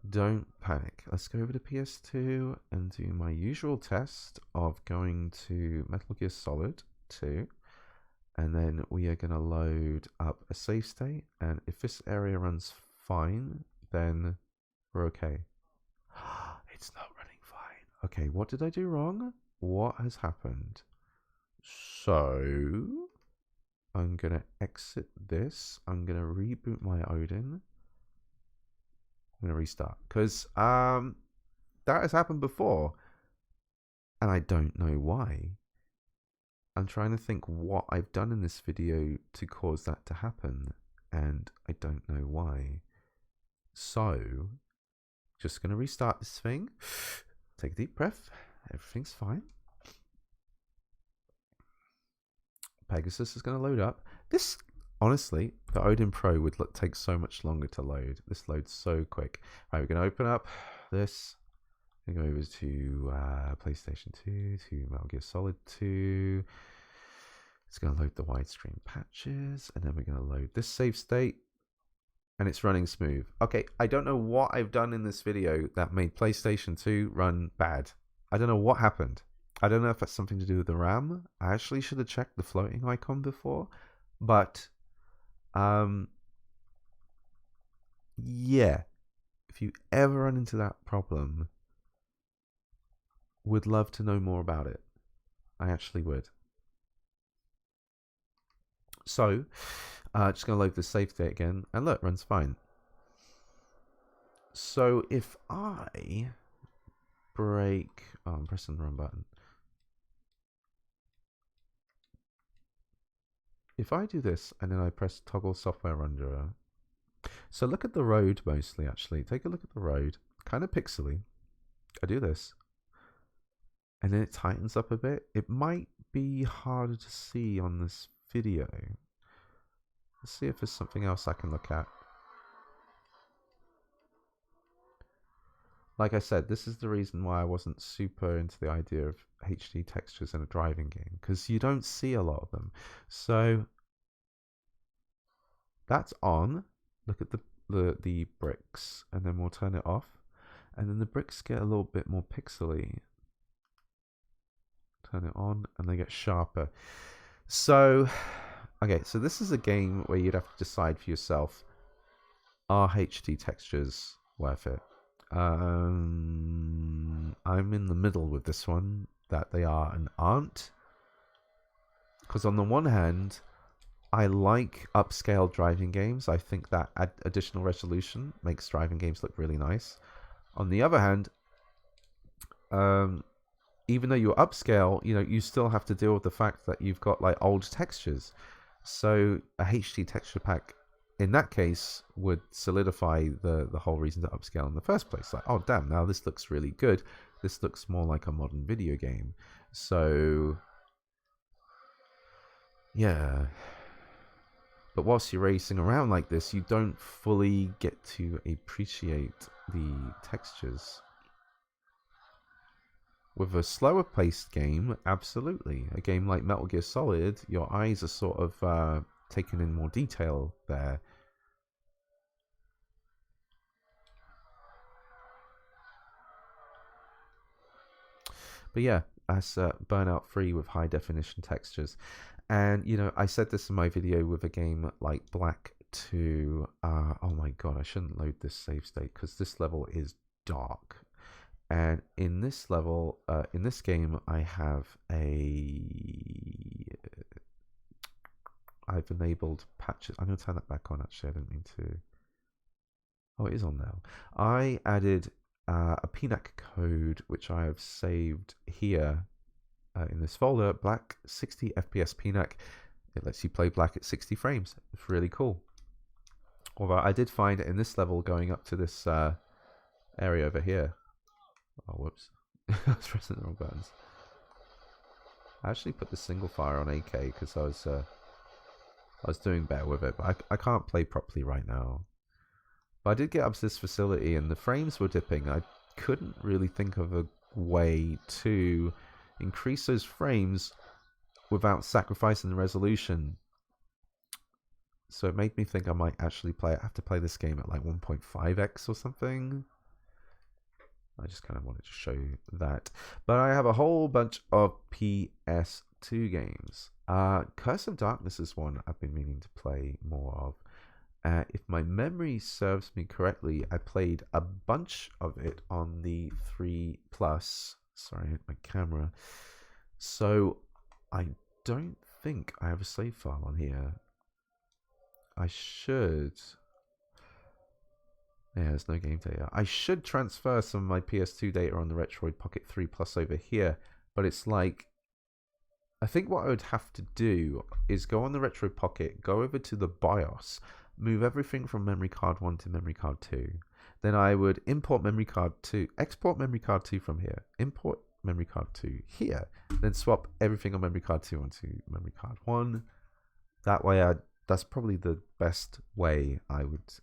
[SPEAKER 1] Don't panic. Let's go over to PS2 and do my usual test of going to Metal Gear Solid 2. And then we are going to load up a save state. And if this area runs fine, then we're okay. It's not running fine. Okay, what did I do wrong? What has happened? So... I'm going to exit this. I'm going to reboot my Odin. I'm going to restart. Because that has happened before. And I don't know why. I'm trying to think what I've done in this video to cause that to happen. And I don't know why. So, just going to restart this thing. Take a deep breath. Everything's fine. Pegasus is going to load up. This, honestly, the Odin Pro would take so much longer to load. This loads so quick. Right, we're going to open up this. We're going to go over to PlayStation 2, to Metal Gear Solid 2. It's going to load the widescreen patches, and then we're going to load this save state, and it's running smooth. Okay, I don't know what I've done in this video that made PlayStation 2 run bad. I don't know what happened. I don't know if that's something to do with the RAM. I actually should have checked the floating icon before. But, yeah. If you ever run into that problem, would love to know more about it. I actually would. So, just going to load the save state again. And look, runs fine. So, if I break... Oh, I'm pressing the wrong button. If I do this and then I press toggle software renderer, so look at the road mostly actually. Take a look at the road, kind of pixely. I do this, and then it tightens up a bit. It might be harder to see on this video. Let's see if there's something else I can look at. like I said, this is the reason why I wasn't super into the idea of HD textures in a driving game, because you don't see a lot of them. So that's on. Look at the bricks, and then we'll turn it off, and then the bricks get a little bit more pixely. Turn it on, and they get sharper. So, okay, so this is a game where you'd have to decide for yourself: are HD textures worth it? I'm in the middle with this one, that they are and aren't. Because on the one hand, I like upscale driving games. I think that additional resolution makes driving games look really nice. On the other hand, even though you're upscale, you still have to deal with the fact that you've got like old textures. So a HD texture pack in that case would solidify the whole reason to upscale in the first place. Like, oh damn, now this looks really good. This looks more like a modern video game. So yeah. But whilst you're racing around like this, you don't fully get to appreciate the textures. With a slower paced game, absolutely. A game like Metal Gear Solid, your eyes are sort of taking in more detail there. But yeah, that's burnout free with high definition textures. And I said this in my video with a game like Black 2. Oh my god, I shouldn't load this save state because this level is dark. And in this level, in this game, I've enabled patches. I'm going to turn that back on, actually. I didn't mean to. Oh, it is on now. I added a PNAC code, which I have saved here in this folder. Black 60 FPS PNAC. It lets you play Black at 60 frames. It's really cool. Although I did find in this level, going up to this area over here. Oh, whoops. I was pressing the wrong buttons. I actually put the single fire on AK because I was doing better with it, but I can't play properly right now. But I did get up to this facility and the frames were dipping. I couldn't really think of a way to increase those frames without sacrificing the resolution. So it made me think I might actually have to play this game at like 1.5x or something. I just kind of wanted to show you that. But I have a whole bunch of PS2 games. Curse of Darkness is one I've been meaning to play more of. If my memory serves me correctly, I played a bunch of it on the 3 Plus. Sorry, I hit my camera. So I don't think I have a save file on here. I should. Yeah, there's no game data. I should transfer some of my PS2 data on the Retroid Pocket 3 Plus over here, but it's like, I think what I would have to do is go on the Retroid Pocket, go over to the BIOS, move everything from memory card 1 to memory card 2. Then I would import memory card 2, export memory card 2 from here, import memory card 2 here, then swap everything on memory card 2 onto memory card 1. That way that's probably the best way I would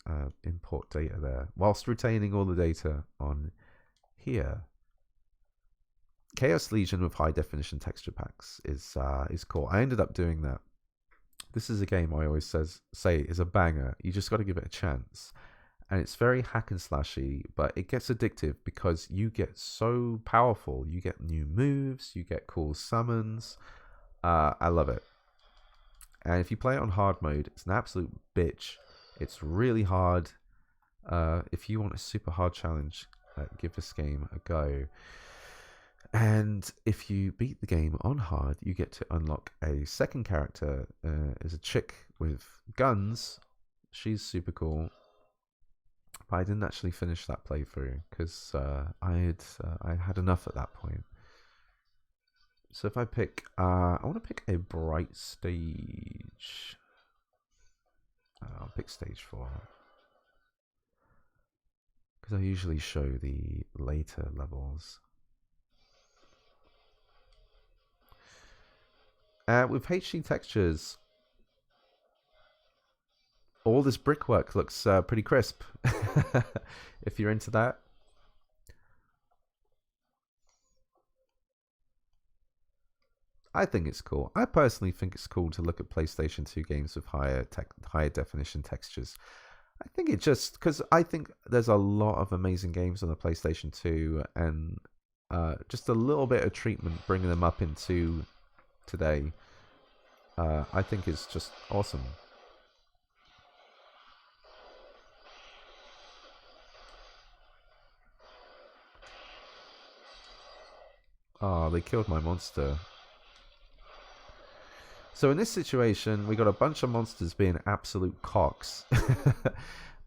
[SPEAKER 1] import data there, whilst retaining all the data on here. Chaos Legion with high definition texture packs is cool. I ended up doing that. This is a game I always say is a banger. You just got to give it a chance. And it's very hack and slashy, but it gets addictive because you get so powerful. You get new moves, you get cool summons. I love it. And if you play it on hard mode, it's an absolute bitch. It's really hard. If you want a super hard challenge, give this game a go. And if you beat the game on hard, you get to unlock a second character. Is a chick with guns. She's super cool. But I didn't actually finish that playthrough because I had enough at that point. So if I pick, I want to pick a bright stage. I'll pick stage 4. Because I usually show the later levels. With HD textures, all this brickwork looks pretty crisp. If you're into that. I think it's cool. I personally think it's cool to look at PlayStation 2 games with higher definition textures. I think it just because I think there's a lot of amazing games on the PlayStation 2, and just a little bit of treatment bringing them up into today, I think is just awesome. Oh, they killed my monster. So in this situation, we got a bunch of monsters being absolute cocks.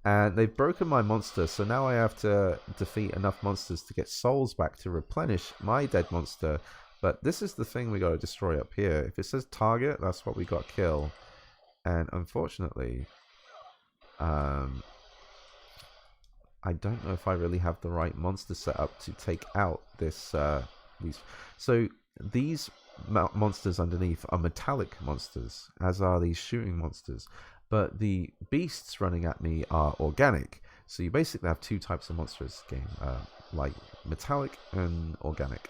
[SPEAKER 1] And they've broken my monster, so now I have to defeat enough monsters to get souls back to replenish my dead monster. But this is the thing we got to destroy up here. If it says target, that's what we got to kill. And unfortunately, I don't know if I really have the right monster set up to take out this these. So these monsters underneath are metallic monsters, as are these shooting monsters. But the beasts running at me are organic. So you basically have two types of monsters game, like metallic and organic.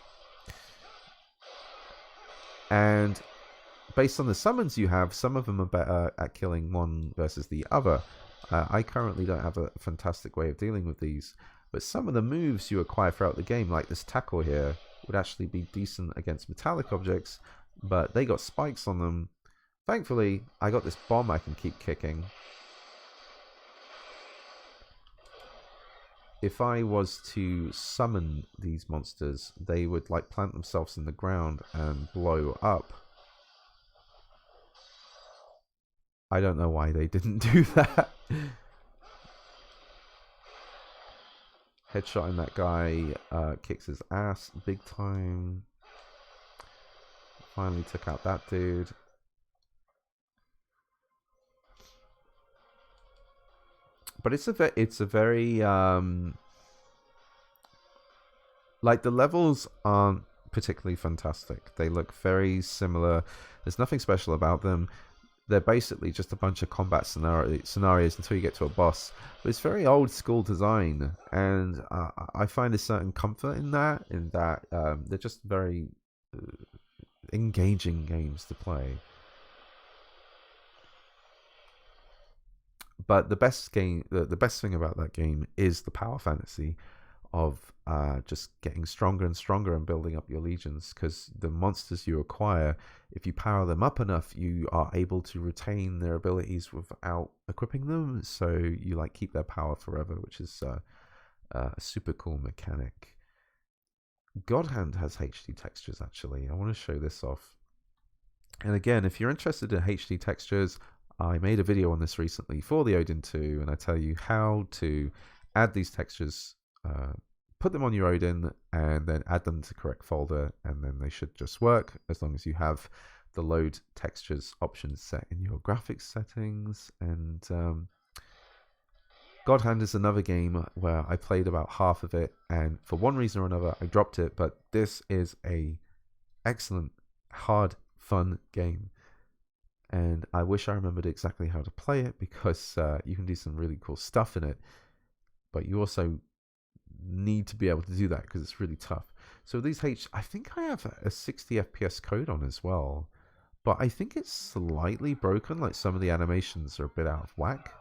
[SPEAKER 1] And based on the summons you have, some of them are better at killing one versus the other. I currently don't have a fantastic way of dealing with these, but some of the moves you acquire throughout the game, like this tackle here, would actually be decent against metallic objects, but they got spikes on them. Thankfully, I got this bomb I can keep kicking. If I was to summon these monsters, they would like plant themselves in the ground and blow up. I don't know why they didn't do that. Headshotting that guy kicks his ass big time. Finally took out that dude. But it's a very like the levels aren't particularly fantastic. They look very similar. There's nothing special about them. They're basically just a bunch of combat scenarios until you get to a boss. But it's very old school design, and I find a certain comfort in that. They're just very engaging games to play. But the best thing about that game is the power fantasy of just getting stronger and stronger and building up your legions, because the monsters you acquire, if you power them up enough, you are able to retain their abilities without equipping them, so you like keep their power forever, which is a super cool mechanic. God Hand has HD textures, actually. I want to show this off. And again, if you're interested in HD textures, I made a video on this recently for the Odin 2, and I tell you how to add these textures, put them on your Odin, and then add them to the correct folder, and then they should just work as long as you have the load textures options set in your graphics settings. And God Hand is another game where I played about half of it, and for one reason or another I dropped it, but this is a excellent, hard, fun game. And I wish I remembered exactly how to play it, because you can do some really cool stuff in it, but you also need to be able to do that because it's really tough. So these I think I have a 60 FPS code on as well, but I think it's slightly broken, like some of the animations are a bit out of whack.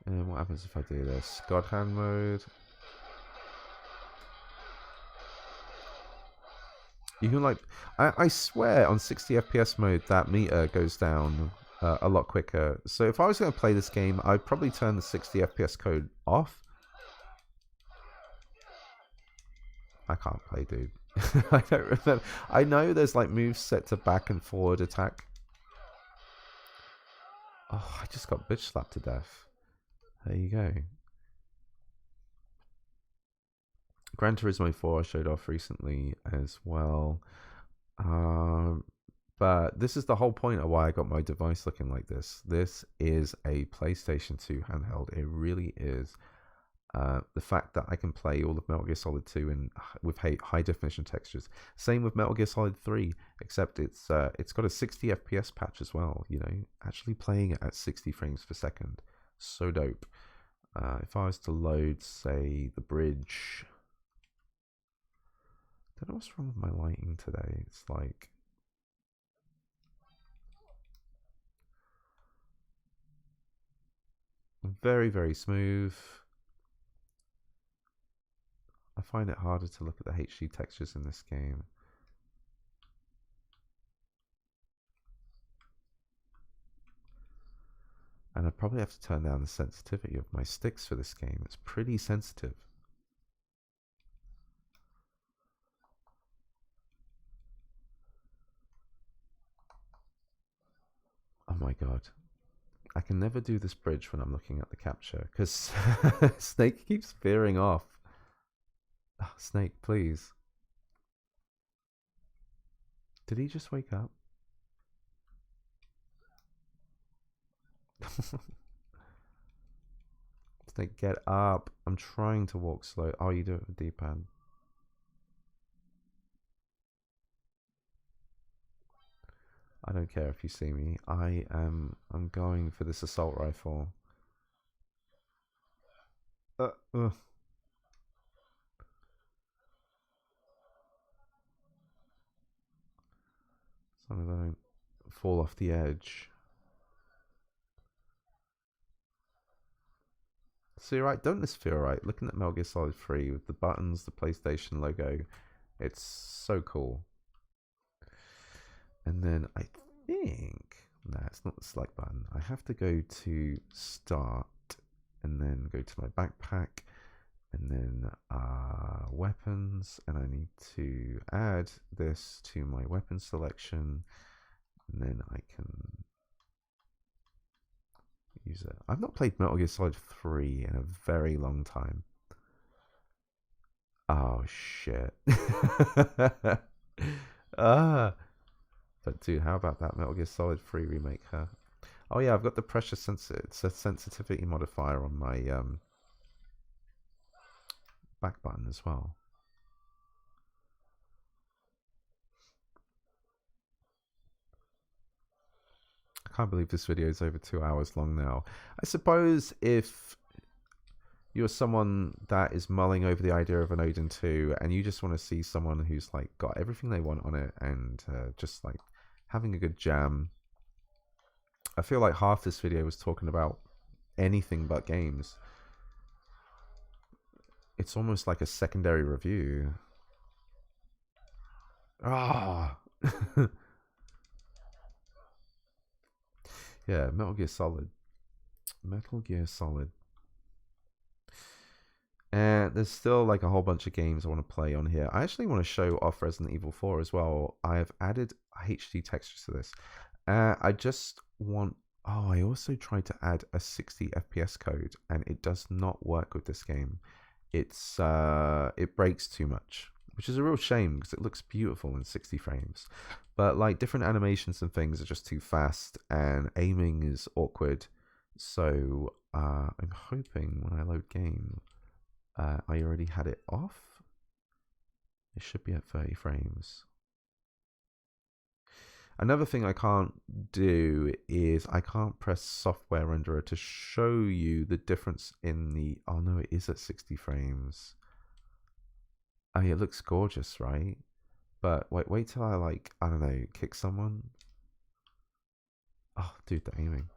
[SPEAKER 1] And what happens if I do this? God Hand mode. You can like, I swear on 60 FPS mode that meter goes down a lot quicker. So if I was going to play this game, I'd probably turn the 60 FPS code off. I can't play, dude. I don't remember. I know there's like moves set to back and forward attack. Oh, I just got bitch slapped to death. There you go. Gran Turismo 4 I showed off recently as well. But this is the whole point of why I got my device looking like this. This is a PlayStation 2 handheld. It really is. The fact that I can play all of Metal Gear Solid 2 with high definition textures. Same with Metal Gear Solid 3, except it's got a 60 FPS patch as well. You know, actually playing it at 60 frames per second, so dope. If I was to load, say, the bridge, I don't know what's wrong with my lighting today. It's like very, very smooth. I find it harder to look at the HD textures in this game. And I probably have to turn down the sensitivity of my sticks for this game. It's pretty sensitive. Oh my god. I can never do this bridge when I'm looking at the capture because Snake keeps veering off. Oh, Snake, please. Did he just wake up? Snake, get up. I'm trying to walk slow. Oh, you do it with D-pad. I don't care if you see me. I'm going for this assault rifle. As long as I don't fall off the edge. So you're right, don't this feel right? Looking at Metal Gear Solid 3 with the buttons, the PlayStation logo, it's so cool. And then I think, nah, it's not the select button. I have to go to start and then go to my backpack and then weapons, and I need to add this to my weapon selection, and then I can use it. I've not played Metal Gear Solid 3 in a very long time. Oh shit. But dude, how about that Metal Gear Solid 3 remake, huh? Oh yeah, I've got the pressure sensitivity modifier on my back button as well. I can't believe this video is over 2 hours long now. I suppose if you're someone that is mulling over the idea of an Odin 2 and you just want to see someone who's like got everything they want on it and just like having a good jam, I feel like half this video was talking about anything but games. It's almost like a secondary review. Ah. Yeah, Metal Gear Solid. Metal Gear Solid. And there's still like a whole bunch of games I want to play on here. I actually want to show off Resident Evil 4 as well. I have added HD textures to this. I just want... Oh, I also tried to add a 60 FPS code, and it does not work with this game. It's it breaks too much, which is a real shame because it looks beautiful in 60 frames. But like different animations and things are just too fast, and aiming is awkward. So I'm hoping when I load game, I already had it off. It should be at 30 frames. Another thing I can't do is I can't press software renderer to show you the difference in the... Oh no, it is at 60 frames. Oh, it looks gorgeous, right? But wait till I like, I don't know, kick someone. Oh, dude, the aiming.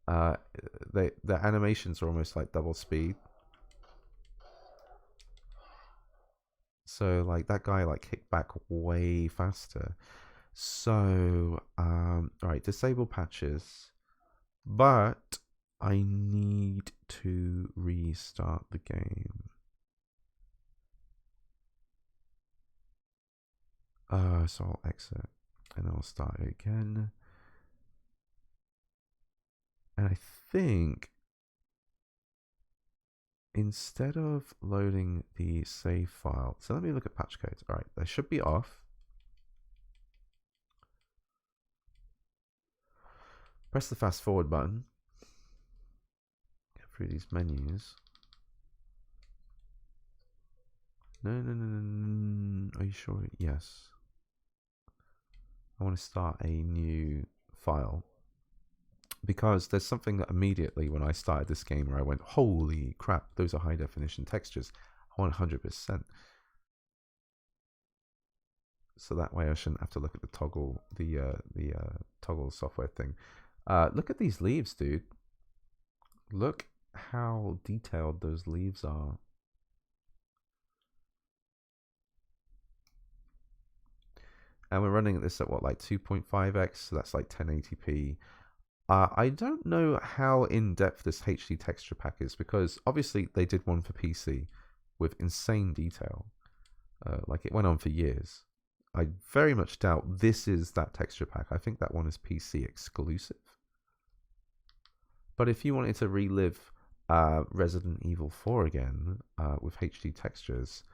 [SPEAKER 1] The animations are almost like double speed. So like that guy like kicked back way faster. So right, disable patches, but I need to restart the game. So I'll exit and I'll start again. And I think instead of loading the save file, so let me look at patch codes. All right, they should be off. Press the fast forward button. through these menus. No. Are you sure? Yes. I want to start a new file. Because there's something that immediately when I started this game where I went, holy crap, those are high definition textures. I want 100%. So that way I shouldn't have to look at the toggle, the toggle software thing. Look at these leaves, dude. Look how detailed those leaves are. And we're running this at what, like 2.5x, so that's like 1080p. I don't know how in-depth this HD texture pack is, because obviously they did one for PC with insane detail. Like it went on for years. I very much doubt this is that texture pack. I think that one is PC exclusive. But if you wanted to relive Resident Evil 4 again with HD textures,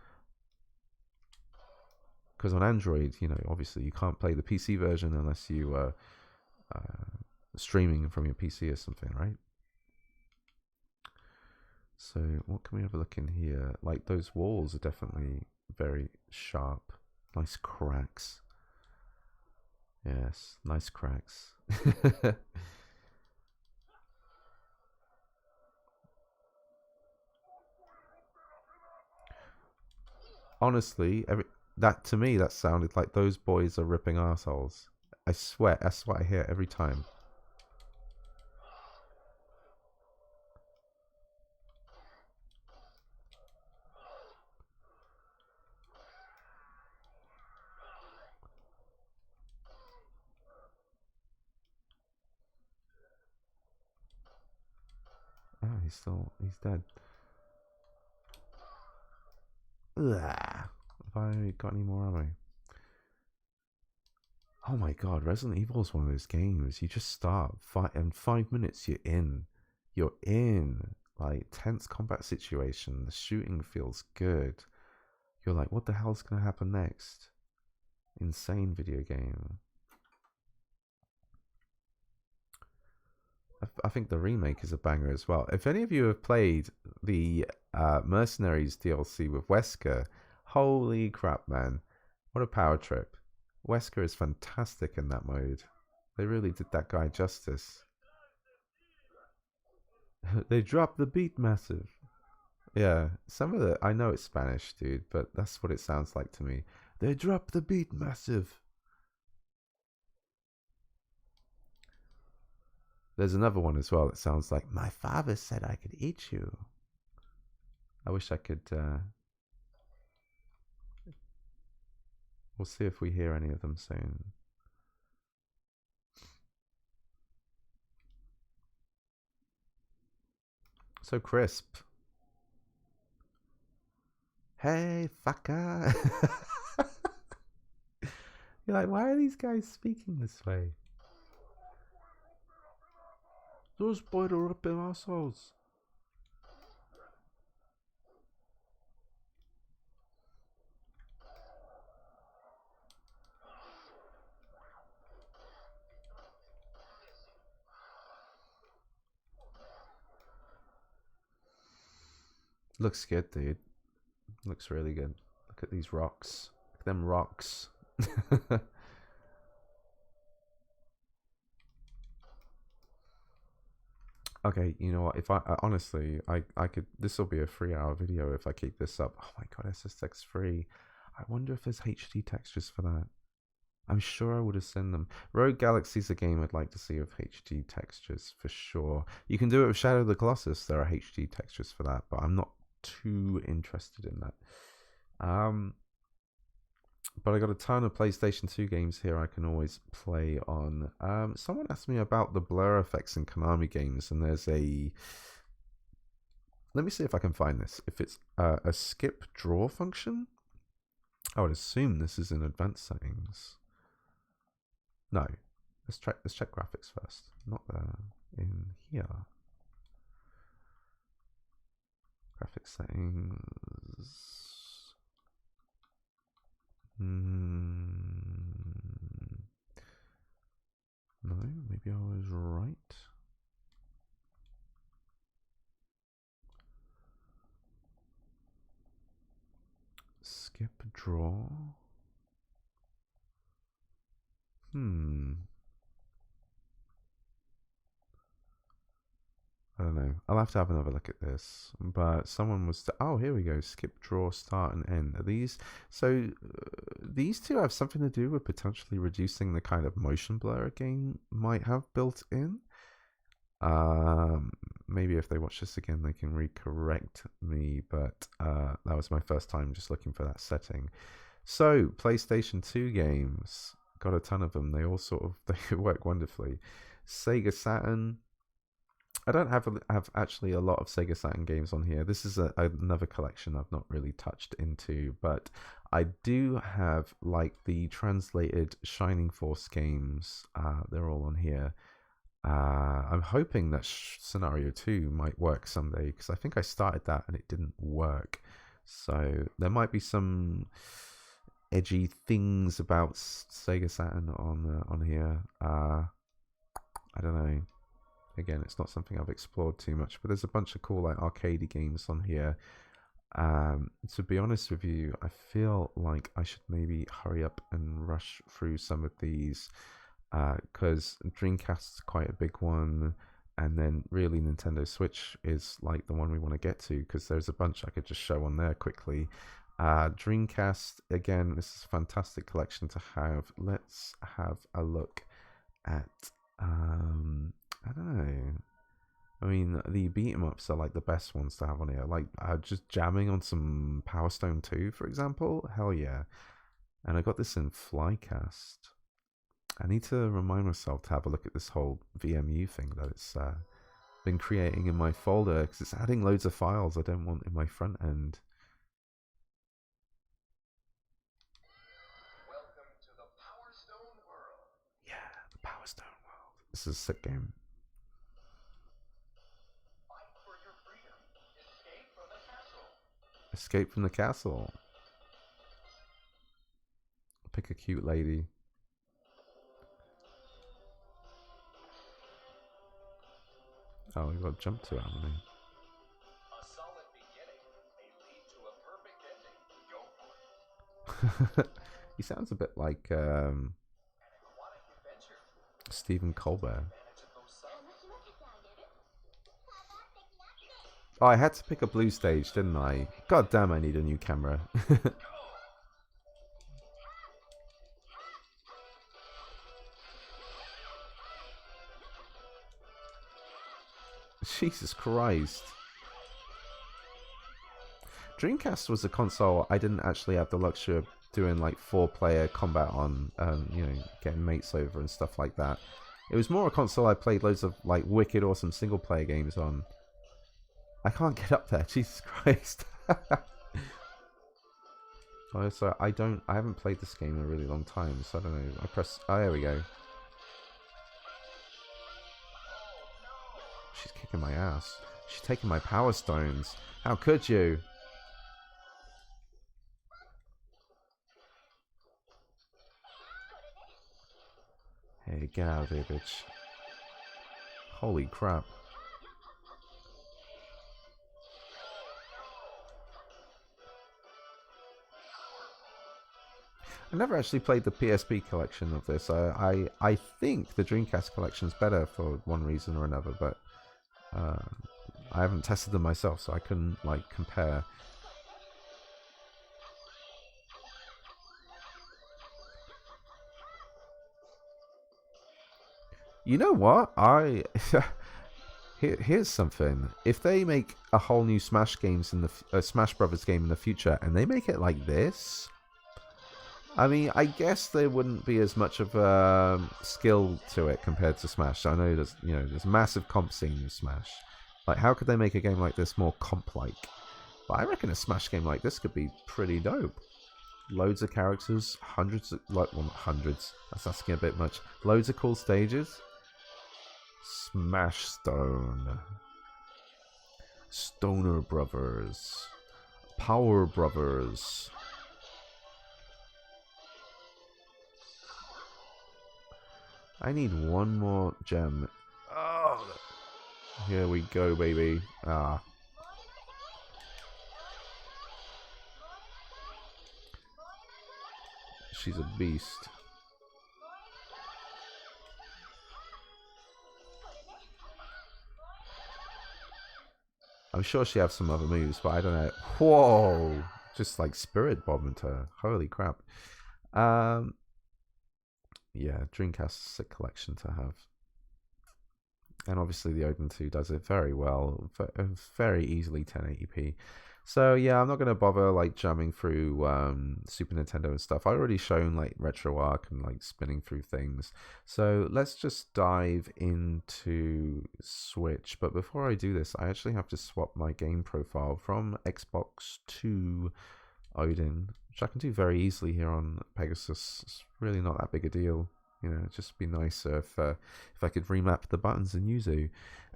[SPEAKER 1] because on Android, you know, obviously you can't play the PC version unless you streaming from your PC or something, right? So what can we have a look in here? Like those walls are definitely very sharp. Nice cracks. Yes, nice cracks. Honestly, that to me that sounded like those boys are ripping arseholes. I swear, that's what I hear every time. Oh, he's dead. Ugh. Have I got any more ammo? Oh my god, Resident Evil is one of those games. You just start, in 5 minutes you're in. You're in. Like, tense combat situation. The shooting feels good. You're like, what the hell's gonna happen next? Insane video game. I think the remake is a banger as well. If any of you have played the Mercenaries DLC with Wesker, holy crap, man. What a power trip. Wesker is fantastic in that mode. They really did that guy justice. They dropped the beat massive. Yeah, some of the... I know it's Spanish, dude, but that's what it sounds like to me. They dropped the beat massive. There's another one as well that sounds like, my father said I could eat you. I wish I could... We'll see if we hear any of them soon. So crisp. Hey, fucker. You're like, why are these guys speaking this way? Those boys are ripping assholes. Looks good, dude. Looks really good. Look at these rocks. Look at them rocks. Okay, you know what? If I honestly, I could. This will be a 3-hour video if I keep this up. Oh my god, SSX free. I wonder if there's HD textures for that. I'm sure I would have sent them. Rogue Galaxy's a game I'd like to see with HD textures for sure. You can do it with Shadow of the Colossus. There are HD textures for that, but I'm not too interested in that. But I got a ton of PlayStation 2 games here I can always play on. Someone asked me about the blur effects in Konami games, and there's a... Let me see if I can find this. If it's a skip draw function, I would assume this is in advanced settings. No. Let's check graphics first. Not there. In here. Graphics settings. No, maybe I was right. draw. I don't know. I'll have to have another look at this. But someone was... oh, here we go. Skip, draw, start, and end. Are these... so, these two have something to do with potentially reducing the kind of motion blur a game might have built in. Maybe if they watch this again, they can recorrect me. But that was my first time just looking for that setting. So, PlayStation 2 games. Got a ton of them. They all sort of... they work wonderfully. Sega Saturn... I don't have actually a lot of Sega Saturn games on here. This is another collection I've not really touched into, but I do have like the translated Shining Force games. They're all on here. I'm hoping that Scenario 2 might work someday, because I think I started that and it didn't work. So there might be some edgy things about Sega Saturn on here. I don't know. Again, it's not something I've explored too much, but there's a bunch of cool like arcadey games on here. To be honest with you, I feel like I should maybe hurry up and rush through some of these, because Dreamcast is quite a big one, and then really Nintendo Switch is like the one we want to get to, because there's a bunch I could just show on there quickly. Dreamcast, again, this is a fantastic collection to have. Let's have a look at... I don't know. I mean, the beat 'em ups are like the best ones to have on here. Like, just jamming on some Power Stone 2, for example. Hell yeah. And I got this in Flycast. I need to remind myself to have a look at this whole VMU thing that it's been creating in my folder, because it's adding loads of files I don't want in my front end. Welcome to the Power Stone world. Yeah, the Power Stone world. This is a sick game. Escape from the castle. Pick a cute lady. Oh, we got to jump to it, haven't we? A solid beginning may lead to a perfect ending. Go for it. He sounds a bit like Stephen Colbert. Oh, I had to pick a blue stage, didn't I? God damn, I need a new camera. Jesus Christ. Dreamcast was a console I didn't actually have the luxury of doing like 4-player combat on, you know, getting mates over and stuff like that. It was more a console I played loads of like wicked awesome single-player games on. I can't get up there, Jesus Christ. So I haven't played this game in a really long time, so I don't know. I press, oh, there we go. She's kicking my ass. She's taking my power stones. How could you? Hey, get out of here, bitch. Holy crap. I never actually played the PSP collection of this. I think the Dreamcast collection is better for one reason or another, but I haven't tested them myself, so I couldn't like compare. You know what? Here's something. If they make a whole new Smash games in the Smash Brothers game in the future, and they make it like this. I mean, I guess there wouldn't be as much of a skill to it compared to Smash. I know there's massive comp scene in Smash. Like, how could they make a game like this more comp-like? But I reckon a Smash game like this could be pretty dope. Loads of characters, hundreds, hundreds. That's asking a bit much. Loads of cool stages. Smash Stone. Stoner Brothers. Power Brothers. I need one more gem. Oh, here we go, baby. Ah. she's a beast. I'm sure she has some other moves, but I don't know. Whoa! Just like spirit bombed her. Holy crap. Yeah, Dreamcast's a collection to have. And obviously the Odin 2 does it very well, very easily 1080p. So yeah, I'm not going to bother like jamming through Super Nintendo and stuff. I already shown like RetroArch and like spinning through things. So let's just dive into Switch. But before I do this, I actually have to swap my game profile from Xbox to Odin, which I can do very easily here on Pegasus. It's really not that big a deal. You know, it'd just be nicer if I could remap the buttons in Yuzu.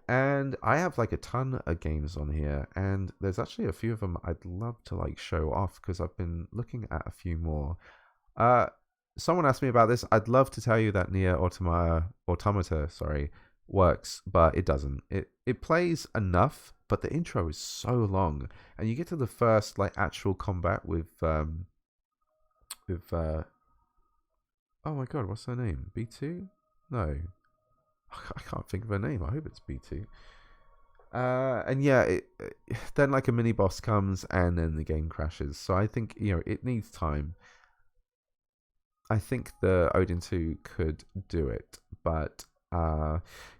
[SPEAKER 1] And I have like a ton of games on here, and there's actually a few of them I'd love to like show off because I've been looking at a few more. Someone asked me about this. I'd love to tell you that Nier Automata, works, but it doesn't. It plays enough, but the intro is so long, and you get to the first like actual combat with oh my god, what's her name? B2? No. I can't think of her name. I hope it's B2. And yeah, then like a mini boss comes and then the game crashes. So I think, you know, it needs time. I think the Odin 2 could do it. But,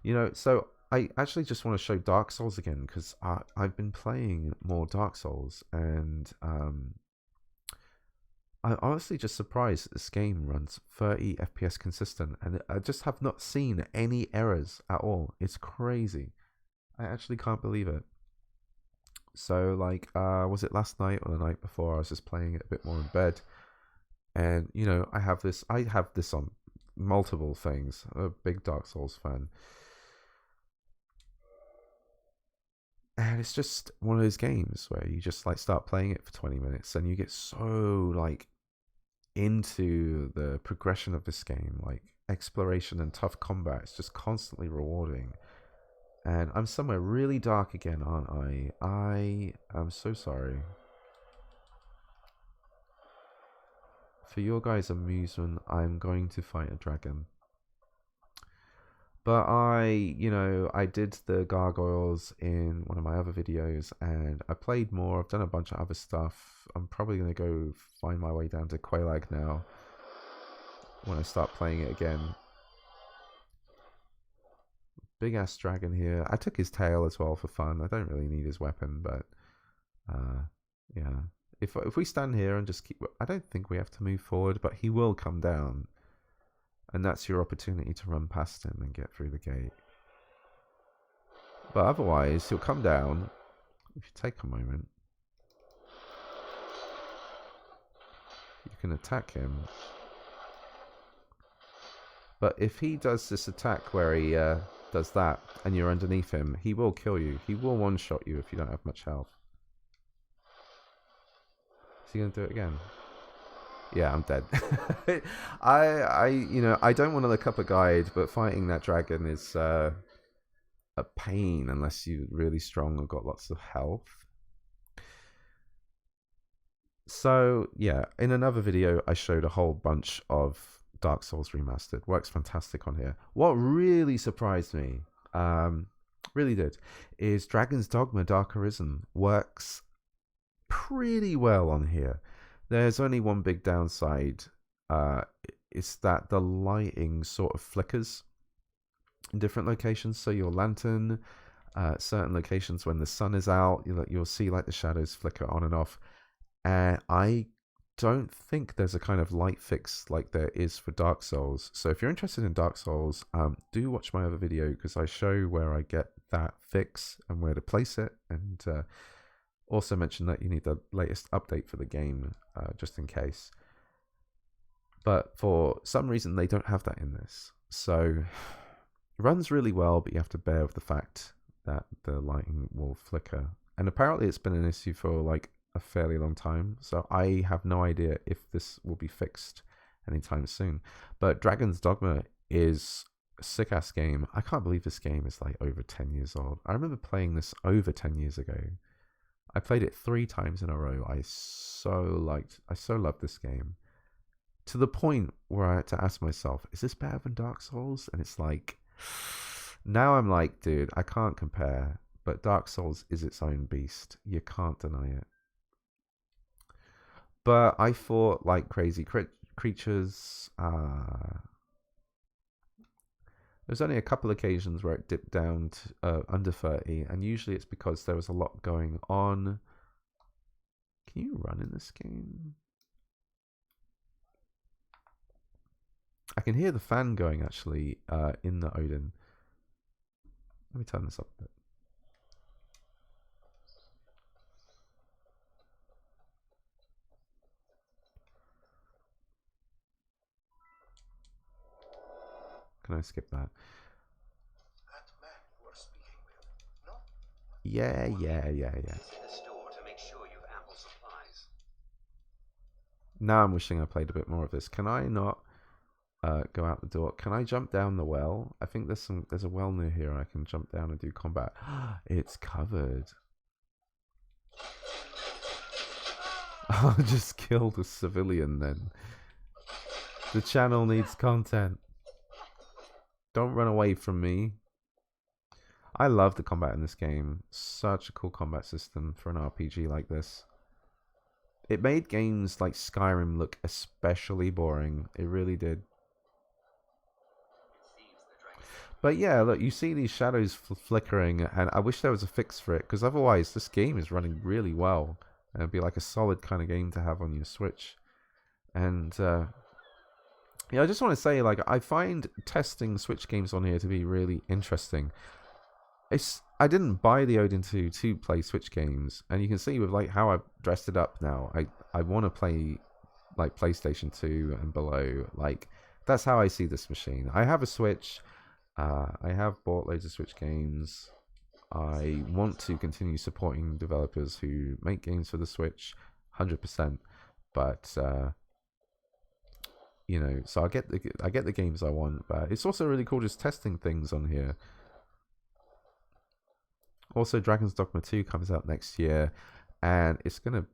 [SPEAKER 1] you know, so I actually just want to show Dark Souls again because I've been playing more Dark Souls, and I'm honestly just surprised that this game runs 30 FPS consistent, and I just have not seen any errors at all. It's crazy. I actually can't believe it. So, like, was it last night or the night before? I was just playing it a bit more in bed, and you know, I have this on multiple things. I'm a big Dark Souls fan, and it's just one of those games where you just like start playing it for 20 minutes, and you get so like into the progression of this game, like exploration and tough combat. It's just constantly rewarding. And I'm somewhere really dark again, aren't I? I am so sorry. For your guys' amusement, I'm going to fight a dragon. But I did the gargoyles in one of my other videos, and I played more. I've done a bunch of other stuff. I'm probably going to go find my way down to Quelaag now when I start playing it again. Big ass dragon here. I took his tail as well for fun. I don't really need his weapon, but yeah. If we stand here and just keep, I don't think we have to move forward, but he will come down. And that's your opportunity to run past him and get through the gate. But otherwise, he'll come down. If you take a moment, you can attack him. But if he does this attack where he does that and you're underneath him, he will kill you. He will one-shot you if you don't have much health. Is he going to do it again? Yeah, I'm dead. I don't want to look up a guide, but fighting that dragon is a pain unless you're really strong and got lots of health. So yeah, in another video, I showed a whole bunch of Dark Souls Remastered. Works fantastic on here. What really surprised me, really did, is Dragon's Dogma Dark Arisen works pretty well on here. There's only one big downside. It's that the lighting sort of flickers in different locations. So your lantern, certain locations when the sun is out, you'll see like the shadows flicker on and off. And I don't think there's a kind of light fix like there is for Dark Souls. So if you're interested in Dark Souls, do watch my other video because I show where I get that fix and where to place it, and also mention that you need the latest update for the game, just in case. But for some reason, they don't have that in this. So it runs really well, but you have to bear with the fact that the lighting will flicker. And apparently it's been an issue for like a fairly long time. So I have no idea if this will be fixed anytime soon. But Dragon's Dogma is a sick-ass game. I can't believe this game is like over 10 years old. I remember playing this over 10 years ago. I played it 3 times in a row. I so loved this game. to the point where I had to ask myself, is this better than Dark Souls? And it's like, now I'm like, dude, I can't compare. But Dark Souls is its own beast. You can't deny it. But I fought like crazy creatures. There's only a couple occasions where it dipped down to under 30, and usually it's because there was a lot going on. Can you run in this game? I can hear the fan going actually in the Odin. Let me turn this up a bit. Can I skip that? Yeah. Now I'm wishing I played a bit more of this. Can I not go out the door? Can I jump down the well? I think there's a well near here. I can jump down and do combat. It's covered. I'll just kill the civilian then. The channel needs content. Don't run away from me. I love the combat in this game. Such a cool combat system for an RPG like this. It made games like Skyrim look especially boring. It really did. But yeah, look, you see these shadows flickering, and I wish there was a fix for it, because otherwise this game is running really well. And it'd be like a solid kind of game to have on your Switch. And yeah, I just want to say, like, I find testing Switch games on here to be really interesting. I didn't buy the Odin 2 to play Switch games, and you can see with like how I've dressed it up now. I want to play like PlayStation 2 and below. Like, that's how I see this machine. I have a Switch. I have bought loads of Switch games. I want to continue supporting developers who make games for the Switch, 100%. But you know, so I get the games I want, but it's also really cool just testing things on here. Also, Dragon's Dogma 2 comes out next year, and it's gonna,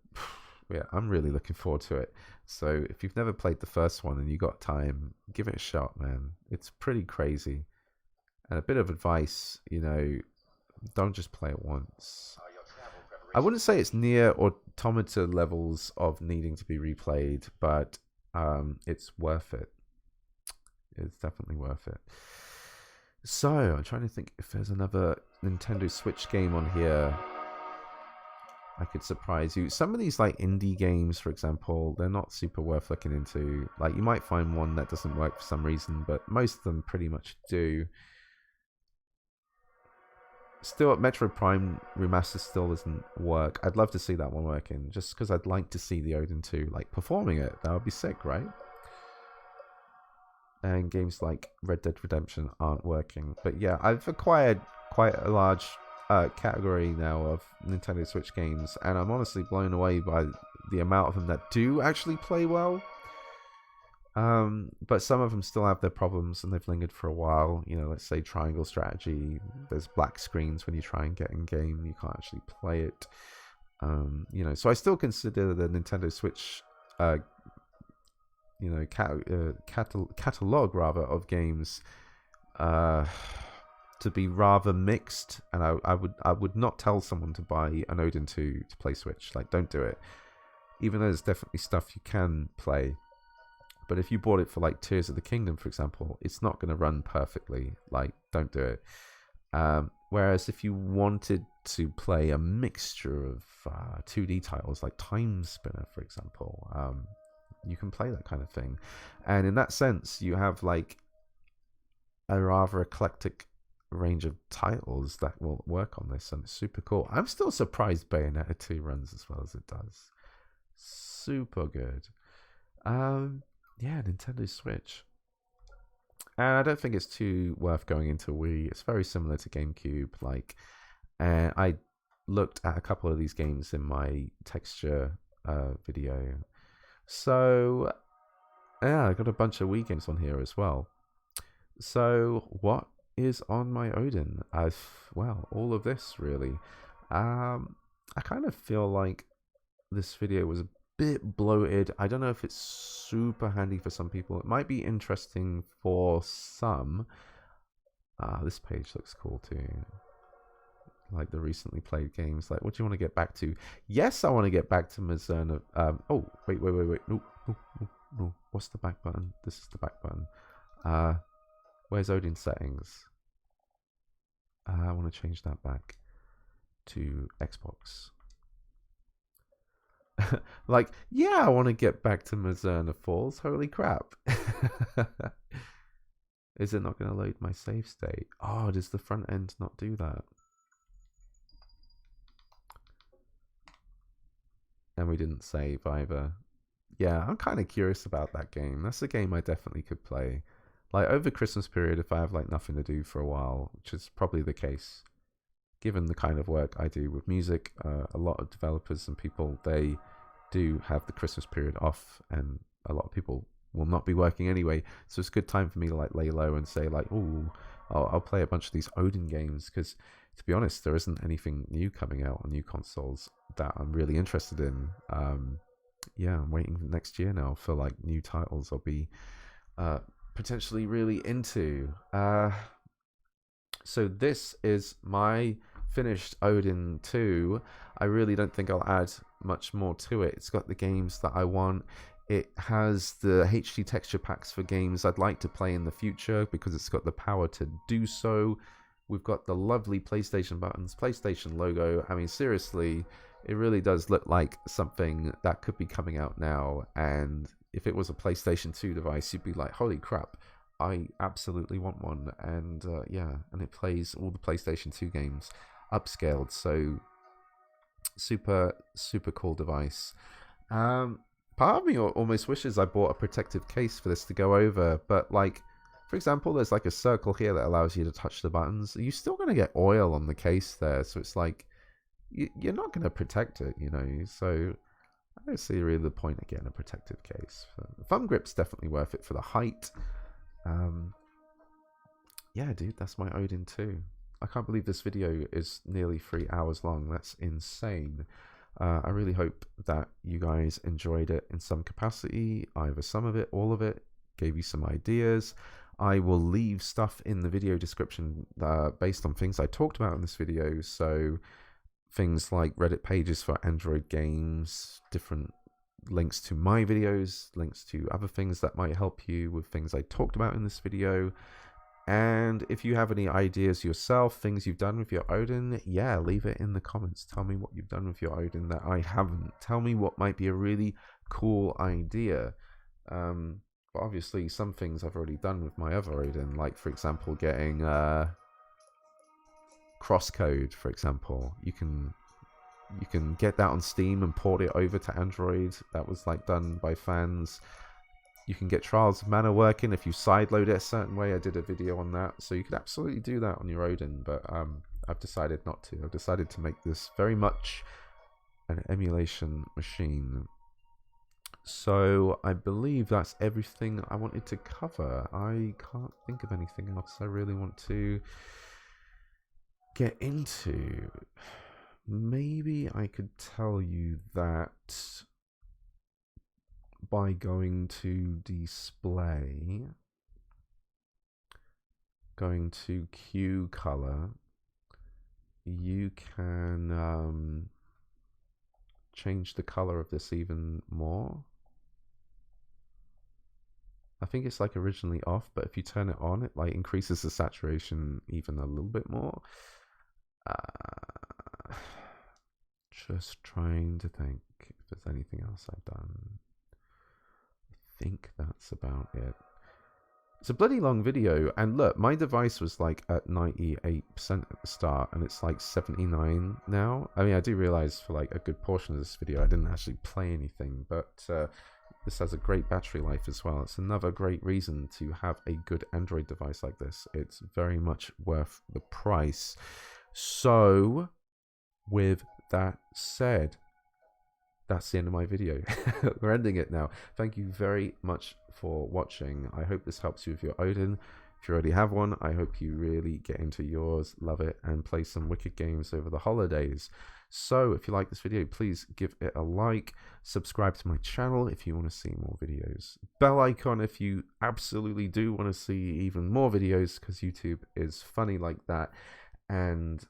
[SPEAKER 1] yeah, I'm really looking forward to it. So if you've never played the first one and you got time, give it a shot, man. It's pretty crazy. And a bit of advice, you know, don't just play it once. I wouldn't say it's near automata levels of needing to be replayed, but it's worth it. It's definitely worth it. So, I'm trying to think if there's another Nintendo Switch game on here I could surprise you. Some of these like indie games, for example, they're not super worth looking into. Like, you might find one that doesn't work for some reason, but most of them pretty much do. Still, Metroid Prime Remaster still doesn't work. I'd love to see that one working, just because I'd like to see the Odin 2 like performing it. That would be sick, right? And games like Red Dead Redemption aren't working. But yeah, I've acquired quite a large category now of Nintendo Switch games, and I'm honestly blown away by the amount of them that do actually play well. But some of them still have their problems, and they've lingered for a while. You know, let's say Triangle Strategy. There's black screens when you try and get in game. You can't actually play it. You know, so I still consider the Nintendo Switch you know, catalog rather of games to be rather mixed, and I would not tell someone to buy an Odin 2 to play Switch. Like, don't do it. Even though there's definitely stuff you can play, but if you bought it for like Tears of the Kingdom, for example, it's not going to run perfectly. Like, don't do it. Whereas if you wanted to play a mixture of 2D titles like Time Spinner, for example, you can play that kind of thing. And in that sense, you have like a rather eclectic range of titles that will work on this, and it's super cool. I'm still surprised Bayonetta 2 runs as well as it does. Super good. Yeah, Nintendo Switch. And I don't think it's too worth going into Wii. It's very similar to GameCube. Like, and I looked at a couple of these games in my texture video. So, yeah, I got a bunch of Wii games on here as well. So, what is on my Odin? Well, all of this, really. I kind of feel like this video was a bit bloated. I don't know if it's super handy for some people. It might be interesting for some. This page looks cool too. Like the recently played games. Like, what do you want to get back to? Yes, I want to get back to Mazurna. Oh, wait. No. What's the back button? This is the back button. Where's Odin Settings? I want to change that back to Xbox. Like, yeah, I want to get back to Mazurna Falls. Holy crap. Is it not going to load my save state? Oh, does the front end not do that? And we didn't save either. Yeah, I'm kind of curious about that game. That's a game I definitely could play. Like, over Christmas period, if I have, like, nothing to do for a while, which is probably the case, given the kind of work I do with music, a lot of developers and people, they do have the Christmas period off, and a lot of people will not be working anyway. So it's a good time for me to, like, lay low and say, like, oh, I'll play a bunch of these Odin games, because, to be honest, there isn't anything new coming out on new consoles that I'm really interested in. Yeah, I'm waiting next year now for, like, new titles I'll be potentially really into. So this is my finished Odin 2. I really don't think I'll add much more to it. It's got the games that I want. It has the HD texture packs for games I'd like to play in the future because it's got the power to do so. We've got the lovely PlayStation buttons, PlayStation logo. I mean, seriously, it really does look like something that could be coming out now. And if it was a PlayStation 2 device, you'd be like, holy crap, I absolutely want one. And yeah, and it plays all the PlayStation 2 games upscaled. So super cool device. Part of me almost wishes I bought a protective case for this to go over, but like, for example, there's like a circle here that allows you to touch the buttons. You're still going to get oil on the case there, so it's like you're not going to protect it, you know. So I don't see really the point of getting a protective case. The thumb grip's definitely worth it for the height. Yeah, dude, that's my Odin 2. I can't believe this video is nearly 3 hours long. That's insane. I really hope that you guys enjoyed it in some capacity, either some of it, all of it, gave you some ideas. I will leave stuff in the video description based on things I talked about in this video. So things like Reddit pages for Android games, different links to my videos, links to other things that might help you with things I talked about in this video. And if you have any ideas yourself, things you've done with your Odin, yeah, leave it in the comments. Tell me what you've done with your Odin that I haven't. Tell me what might be a really cool idea. But obviously, some things I've already done with my other Odin, like, for example, getting crosscode, for example. You can get that on Steam and port it over to Android. That was, like, done by fans. You can get Trials of Mana working if you sideload it a certain way. I did a video on that. So you could absolutely do that on your Odin, but I've decided not to. I've decided to make this very much an emulation machine. So I believe that's everything I wanted to cover. I can't think of anything else I really want to get into. Maybe I could tell you that by going to display, going to Q color, you can change the color of this even more. I think it's like originally off, but if you turn it on, it like increases the saturation even a little bit more. Just trying to think if there's anything else I've done. I think that's about it. It's a bloody long video, and look, my device was like at 98% at the start, and it's like 79 now. I mean, I do realize for like a good portion of this video I didn't actually play anything, but this has a great battery life as well. It's another great reason to have a good Android device like this. It's very much worth the price. So, with that said, that's the end of my video. We're ending it now. Thank you very much for watching. I hope this helps you with your Odin. If you already have one, I hope you really get into yours, love it, and play some wicked games over the holidays. So if you like this video, please give it a like, subscribe to my channel if you want to see more videos, bell icon if you absolutely do want to see even more videos, because YouTube is funny like that. And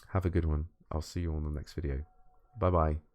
[SPEAKER 1] have a good one. I'll see you on the next video. Bye bye.